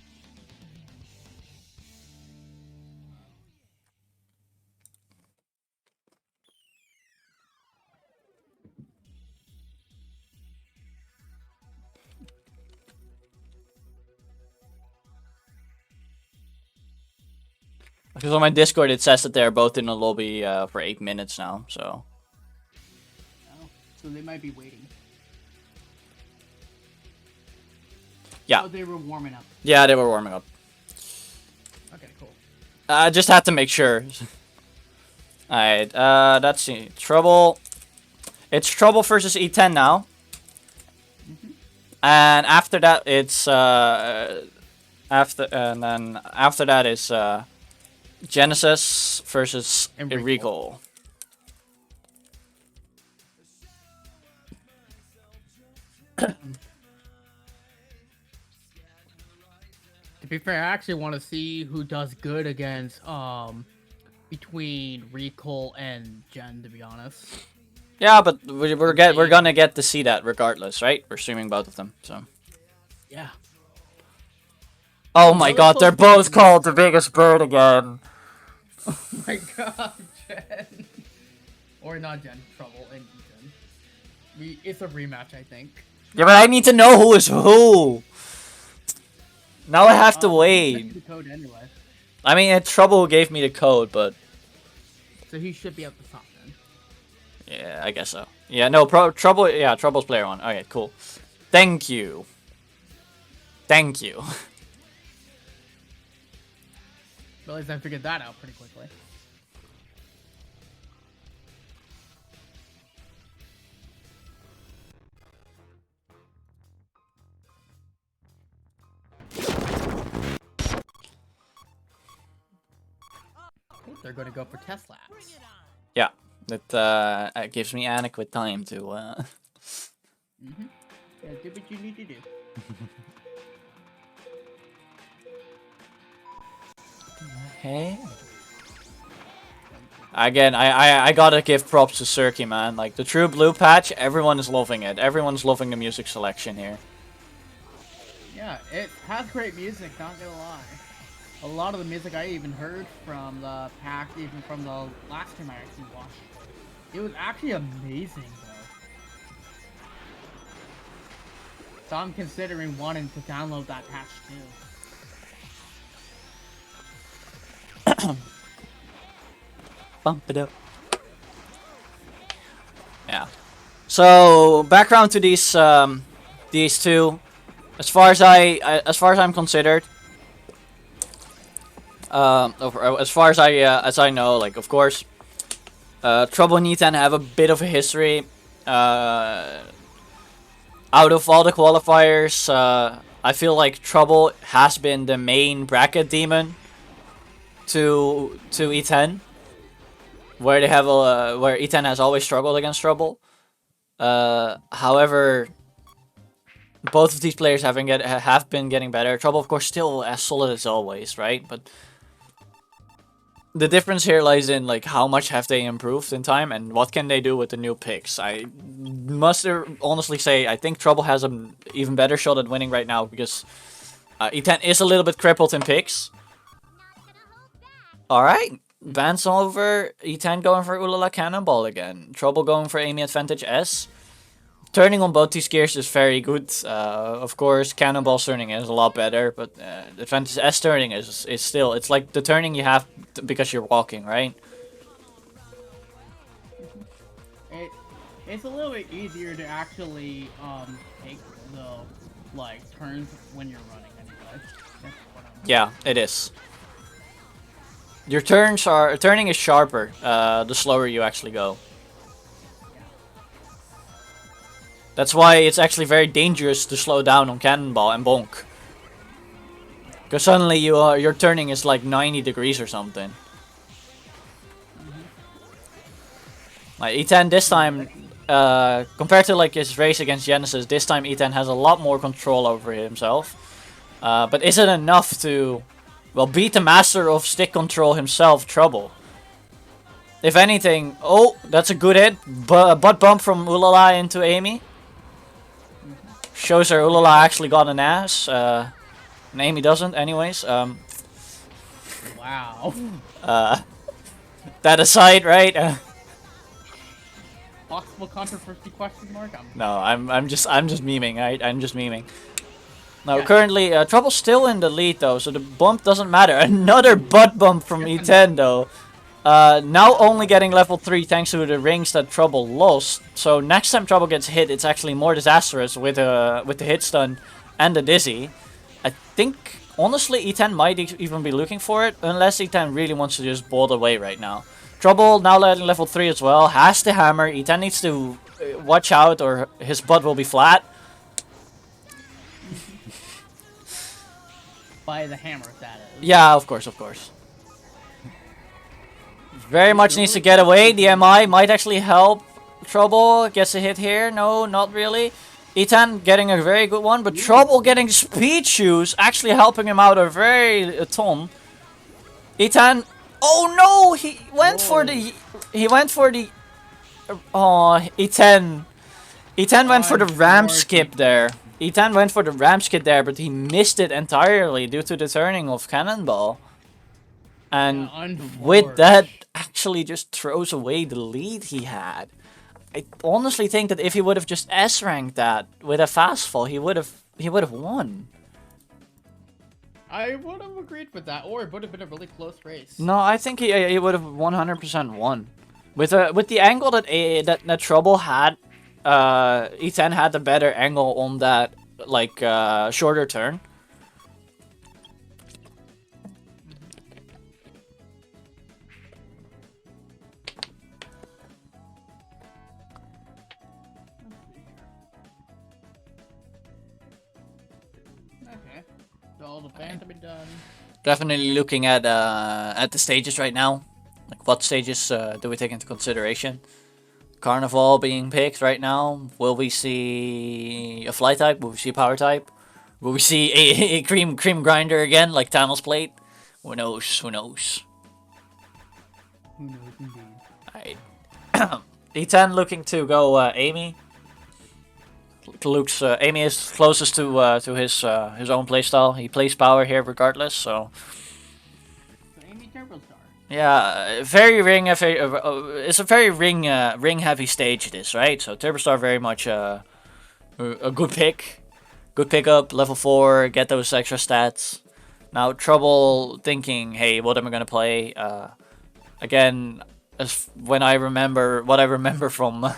Because on my Discord it says that they're both in the lobby for 8 minutes now, so... Oh, so they might be waiting. Yeah. Oh, they were warming up. Yeah, they were warming up. Okay, cool. I just had to make sure. Alright, let's see. Trouble. It's Trouble versus E10 now. And after that, it's after that is Genesis versus Enrico. To be fair, I actually want to see who does good against between Recall and Jen. To be honest. Yeah, but we're gonna get to see that regardless, right? We're streaming both of them, so. Yeah. Oh my god, they're both called the biggest bird again. Oh my god, Jen. Or not Jen, Trouble and Jen. It's a rematch, I think. Yeah, but I need to know who is who. Now I have to wait. The code anyway. I mean, Trouble gave me the code, but So he should be at the top then. yeah, I guess so. Yeah, no, Trouble. Yeah, Trouble's player one. Okay, cool. Thank you. Thank you. Realized I figured that out pretty quickly. They're going to go for test labs. Yeah, that gives me adequate time to. Yeah, do what you need to do. Hey. Again, I gotta give props to Cirky, man. Like, the true blue patch, everyone is loving it. Everyone's loving the music selection here. Yeah, it has great music, not gonna lie. A lot of the music I even heard from the pack, even from the last time I actually watched. It was actually amazing, though. So I'm considering wanting to download that patch, too. Bump it up. Yeah. So background to these two, as far as I'm considered, as far as I know, like, of course, Trouble and E10 have a bit of a history. Out of all the qualifiers, I feel like Trouble has been the main bracket demon to E10. Where they have where E10 has always struggled against Trouble. However, both of these players have been getting better. Trouble, of course, still as solid as always, right? But the difference here lies in, like, how much have they improved in time and what can they do with the new picks. I must honestly say I think Trouble has an even better shot at winning right now because E10 is a little bit crippled in picks. All right. Vance over, E10 going for Ulala Cannonball again. Trouble going for Amy Advantage S. Turning on both these gears is very good. Of course, Cannonball turning is a lot better, but Advantage S turning is still... It's like the turning you have because you're walking, right? It's a little bit easier to actually take the, like, turns when you're running anyway. Yeah, it is. Your turning is sharper, the slower you actually go. That's why it's actually very dangerous to slow down on Cannonball and Bonk. Because suddenly your turning is like 90 degrees or something. Like E10 this time, compared to like his race against Genesis, this time E10 has a lot more control over himself. But is it enough to... Well, beat the master of stick control himself, Trouble. If anything... Oh, that's a good hit. Butt bump from Ulala into Amy. Shows her Ulala actually got an ass. And Amy doesn't, anyways. Wow. That aside, right? Possible controversy question mark? No, I'm just memeing, right? I'm just memeing. Now Yeah. currently Trouble's still in the lead though, so the bump doesn't matter. Another butt bump from E10 though. Now only getting level 3 thanks to the rings that Trouble lost. So next time Trouble gets hit, it's actually more disastrous with the hit stun and the dizzy. I think honestly E10 might even be looking for it, unless E10 really wants to just bolt away right now. Trouble now letting level 3 as well, has the hammer. E10 needs to watch out or his butt will be flat. By the hammer, that is. Yeah, of course, of course. Very much needs to get away. The MI might actually help Trouble. Gets a hit here. No, not really. E10 getting a very good one, but Trouble getting speed shoes, actually helping him out a ton. E10. Oh no! He went for the. Oh, E10. E10 went for the ramp skip there. E10 went for the ramp skip there, but he missed it entirely due to the turning of Cannonball. And with that, actually just throws away the lead he had. I honestly think that if he would have just S-ranked that with a fast fall, he would have won. I would have agreed with that, or it would have been a really close race. No, I think he would have 100% won. With the angle that Trouble had, E10 had the better angle on that like shorter turn. Okay. So all the bans have been done. Definitely looking at the stages right now. Like what stages do we take into consideration? Carnival being picked right now. Will we see a fly type? Will we see a power type? Will we see a cream grinder again like Thanos Plate? Who knows? Who knows? Who knows indeed. Alright. E10 looking to go Amy. Luke's Amy is closest to his own playstyle. He plays power here regardless, so So Amy Turbostar. yeah, very ring heavy. It's a very ring heavy stage. This right, so Turbostar very much a good pick, good pickup. Level 4, get those extra stats. Now Trouble thinking, hey, what am I gonna play? Again, as when I remember what I remember from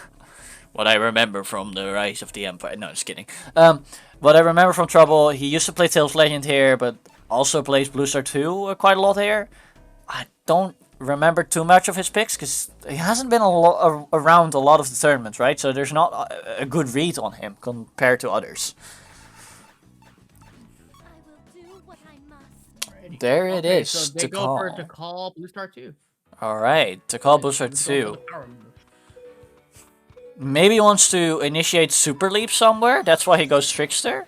what I remember from the Rise of the Empire. No, just kidding. What I remember from Trouble, he used to play Tales of Legend here, but also plays Blue Star 2 quite a lot here. I don't remember too much of his picks because he hasn't been around a lot of the tournaments, right? So there's not a good read on him compared to others. I will do what I must. Alrighty. There it Okay, is. So they go for Tikal Blue Star 2. Alright, Tikal Blue Star He's going for 2. the power move. Maybe wants to initiate Super Leap somewhere. That's why he goes Trickster.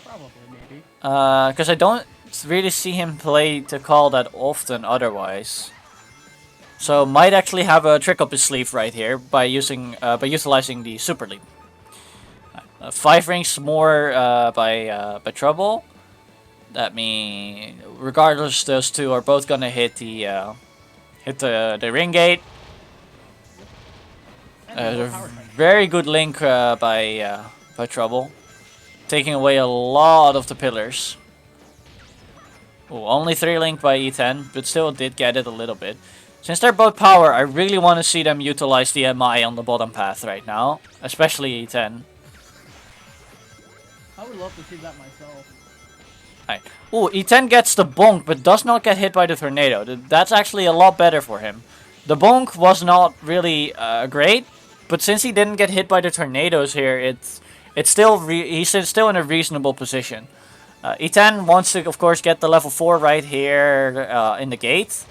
Probably, maybe. Because I don't really see him play Tikal that often otherwise. So might actually have a trick up his sleeve right here by utilizing the Super Leap. 5 rings more by Trouble. That means regardless, those two are both gonna hit the ring gate. Very good link by Trouble, taking away a lot of the pillars. Ooh, only 3 link by E10, but still did get it a little bit. Since they're both power, I really want to see them utilize the MI on the bottom path right now, especially E10. I would love to see that myself. Right. Ooh, E10 gets the bonk, but does not get hit by the tornado. That's actually a lot better for him. The bonk was not really great, but since he didn't get hit by the tornadoes here, it's still he's still in a reasonable position. E10 wants to, of course, get the level 4 right here in the gate.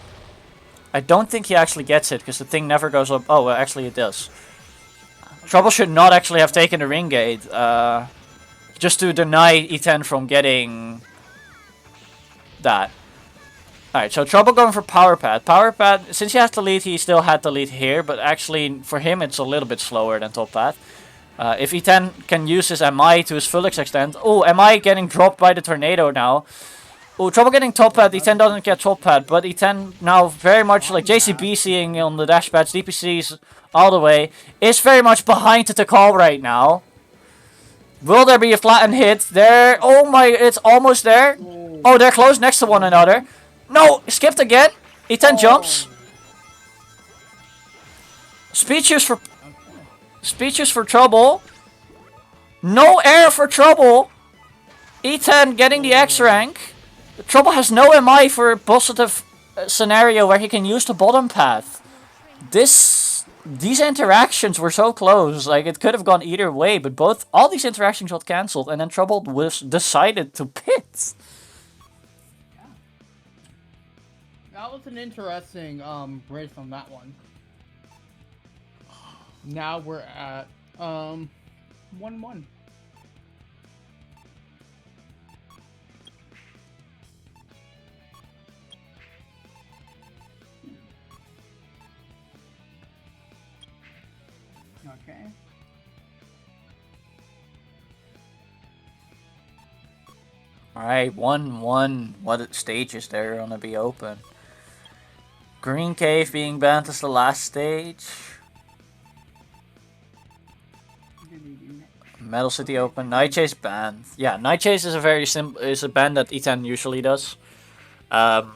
I don't think he actually gets it because the thing never goes up. Oh, well, actually it does. Trouble should not actually have taken the ring gate, just to deny E10 from getting that. Alright, so Trouble going for Power Pad. Power Pad, since he has the lead, he still had the lead here, but actually for him it's a little bit slower than Top Pad. If E10 can use his MI to his full extent. Oh, MI getting dropped by the tornado now. Oh, Trouble getting Top Pad. E10 doesn't get Top Pad, but E10 now very much like JCB seeing on the dash pads, DPCs all the way, is very much behind the Tikal right now. Will there be a flattened hit? There. Oh my, it's almost there. Oh, they're close next to one another. No, skipped again. E10 jumps. Speeches for Trouble. No air for Trouble. E10 getting the X rank. Trouble has no MI for a positive scenario where he can use the bottom path. These interactions were so close, like it could have gone either way, but all these interactions got cancelled, and then Trouble was decided to pit. That was an interesting bridge from that one. Now we're at 1-1. Okay. Alright, 1-1. What stages there are gonna be open? Green Cave being banned as the last stage. Metal City open. Night Chase banned. Yeah, Night Chase is a very simple ban that E10 usually does. So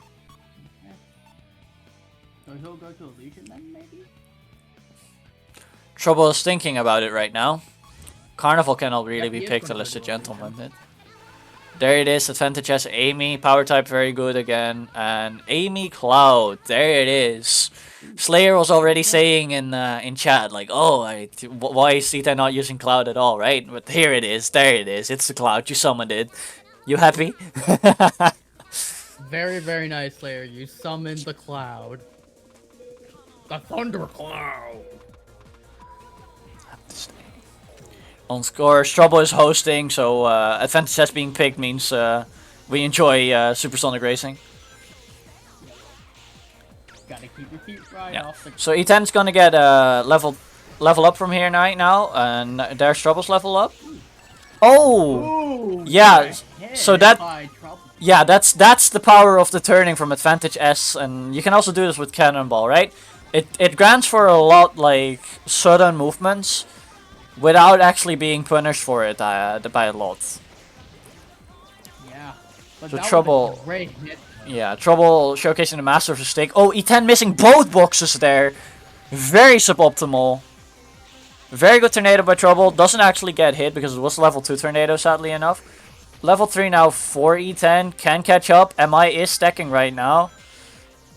he'll go to Legion then, maybe? Trouble is thinking about it right now. Carnival cannot really Yeah, be he is picked gonna unless go the to gentleman did. There it is. Advantage has Amy. Power type very good again. And Amy Cloud. There it is. Slayer was already saying in chat like, oh, why is Sita not using Cloud at all, right? But here it is. There it is. It's the Cloud. You summoned it. You happy? Very, very nice, Slayer. You summoned the cloud. The Thunder Cloud! On scores, Trouble is hosting, so Advantage has being picked means we enjoy Supersonic Racing. Gotta keep your feet right Yeah. off the... So E10's gonna get level up from here now, and there's Trouble's level up. Oh! Ooh, Yeah, nice hit so that- by Trouble. Yeah, that's the power of the turning from Advantage S, and you can also do this with Cannonball, right? It grants for a lot, like, sudden movements, without actually being punished for it by a lot. Yeah. But So that Trouble- was a great hit. Yeah, Trouble showcasing the Master of the Stick. Oh, E10 missing both boxes there. Very suboptimal. Very good Tornado by Trouble. Doesn't actually get hit because it was level 2 Tornado, sadly enough. Level 3 now for E10. Can catch up. MI is stacking right now.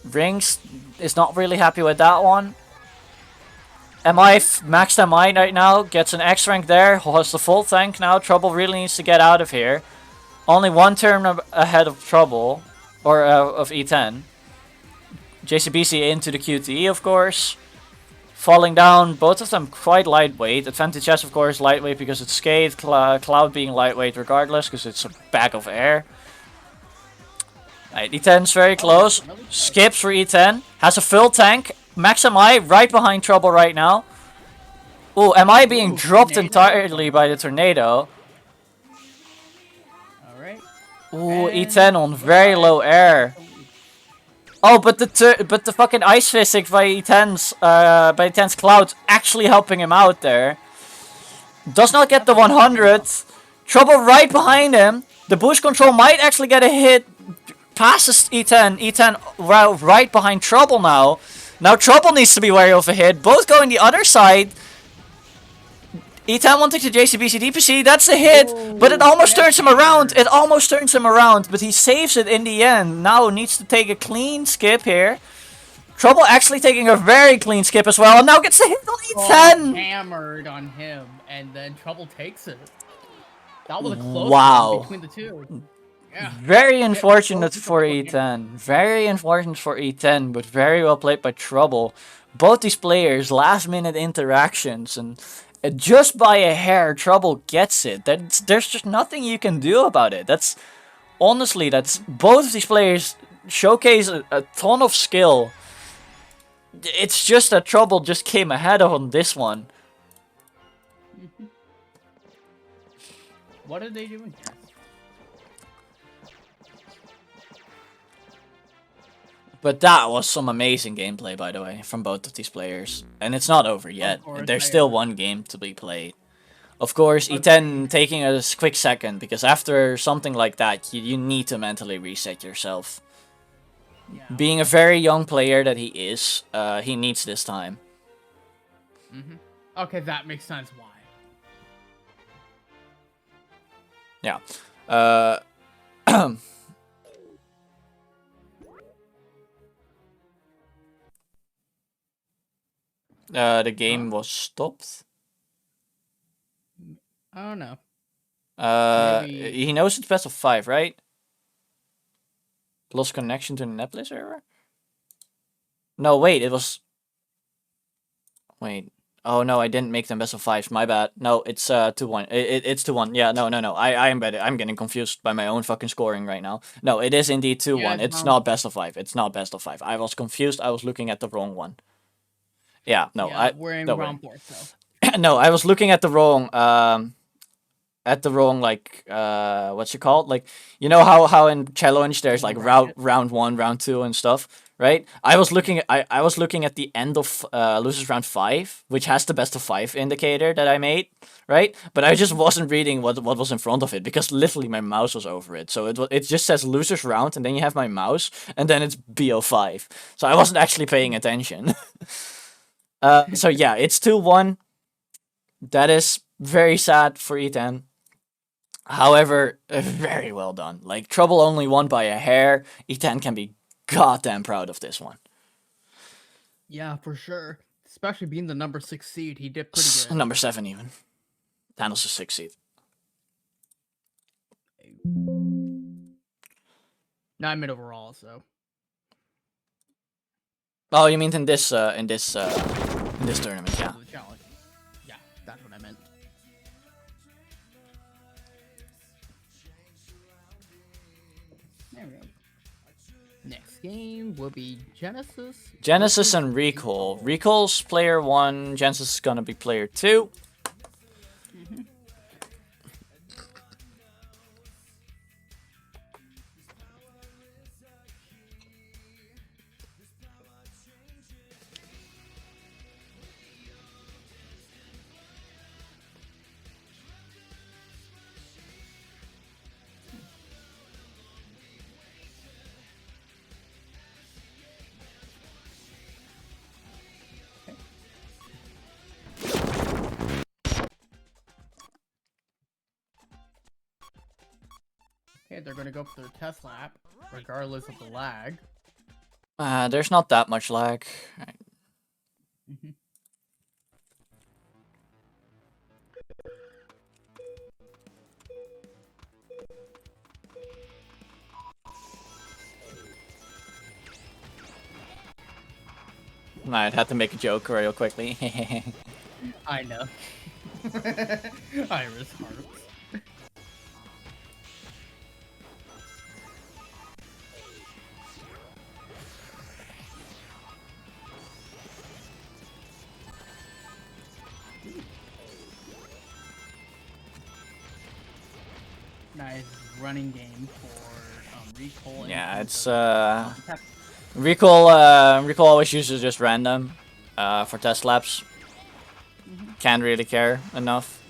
Rings is not really happy with that one. MI maxed MI right now. Gets an X rank there. Has the full tank now. Trouble really needs to get out of here. Only one turn ahead of Trouble. Or of E10. JCBC into the QTE, of course. Falling down, both of them quite lightweight. Advantage S, of course, lightweight because it's Skate. Cloud being lightweight regardless because it's a bag of air. Right, E10's very close. Skips for E10. Has a full tank. Max MI right behind Trouble right now. Ooh, MI being dropped entirely by the Tornado. Alright. Ooh, And E10 on very low air. Oh, but the fucking Ice Physics by E10's Cloud actually helping him out there. Does not get the 100. Trouble right behind him. The boost control might actually get a hit. Passes E10. E10 right behind Trouble now. Now Trouble needs to be wary of a hit. Both going the other side. E10 wanting to JCBC DPC, that's a hit, but it almost turns him around. It almost turns him around, but he saves it in the end. Now needs to take a clean skip here. Trouble actually taking a very clean skip as well, and now gets the hit on E10. Hammered on him, and then Trouble takes it. That was a close Wow. one between the two. Yeah. Very unfortunate for E10. Very unfortunate for E10, but very well played by Trouble. Both these players, last minute interactions, and just by a hair, Trouble gets it. There's just nothing you can do about it. Honestly, both of these players showcase a ton of skill. It's just that Trouble just came ahead on this one. What are they doing here? But that was some amazing gameplay, by the way, from both of these players. And it's not over yet. course, There's I still agree. one game to be played. Of course, E10 taking a quick second, because after something like that, you need to mentally reset yourself. Yeah. Being a very young player that he is, he needs this time. Okay, that makes sense why. Yeah. The game was stopped. I don't know. Maybe- He knows it's best of 5, right? Lost connection to the Netplay server? No, wait, it was... Wait. Oh, no, I didn't make them best of 5s. My bad. No, it's 2-1. It's 2-1. Yeah, no. I'm getting confused by my own fucking scoring right now. No, it is indeed 2-1. Yeah, It's it's not best of 5. It's not best of 5. I was confused. I was looking at the wrong one. Yeah, no, yeah, we're in don't worry. round 4, so. No, I was looking at the wrong like what's it called? Like, you know how in challenge there's like round 1, round 2 and stuff, right? I was looking at the end of losers round 5, which has the best of 5 indicator that I made, right? But I just wasn't reading what was in front of it, because literally my mouse was over it. So it just says losers round, and then you have my mouse, and then it's BO5. So I wasn't actually paying attention. So yeah, it's 2-1. That is very sad for E10. However, very well done. Like, Trouble only won by a hair. E10 can be goddamn proud of this one. Yeah, for sure. Especially being the number 6 seed, he did pretty good. Number 7 even. Thanos is 6 seed. No, I meant overall, so. Oh, you mean in this tournament? Yeah. The challenge. Yeah, that's what I meant. There we go. Next game will be Genesis. Genesis and Recall. Recall's player 1. Genesis is gonna be player 2. Okay, they're gonna go for their test lap, regardless of the lag. There's not that much lag. I had to make a joke real quickly. I know. Iris hearts. Nice running game for Recall. Yeah, it's Recall always uses just random for test laps. Can't really care enough.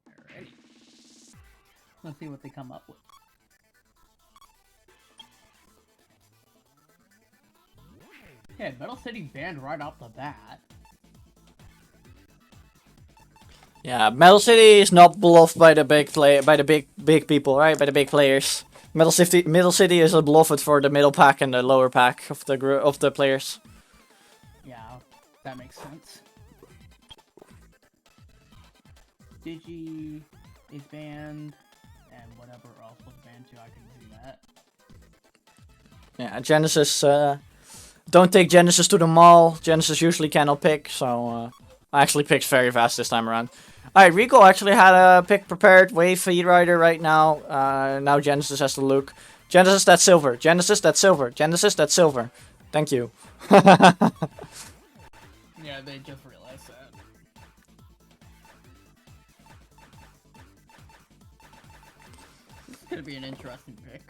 Alrighty. Let's see what they come up with. Yeah, Metal City banned right off the bat. Yeah, Metal City is not beloved by the big people, right? By the big players. Metal City is beloved for the middle pack and the lower pack of the players. Yeah, that makes sense. Digi is banned, and whatever else was banned too, I can do that. Yeah, Genesis. Don't take Genesis to the mall. Genesis usually cannot pick, so I actually picked very fast this time around. Alright, Rico actually had a pick prepared. Wave Feed Rider right now. Now Genesis has to look. Genesis, that's silver. Genesis, that's silver. Genesis, that's silver. Thank you. Yeah, they just realized that. This is gonna be an interesting pick.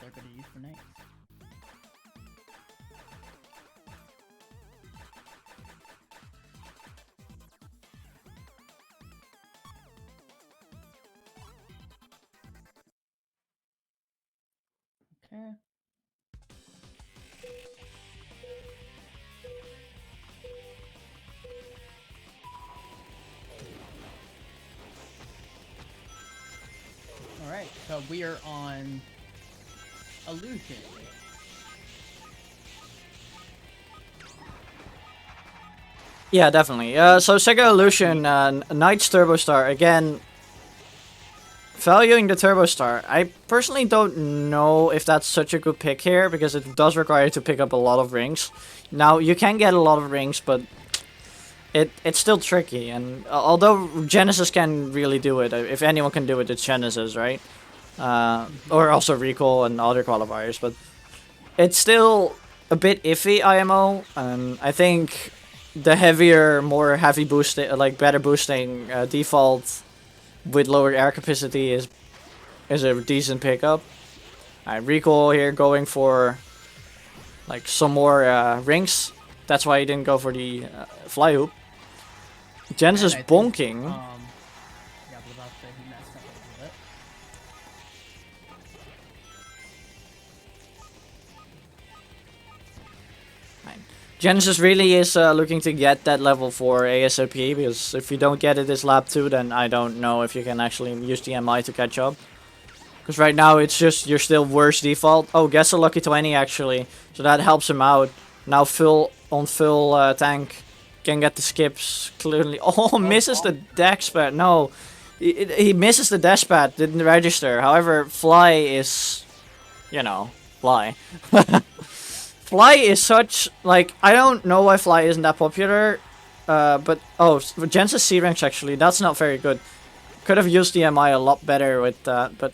they're gonna use for next. Okay. Alright, so we are on Illusion. Yeah, definitely. So Sega Illusion, Knight's Turbo Star, again, valuing the Turbo Star. I personally don't know if that's such a good pick here, because it does require you to pick up a lot of rings. Now, you can get a lot of rings, but it's still tricky, and although Genesis can really do it, if anyone can do it, it's Genesis, right? Or also Recall and other qualifiers, but it's still a bit iffy, IMO, and I think the heavier, more heavy boosting, like better boosting default with lower air capacity is a decent pickup. Recall here going for like some more rings. That's why he didn't go for the fly hoop. Genesis And I think, bonking. Yeah, but about to say he messed up a little bit. Genesis really is looking to get that level 4 ASAP, because if you don't get it this lap 2, then I don't know if you can actually use the MI to catch up. Because right now it's just, you're still worse default. Oh, gets a lucky 20 actually, so that helps him out. Now full tank, can get the skips clearly. Oh, misses the dex pad. No, he misses the dash pad, didn't register. However, Fly is, you know, Fly. Fly is such, like, I don't know why Fly isn't that popular, but, oh, Genesis C ranks actually, that's not very good. Could have used the MI a lot better with that, but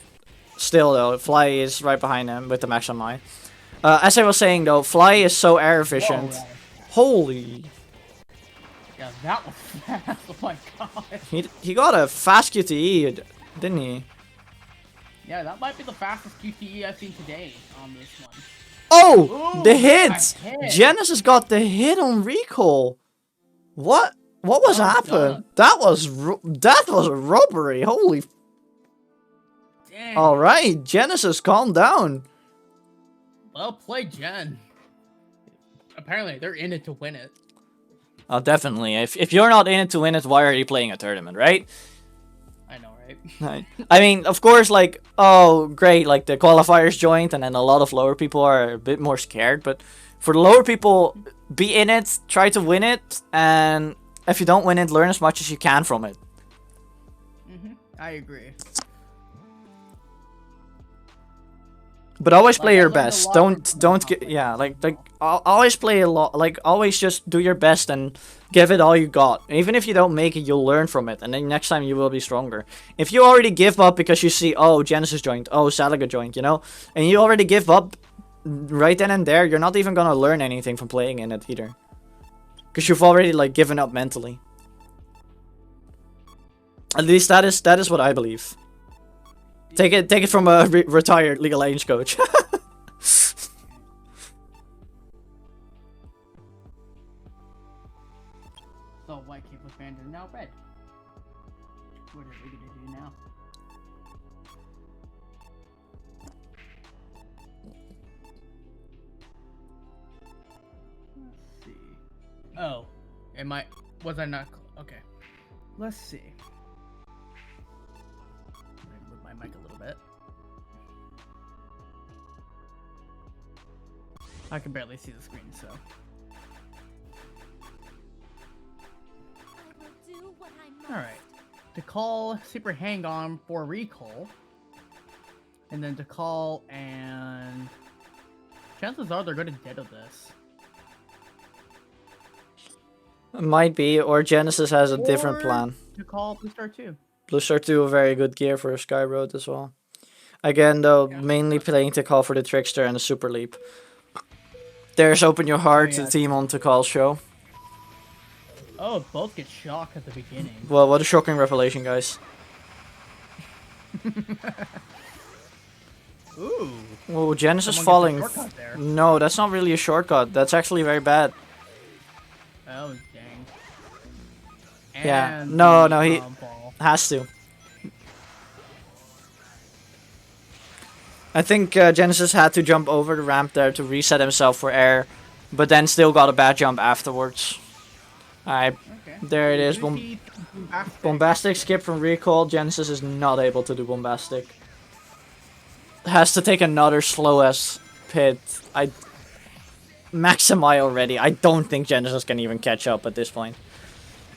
still though, Fly is right behind him with the max MI. As I was saying though, Fly is so air efficient. Whoa, Holy, yeah, that was fast. Oh my god. he got a fast QTE, didn't he? Yeah, that might be the fastest QTE I've seen today on this one. Oh, Ooh, the hit! a hit. Genesis got the hit on Recall. What was Well happened? done. That was a robbery. Holy. Dang. All right, Genesis, calm down. Well played, Gen. Apparently, they're in it to win it. Oh, definitely. If you're not in it to win it, why are you playing a tournament, right? I know, right? I mean, of course, like, oh, great, like the qualifiers joined, and then a lot of lower people are a bit more scared. But for the lower people, be in it, try to win it, and if you don't win it, learn as much as you can from it. I agree. But always play Like, I your learned a best. lot Don't from get, yeah, like always play a lot. Like always just do your best and give it all you got. Even if you don't make it, you'll learn from it, and then next time you will be stronger. If you already give up because you see, oh, Genesis joined, oh, Salaga joined, you know, and you already give up right then and there, you're not even gonna learn anything from playing in it either, because you've already like given up mentally. At least that is what I believe. Take it from a retired League of Legends coach. So white cape was banned and now red. What are we gonna do now? Let's see. Oh, was I not? Okay. Let's see. I'm gonna move my mic a little bit. I can barely see the screen, so. Alright. Tikal, Super Hang On for Recall. And then Tikal and... Chances are they're going to ditto this. Might be, or Genesis has a different Or plan. Tikal Blue Star 2. Blue Star 2, a very good gear for Sky Road as well. Again, though, Yeah. mainly playing Tikal for the Trickster and the Super Leap. There's Open Your Heart, Oh, yeah. the team on Tikal's show. Oh, both get shocked at the beginning. Well, what a shocking revelation, guys. Ooh. Oh, Genesis Someone falling. gets a shortcut there. No, that's not really a shortcut. That's actually very bad. Oh, dang. Yeah. And No, the, no, he ball. has to. I think Genesis had to jump over the ramp there to reset himself for air, but then still got a bad jump afterwards. Alright, Okay. there it is. Juicy bombastic. Bombastic skip from recall. Genesis is not able to do bombastic. Has to take another slow ass pit. Maximi already. I don't think Genesis can even catch up at this point.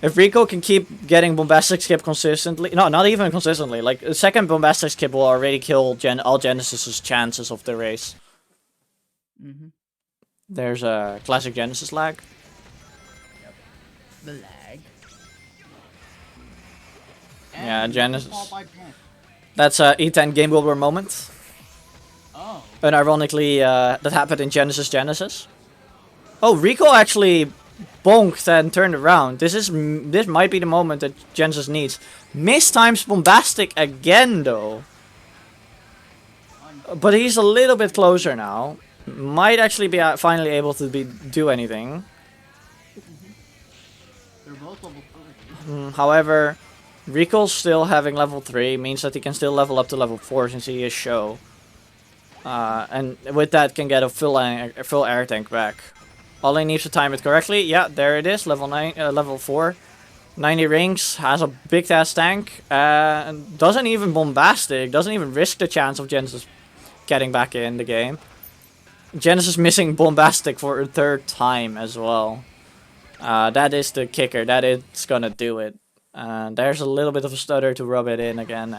If Rico can keep getting bombastic skip consistently, no, not even consistently. Like a second bombastic skip will already kill all Genesis's chances of the race. There's a classic Genesis lag. The lag. Yeah, And Genesis. fall by Gen. That's a E10 game builder moment. Oh. And ironically, that happened in Genesis. Oh, Rico actually bonked and turned around. This might be the moment that Genesis needs. Mistimes bombastic again though. But he's a little bit closer now. Might actually be finally able to do anything. They're both level 3. However, Rico's still having level 3 means that he can still level up to level 4 since he is show. And with that can get a full air tank back. All he needs to time it correctly. Yeah, there it is. Level 4. 90 rings. Has a big ass tank. Doesn't even bombastic. Doesn't even risk the chance of Genesis getting back in the game. Genesis missing bombastic for a third time as well. That is the kicker. That is gonna do it. There's a little bit of a stutter to rub it in again.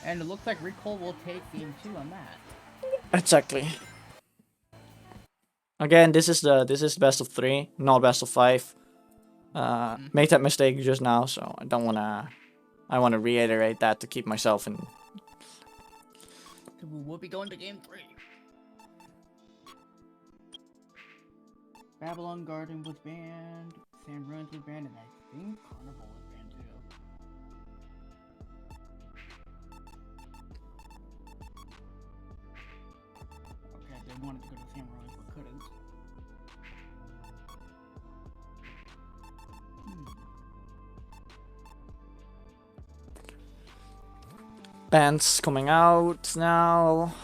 And it looks like Recall will take game 2 on that. Exactly. Again, this is best of 3, not best of 5. Made that mistake just now, so I don't wanna. I wanna reiterate that to keep myself in. We'll be going to game 3. Babylon Garden was banned, Sand Ruins was banned, and I think Carnival was banned too. Okay, they wanted to go to Sand Ruins but couldn't. Bands coming out now.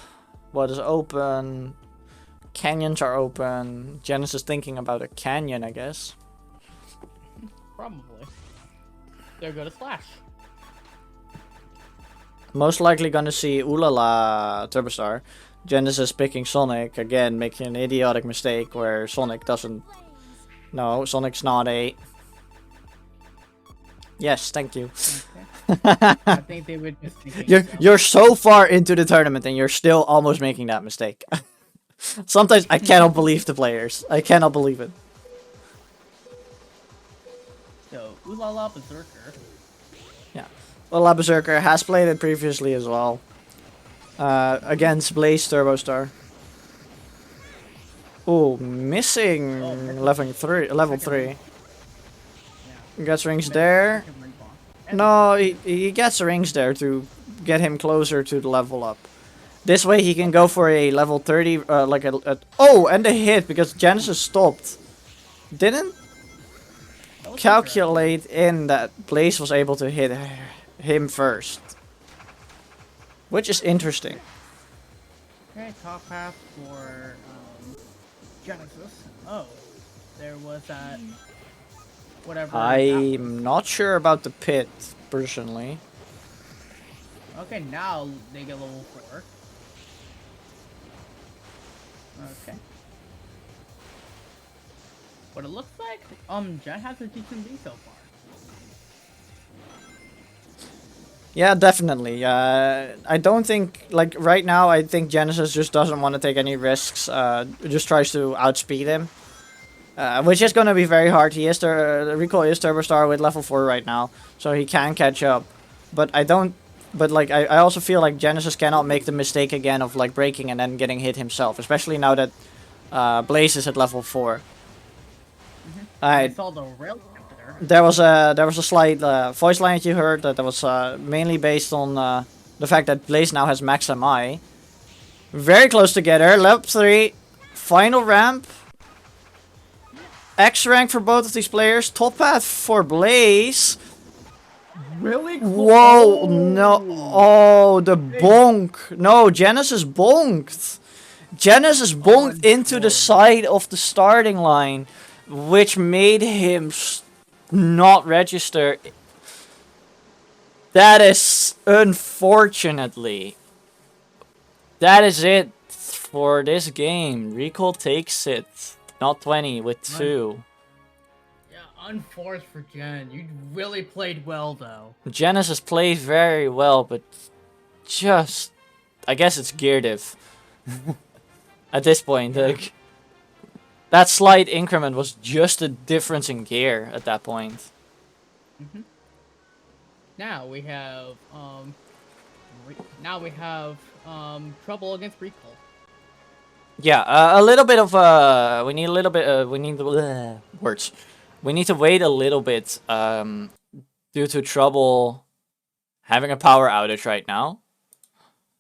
What is open? Canyons are open. Genesis thinking about a canyon, I guess. Probably. They're going to Slash. Most likely gonna see Ulala Turbostar. Genesis picking Sonic, again making an idiotic mistake where Sonic doesn't... No, Sonic's not a... Yes, thank you. Okay. I think they would just You're so far into the tournament and you're still almost making that mistake. Sometimes I cannot believe the players. I cannot believe it. So, Ulala Berserker. Yeah. Well, Berserker has played it previously as well. Against Blaze Turbostar. Oh, missing level 3. Gets rings there. No, he gets rings there to get him closer to the level up. This way he can go for a level 30, like oh, and a hit because Genesis stopped. Didn't calculate in that Blaze was able to hit him first. Which is interesting. Okay, top half for Genesis. Oh, there was that. Whatever. I'm not sure about the pit, personally. Okay, now they get level 4. Okay. But it looks like Jen has a decent lead so far. Yeah, definitely. I don't think, like, right now, I think Genesis just doesn't want to take any risks. Just tries to outspeed him. Which is going to be very hard. He is Recall is Turbostar with level 4 right now, so he can catch up. But I don't. But like I also feel like Genesis cannot make the mistake again of like breaking and then getting hit himself, especially now that Blaze is at level 4. I saw the rail there. There was a slight voice line that you heard that was mainly based on the fact that Blaze now has max MI. Very close together. Level 3. Final ramp. X rank for both of these players. Top path for Blaze. Really? Whoa, Oh! no. Oh, the bonk. No, Genesis bonked. Genesis bonked into the side of the starting line, which made him not register. That is, unfortunately, that is it for this game. Recall takes it. Not 20 with 2. Yeah, unforced for Jen. You really played well, though. Genesis plays very well, but just, I guess it's gear diff. At this point, like, that slight increment was just a difference in gear at that point. Now we have trouble against Recall. Yeah, a little bit of we need a little bit. We need words. We need to wait a little bit due to trouble having a power outage right now.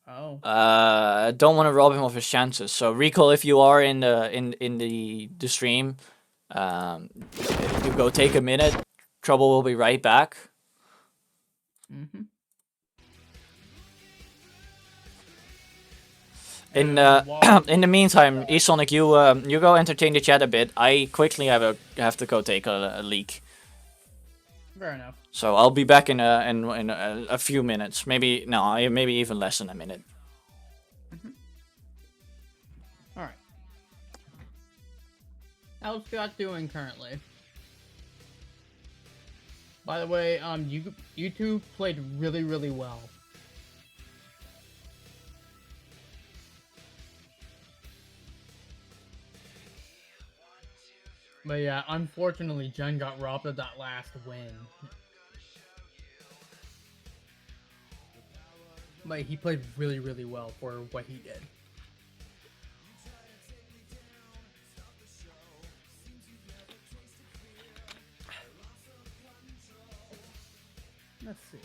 Oh. Don't want to rob him of his chances. So Recall, if you are in the stream, you go take a minute. Trouble will be right back. In the meantime, eSonic, you go entertain the chat a bit. I quickly have to go take a leak. Fair enough. So I'll be back in a few minutes. Maybe even less than a minute. All right. How's Scott doing currently? By the way, you two played really, really well. But yeah, unfortunately, Jen got robbed of that last win. But he played really, really well for what he did. Let's see.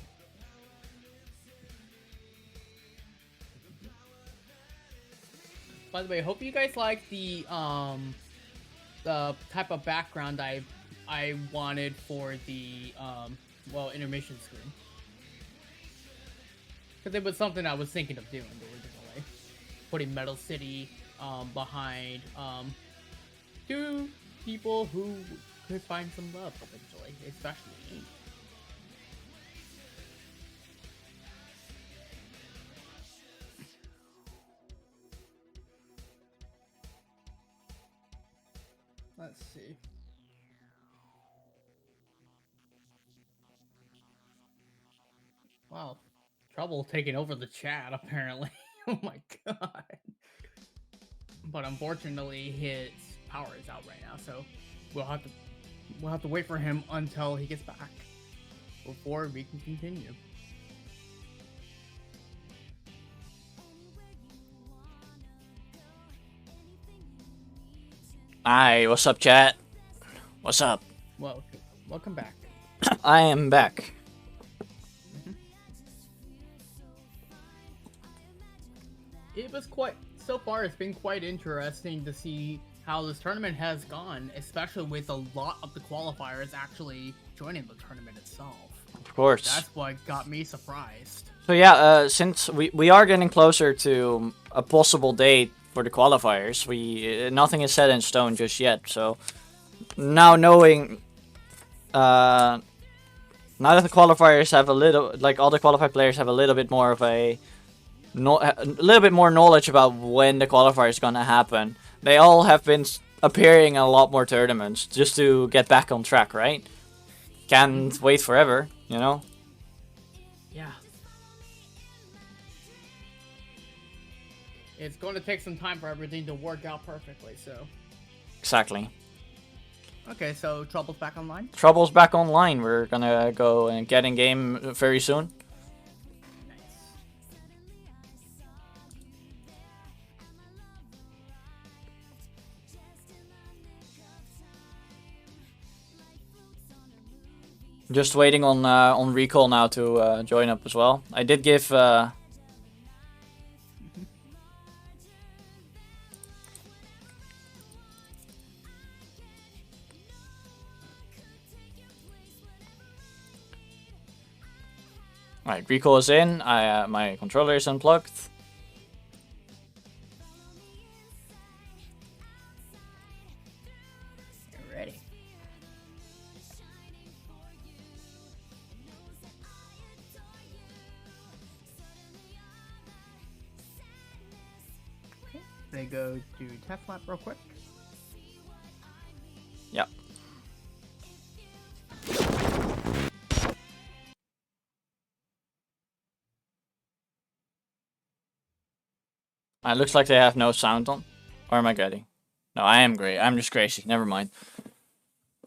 By the way, hope you guys like the type of background I wanted for the intermission screen, because it was something I was thinking of doing originally, putting Metal City behind two people who could find some love eventually, especially me. Let's see. Wow, trouble taking over the chat apparently. Oh my god. But unfortunately, his power is out right now, so we'll have to wait for him until he gets back before we can continue. Hi, what's up, chat? What's up? Well, welcome back. I am back. It was so far it's been quite interesting to see how this tournament has gone, especially with a lot of the qualifiers actually joining the tournament itself. Of course. That's what got me surprised. So yeah, since we are getting closer to a possible date for the qualifiers, nothing is set in stone just yet. So now knowing, now that the qualifiers have all the qualified players have a little bit more of a little bit more knowledge about when the qualifier is gonna happen. They all have been appearing in a lot more tournaments just to get back on track, right? Can't wait forever, you know? Yeah. It's going to take some time for everything to work out perfectly, so. Exactly. Okay, so Trouble's back online? Trouble's back online. We're gonna go and get in game very soon. Just waiting on Recall now to join up as well. I did give Alright, recall is in. My controller is unplugged. You're ready. Okay, they go to test lap real quick. Yep. It looks like they have no sound on. Or am I getting? No, I am great. I'm just crazy. Never mind.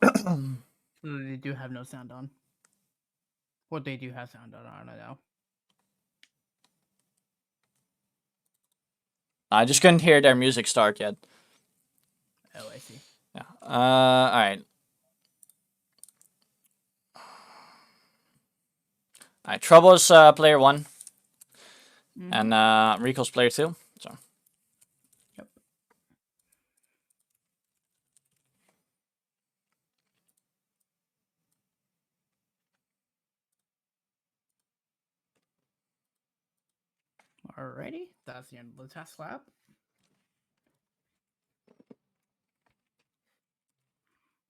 They do have no sound on. What they do have sound on, I don't know. I just couldn't hear their music start yet. Oh, I see. Yeah. Alright. Alright, Trouble's player 1. And Recall's player 2. So. Yep. Alrighty, that's the end of the test lap.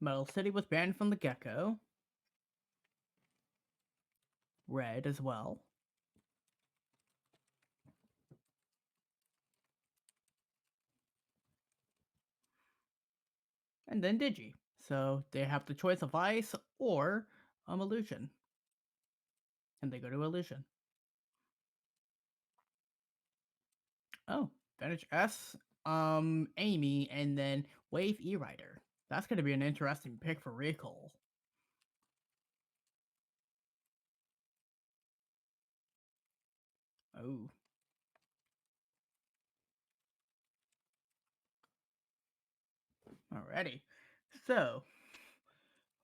Metal City was banned from the get-go. Red as well. And then Digi. So they have the choice of Ice or Illusion. And they go to Illusion. Oh, Vantage S, Amy, and then Wave E-Rider. That's going to be an interesting pick for Recall. Oh. Alrighty. So,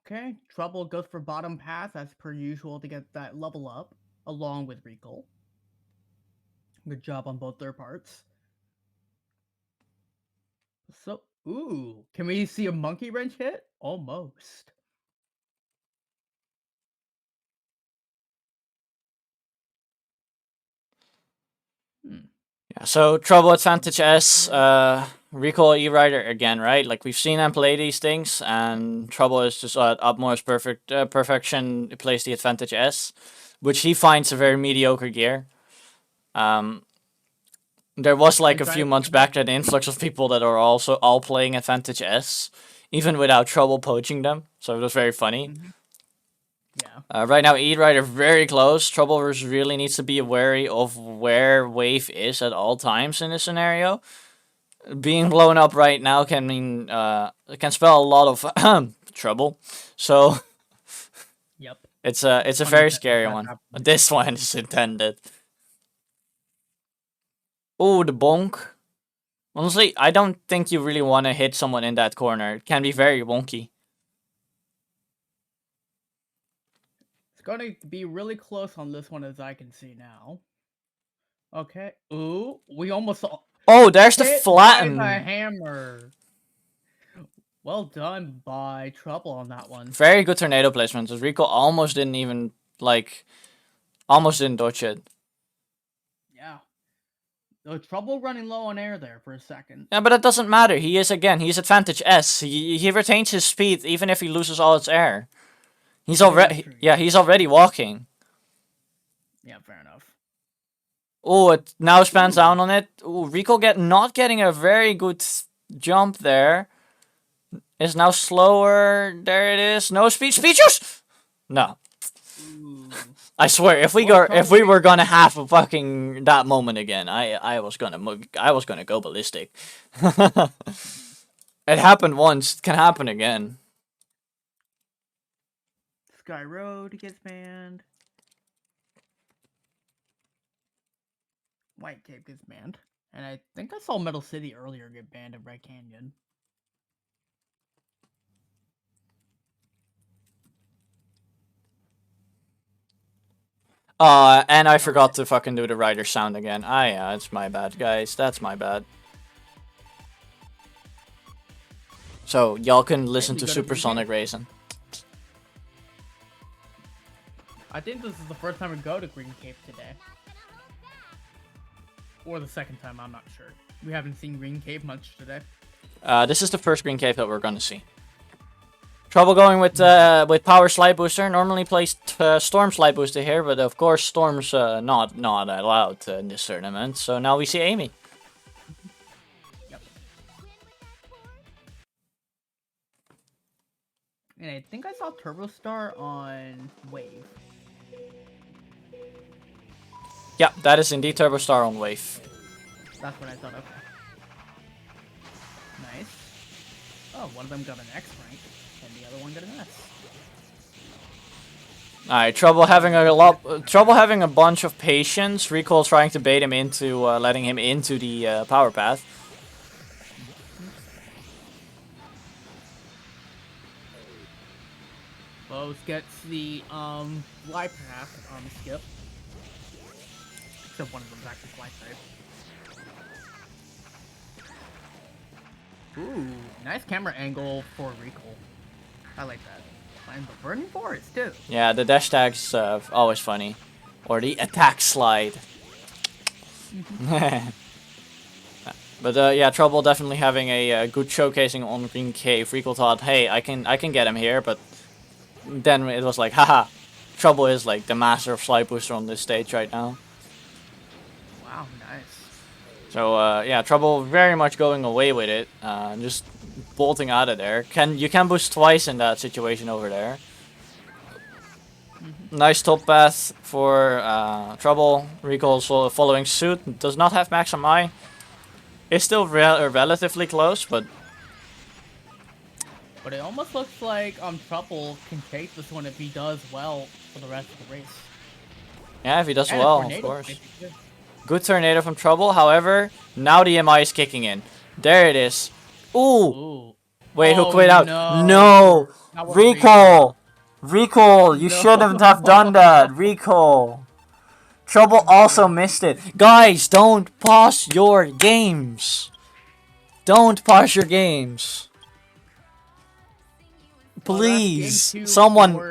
okay, Trouble goes for bottom pass as per usual to get that level up, along with Recall. Good job on both their parts. So, ooh, can we see a monkey wrench hit? Almost. Yeah, so Trouble Advantage S, Recall E-Rider again, right? Like, we've seen them play these things, and Trouble is just at utmost perfection plays the Advantage S, which he finds a very mediocre gear. There was like a few months back an influx of people that are also all playing Advantage S, even without Trouble poaching them, so it was very funny. Yeah. Right now, E-Rider very close. Trouble really needs to be wary of where Wave is at all times in this scenario. Being blown up right now can mean can spell a lot of trouble. So Yep. it's a very scary one. This one is intended. Oh, the bonk. Honestly, I don't think you really want to hit someone in that corner. It can be very wonky. It's going to be really close on this one as I can see now. Okay. Ooh, we almost saw. Oh, there's the flatten. By the hammer. Well done by Trouble on that one. Very good tornado placement. Rico almost didn't even almost didn't dodge it. Yeah. No Trouble running low on air there for a second. Yeah, but it doesn't matter. He's Advantage S. He retains his speed even if he loses all its air. He's already he's already walking. Yeah, fair enough. Oh, it now spans down on it. Ooh, Rico not getting a very good jump there. Is now slower. There it is. No speed juice. No. Ooh. I swear, if we were gonna have a fucking that moment again, I was gonna go ballistic. It happened once. It can happen again. Sky Road gets banned. White Cape gets banned. And I think I saw Metal City earlier get banned at Red Canyon. And I forgot to fucking do the rider sound again. Yeah, it's my bad, guys. That's my bad. So, y'all can listen to Supersonic Racing. I think this is the first time we go to Green Cave today. Or the second time, I'm not sure. We haven't seen Green Cave much today. This is the first Green Cave that we're gonna see. Trouble going with Power Slide Booster. Normally plays Storm Slide Booster here, but of course Storm's not allowed in this tournament. So now we see Amy. Yep. And I think I saw Turbo Star on Wave. Yeah, that is indeed Turbo Star on Wave. That's what I thought. Okay. Nice. Oh, one of them got an X rank, and the other one got an S. Alright, Trouble having a bunch of patience. Recall trying to bait him into letting him into the power path. Bose gets the life path on the skip. Except one of them's actually fly type. Ooh, nice camera angle for Recall. I like that. And the Burning Forest too. Yeah, the dash tag's always funny. Or the attack slide. But yeah, Trouble definitely having a good showcasing on Green Cave. Recall thought, hey, I can get him here, but then it was like, haha, Trouble is like the master of slide booster on this stage right now. Wow, nice. So yeah, Trouble very much going away with it, just bolting out of there. You can boost twice in that situation over there. Nice top path for Trouble. Recall following suit. Does not have max MI. It's still relatively close, but it almost looks like Trouble can take this one if he does well for the rest of the race. yeah, if he does And well, Tornado of course. might be good. Good tornado from Trouble. However, now the MI is kicking in. There it is. Ooh. Ooh. Wait, who Oh, quit out? no. No. That was Recall. Recall. You No. shouldn't have done that. Recall. Trouble also missed it. Guys, don't pause your games. Don't pause your games. Please, game two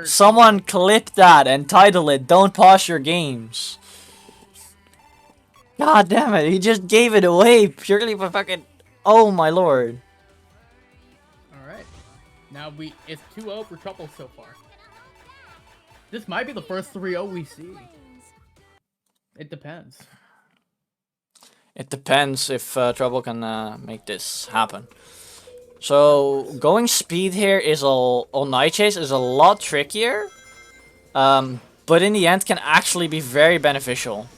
someone for- clip that and title it "Don't Pause Your Games." God damn it! He just gave it away purely for fucking. Oh my lord! Alright. Now it's 2-0 for Trouble so far. This might be the first 3-0 we see. It depends. It depends if Trouble can make this happen. So going speed here is on Night Chase is a lot trickier, but in the end can actually be very beneficial.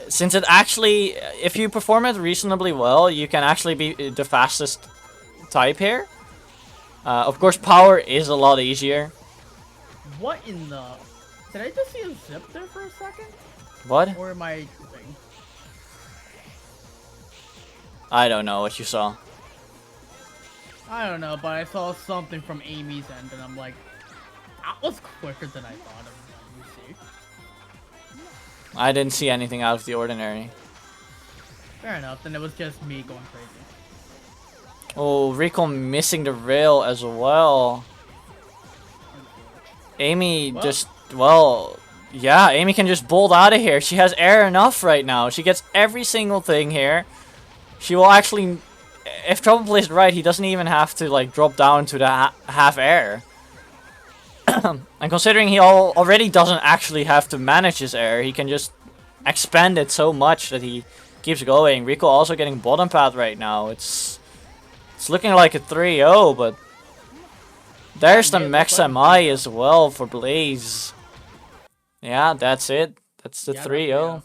Since it actually, if you perform it reasonably well, you can actually be the fastest type here. Of course, power is a lot easier. What in the... Did I just see a zip there for a second? What? Or am I tripping? I don't know what you saw. I don't know, but I saw something from Amy's end, and I'm like, that was quicker than I thought it was going to see. I didn't see anything out of the ordinary. Fair enough, then it was just me going crazy. Oh, Rico missing the rail as well. Amy yeah, Amy can just bolt out of here. She has air enough right now. She gets every single thing here. She will actually, if Trouble plays it right, he doesn't even have to like drop down to the half air. And considering he already doesn't actually have to manage his air, he can just expand it so much that he keeps going. Rico also getting bottom path right now. It's looking like a 3-0, but there's the max MI as well for Blaze. Yeah, that's it. That's the 3-0.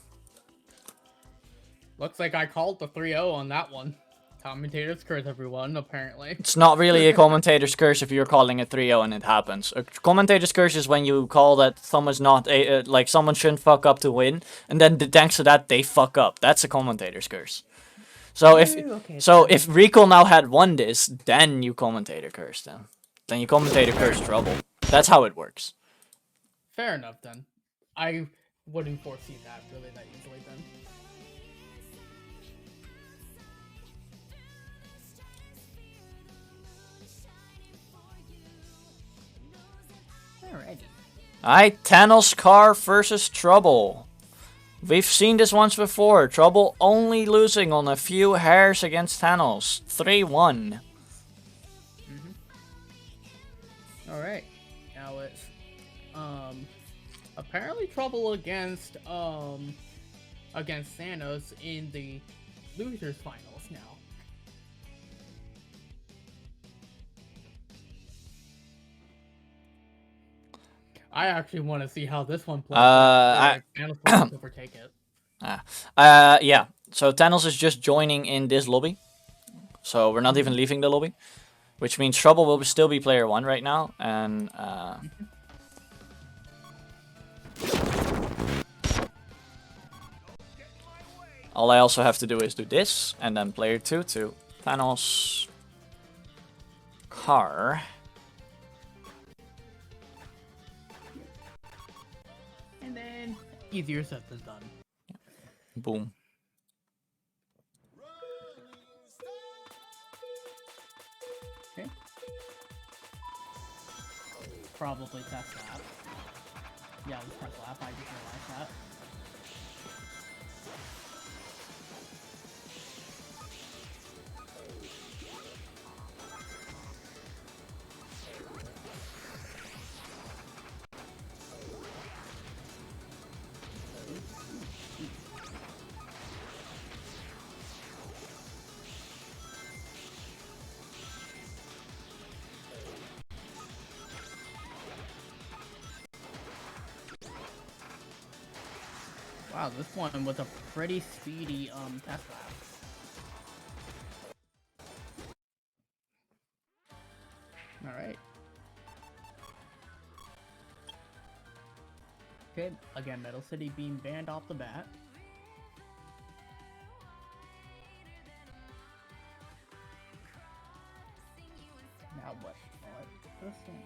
Looks like I called the 3-0 on that one. Commentator's curse, everyone, apparently. It's not really a commentator's curse if you're calling it 3-0 and it happens. A commentator's curse is when you call that someone's not like someone shouldn't fuck up to win, and then thanks to that they fuck up. That's a commentator's curse. So if Rico now had won this, then you commentator curse them. Then you commentator curse Trouble. That's how it works. Fair enough then. I wouldn't foresee that really that easily then. Alrighty. Alright, Thanos Car versus Trouble. We've seen this once before. Trouble only losing on a few hairs against Thanos. 3-1. Alright. Now it's apparently Trouble against Thanos in the losers finals now. I actually want to see how this one plays. Thanos will overtake it. Yeah. So Thanos is just joining in this lobby. So we're not even leaving the lobby. Which means Trouble will still be player 1 right now. And all I also have to do is do this. And then player 2 to Thanos Car. And then easier said than done. Boom. Okay. Probably test lap. Yeah, it was test lap. I just realized that. Wow, this one was a pretty speedy test lap. Alright. Okay, again, Metal City being banned off the bat. Now what? This one.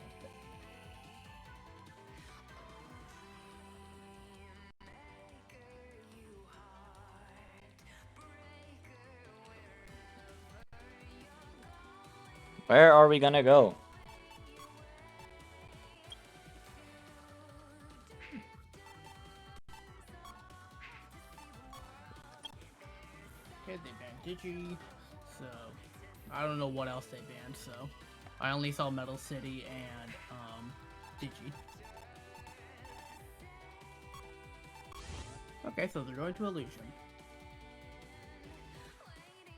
Where are we gonna go? Okay, they banned Digi, so I don't know what else they banned, so I only saw Metal City and Digi. Okay, so they're going to Illusion.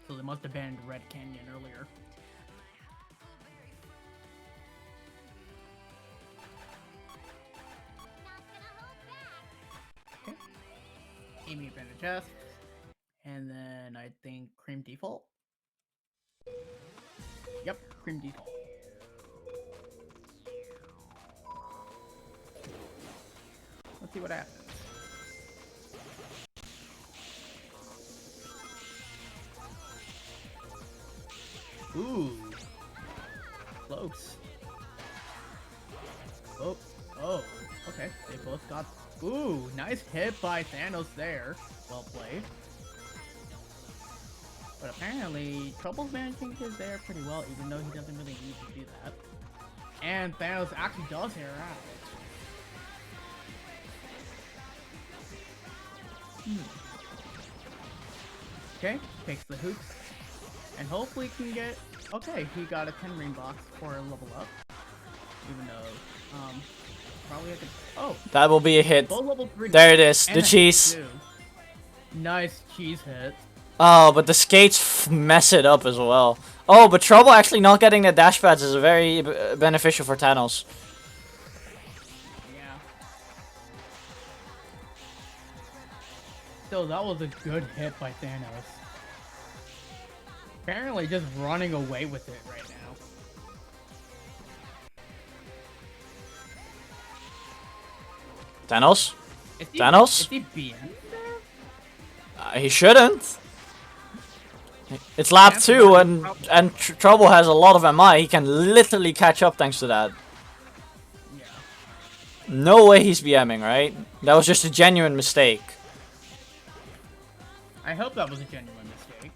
So they must have banned Red Canyon earlier. Okay. Amy banned a chest. And then I think Cream Default. Yep, Cream Default. Let's see what happens. Ooh. Close. Oh, oh, okay. They both got... Ooh, nice hit by Thanos there. Well played. But apparently, Trouble's managing his there pretty well, even though he doesn't really need to do that. And Thanos actually does air out. Okay, takes the hoops. And hopefully can get... Okay, he got a 10 ring box for a level up. Even though, probably I could... Oh! That will be a hit. Both level 3. There it is, the cheese. Nice cheese hit. Oh, but the skates mess it up as well. Oh, but Trouble actually not getting the dash pads is very beneficial for Thanos. Yeah. Still, that was a good hit by Thanos. Apparently just running away with it right now. Thanos? Thanos? Is he BM there? He shouldn't. It's lap 2 and Trouble has a lot of MI. He can literally catch up thanks to that. Yeah. No way he's BMing, right? That was just a genuine mistake. I hope that was a genuine mistake.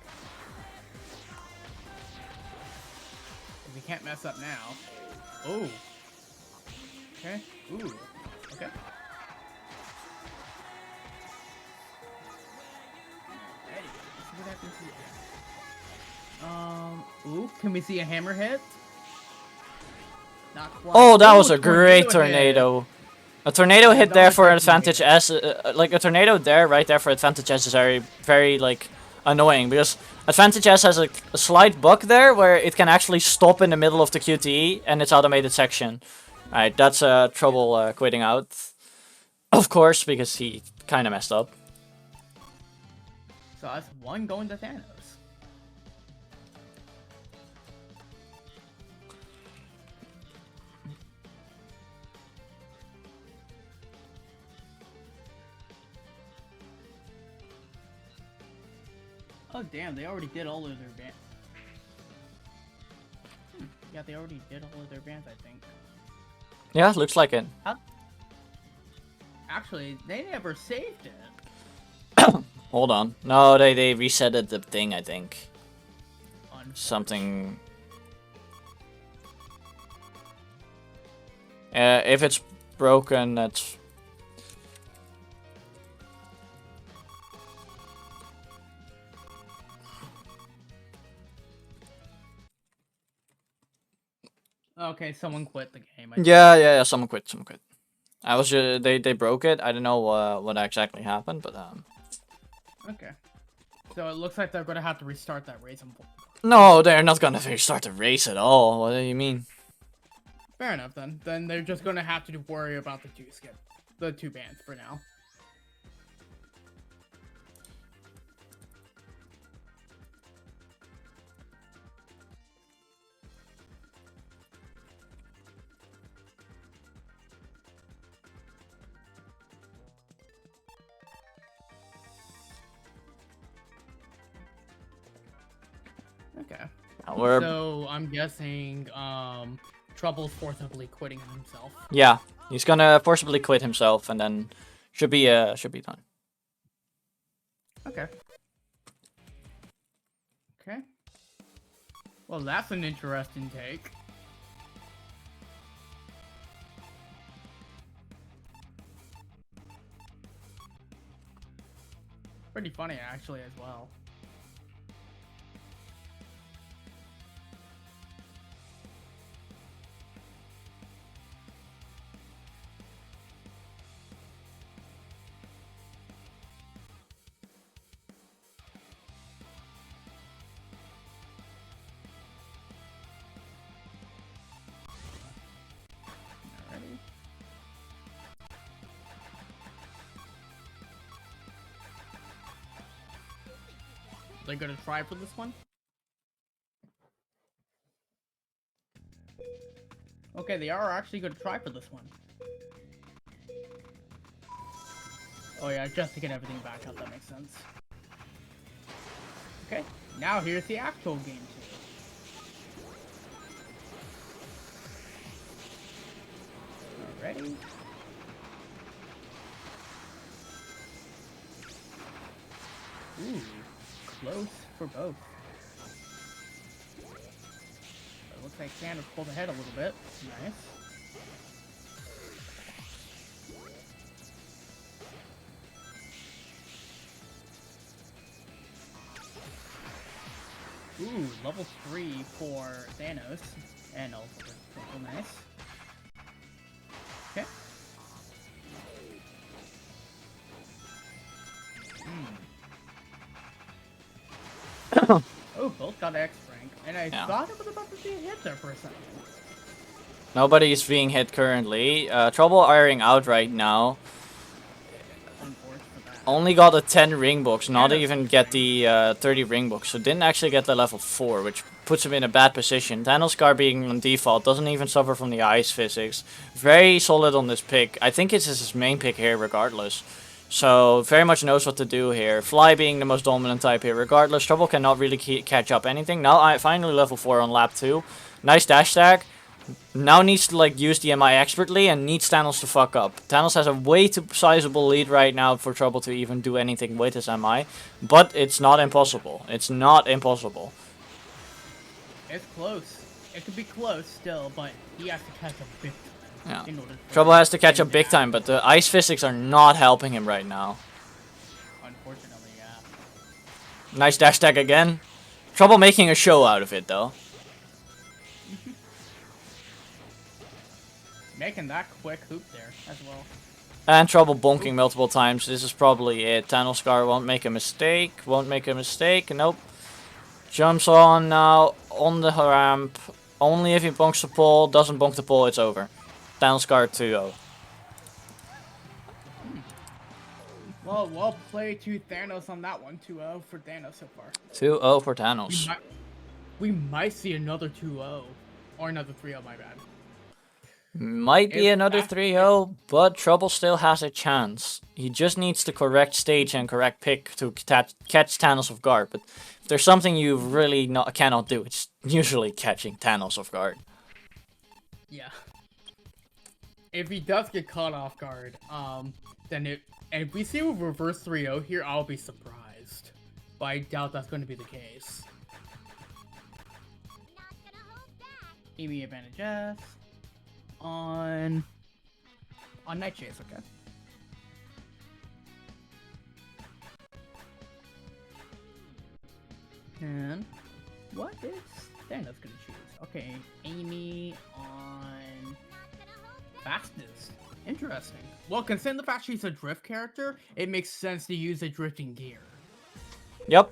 We can't mess up now. Oh. Okay. Ooh. Okay. Alrighty, let's see what happens here. Ooh, can we see a hammer hit? Not quite. Oh, that was Ooh, a great hit. tornado. A tornado Yeah, hit that there was for freaking advantage good. S. Like a tornado there, right there for advantage S is very, very like annoying because advantage S has a slight bug there where it can actually stop in the middle of the QTE and its automated section. Alright, that's trouble quitting out, of course, because he kind of messed up. So that's one going to Thanos. Oh damn, they already did all of their bands. Yeah, they already did all of their bands, I think. Yeah, looks like it. Actually, they never saved it. Hold on. No, they resetted the thing, I think. Something. Something. If it's broken, that's. Okay, someone quit the game. Yeah. Someone quit. I was they broke it. I don't know what exactly happened, but Okay. So it looks like they're gonna have to restart that race. no, they're not gonna restart the race at all. What do you mean? Fair enough then. Then they're just gonna have to worry about the two bands for now. Okay. We're So I'm guessing Trouble's forcibly quitting himself. yeah, he's gonna forcibly quit himself, and then should be done. Okay. Okay. Well, that's an interesting take. Pretty funny, actually, as well. Alrighty. They're gonna try for this one? Okay, they are actually gonna try for this one. Oh yeah, just to get everything back up, that makes sense. Okay, now here's the actual game too. Alrighty. Ooh, close for both. It looks like Santa's pulled ahead a little bit. Nice. Ooh, level 3 for Thanos. And also Triple, nice. Okay. Oh, both got X rank. And I thought it was about to be a hit there for a second. Nobody's being hit currently. Trouble airing out right now. Unfortunate for that. Only got a 10 ring box, not Yeah, even that's get the 30 ring box. So didn't actually get the level 4, which puts him in a bad position. Thanos being on default doesn't even suffer from the ice physics. Very solid on this pick. I think it's his main pick here regardless. So very much knows what to do here. Fly being the most dominant type here regardless. Trouble cannot really catch up anything. Now I finally level 4 on lap 2. Nice dash stack. Now needs to like use the MI expertly and needs Thanos to fuck up. Thanos has a way too sizable lead right now for Trouble to even do anything with his MI. But it's not impossible. It's not impossible. It's close. It could be close still, but he has to catch a big time. Yeah. in order for Trouble has to catch him up big time, have- but the ice physics are not helping him right now. Unfortunately, yeah. Nice dash tag again. Trouble making a show out of it though. Making that quick hoop there as well. And Trouble bonking multiple times. This is probably it. Tunnel Scar won't make a mistake. Won't make a mistake. Nope. Jumps on now. On the ramp. Only if he bonks the pole. Doesn't bonk the pole, it's over. Tunnel Scar 2-0. Well played to Thanos on that one. 2-0 for Thanos so far. 2-0 for Thanos. We might see another 2-0. Or another 3-0, my bad. Might be If another that- 3-0, but Trouble still has a chance. He just needs the correct stage and correct pick to catch Thanos off guard. But if there's something you really cannot do, it's usually catching Thanos off guard. Yeah. If he does get caught off guard, then and if we see a reverse 3-0 here, I'll be surprised. But I doubt that's going to be the case. Amy advantage S. On Night Chase, okay. And what is Thanos gonna choose? Okay, Amy on fastest. Interesting. Well, considering the fact she's a drift character, it makes sense to use a drifting gear. Yep.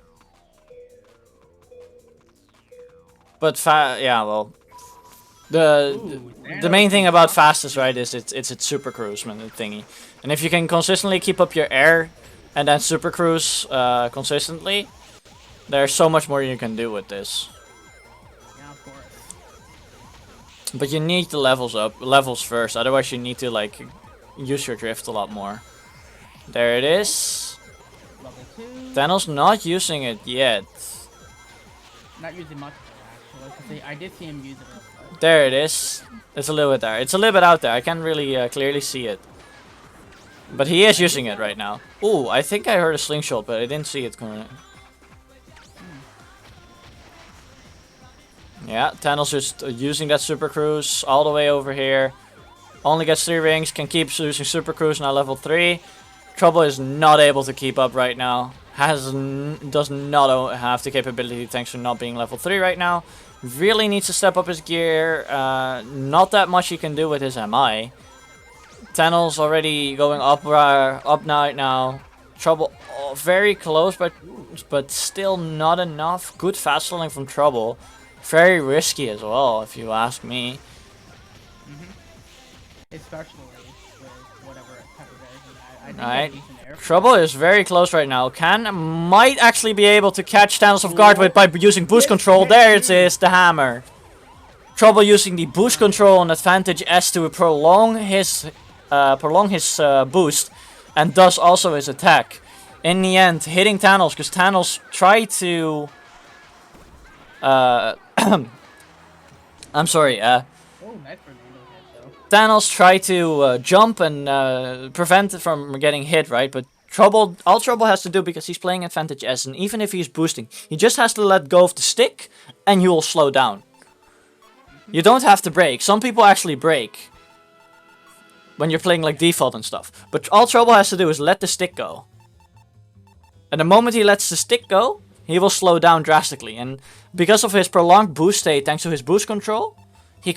But yeah, well, the main thing about fastest, right, is it's its super cruise thingy, and if you can consistently keep up your air and then super cruise consistently, there's so much more you can do with this. Yeah, of course. But you need the levels first, otherwise you need to like use your drift a lot more. There it is. Level 2. Thanos not using it yet. Not using much actually, because I did see him use it. There it is. It's a little bit there. It's a little bit out there. I can't really clearly see it. But he is using it right now. Ooh, I think I heard a slingshot, but I didn't see it coming. Yeah, Thanos just using that super cruise all the way over here. Only gets 3 rings, can keep using super cruise now level 3. Trouble is not able to keep up right now. Does not have the capability thanks to not being level 3 right now. Really needs to step up his gear. Not that much he can do with his MI. Thanos already going up right now. Trouble very close, but still not enough. Good fast falling from Trouble. Very risky as well, if you ask me. Especially with whatever type of version. I think Right. decent air. Trouble is very close right now. Might actually be able to catch Thanos off guard by using boost control. There it is, the hammer. Trouble using the boost control and advantage S to prolong his boost, and thus also his attack. In the end, hitting Thanos because Thanos tried to. I'm sorry. Oh, nice for Nando hit though. Thanos tried to jump and prevent it from getting hit, right? But all Trouble has to do, because he's playing advantage S, and even if he's boosting, he just has to let go of the stick, and you will slow down. You don't have to brake. Some people actually brake when you're playing like default and stuff. But all Trouble has to do is let the stick go. And the moment he lets the stick go, he will slow down drastically. And because of his prolonged boost state, thanks to his boost control, he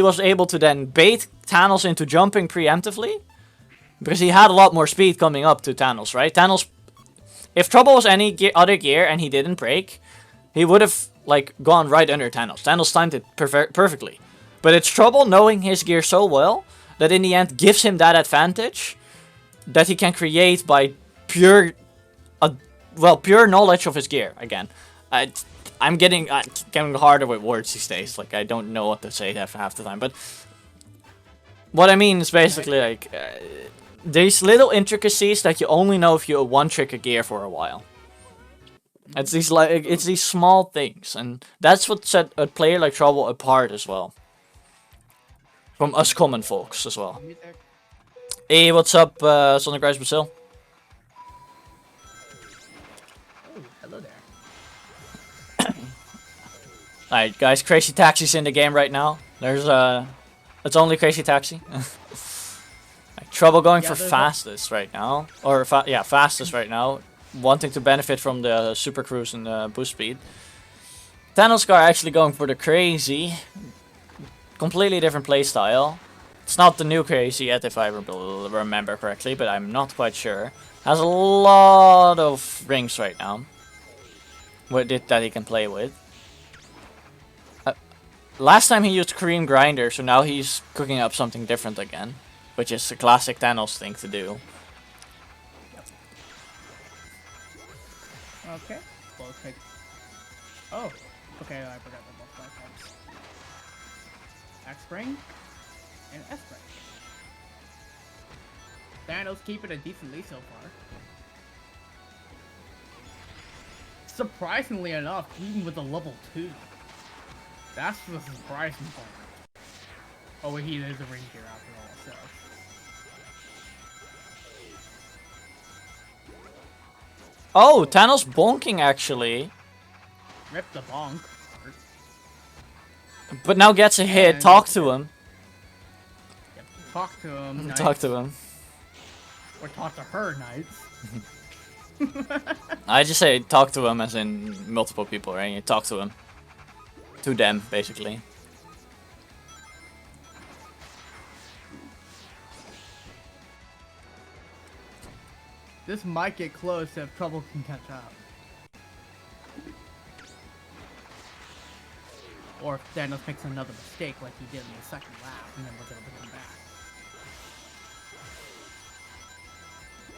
was able to then bait Thanos into jumping preemptively. Because he had a lot more speed coming up to Thanos, right? Thanos, if Trouble was any other gear and he didn't break, he would have like gone right under Thanos. Thanos timed it perfectly. But it's Trouble knowing his gear so well that in the end gives him that advantage that he can create by pure knowledge of his gear. Again, I'm getting harder with words these days. Like, I don't know what to say half the time. But what I mean is basically like these little intricacies that you only know if you one-trick a gear for a while. It's these small things, and that's what set a player like Trouble apart as well from us common folks as well. Hey, what's up, Sonic Rise Brazil? Oh, hello there. Alright, guys, Crazy Taxi's in the game right now. There's It's only Crazy Taxi. Like, trouble going Yeah, for there's fastest right now, or fastest right now, wanting to benefit from the super cruise and boost speed. Thanos car actually going for the crazy, completely different playstyle. It's not the new crazy yet, if I remember correctly, but I'm not quite sure. Has a lot of rings right now that he can play with. Last time he used Cream Grinder, so now he's cooking up something different again, which is a classic Thanos thing to do. Okay. Both pick. Oh. Okay, I forgot the both platforms. X-Spring and S-Spring. Thanos keeping it decently so far. Surprisingly enough, even with a level 2. That's the surprising part. Oh, wait, he is a ring gear after all, so. Oh, Thanos bonking actually, Rip the bonk. but now gets a hit. And- Talk to him. Yep, talk to him, Knights. Talk to him. Or talk to her, Knights. I just say talk to him as in multiple people, right? You talk to him. To them, basically. This might get close if Trouble can catch up. Or if Thanos makes another mistake like he did in the second lap, and then we're able to come back.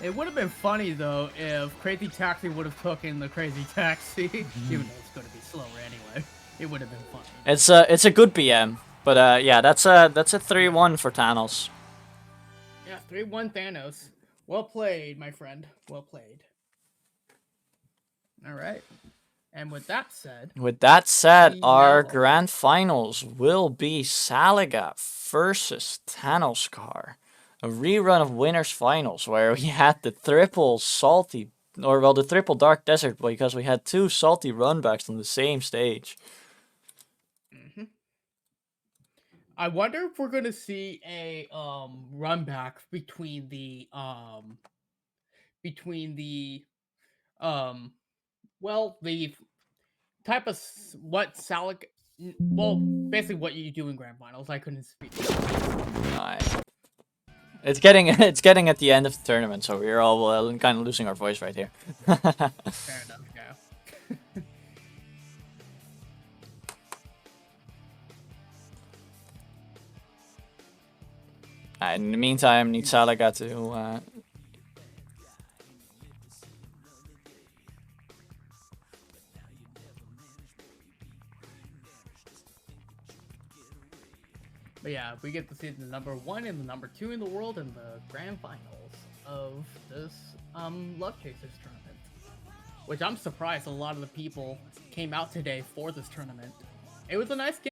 It would have been funny though if Crazy Taxi would have taken the Crazy Taxi, even though it's going to be slower anyway. It would have been funny. It's a good BM, but yeah, that's a 3-1 for Thanos. Yeah, 3-1 Thanos. Well played, my friend. Well played. All right. And with that said, With that said, our Now- grand finals will be Salaga versus Thanos Car. A rerun of winners finals where we had the triple salty, or well, the triple dark desert, because we had 2 salty runbacks on the same stage. I wonder if we're gonna see a run back between the well, the type of what Salic, well, basically what you do in grand finals. I couldn't speak. Alright. It's getting at the end of the tournament, so we're all kind of losing our voice right here. Fair enough. Yeah. In the meantime, need Salaga to But yeah, we get to see the number 1 and the number 2 in the world in the grand finals of this Love Chasers tournament. Which I'm surprised a lot of the people came out today for this tournament. It was a nice game.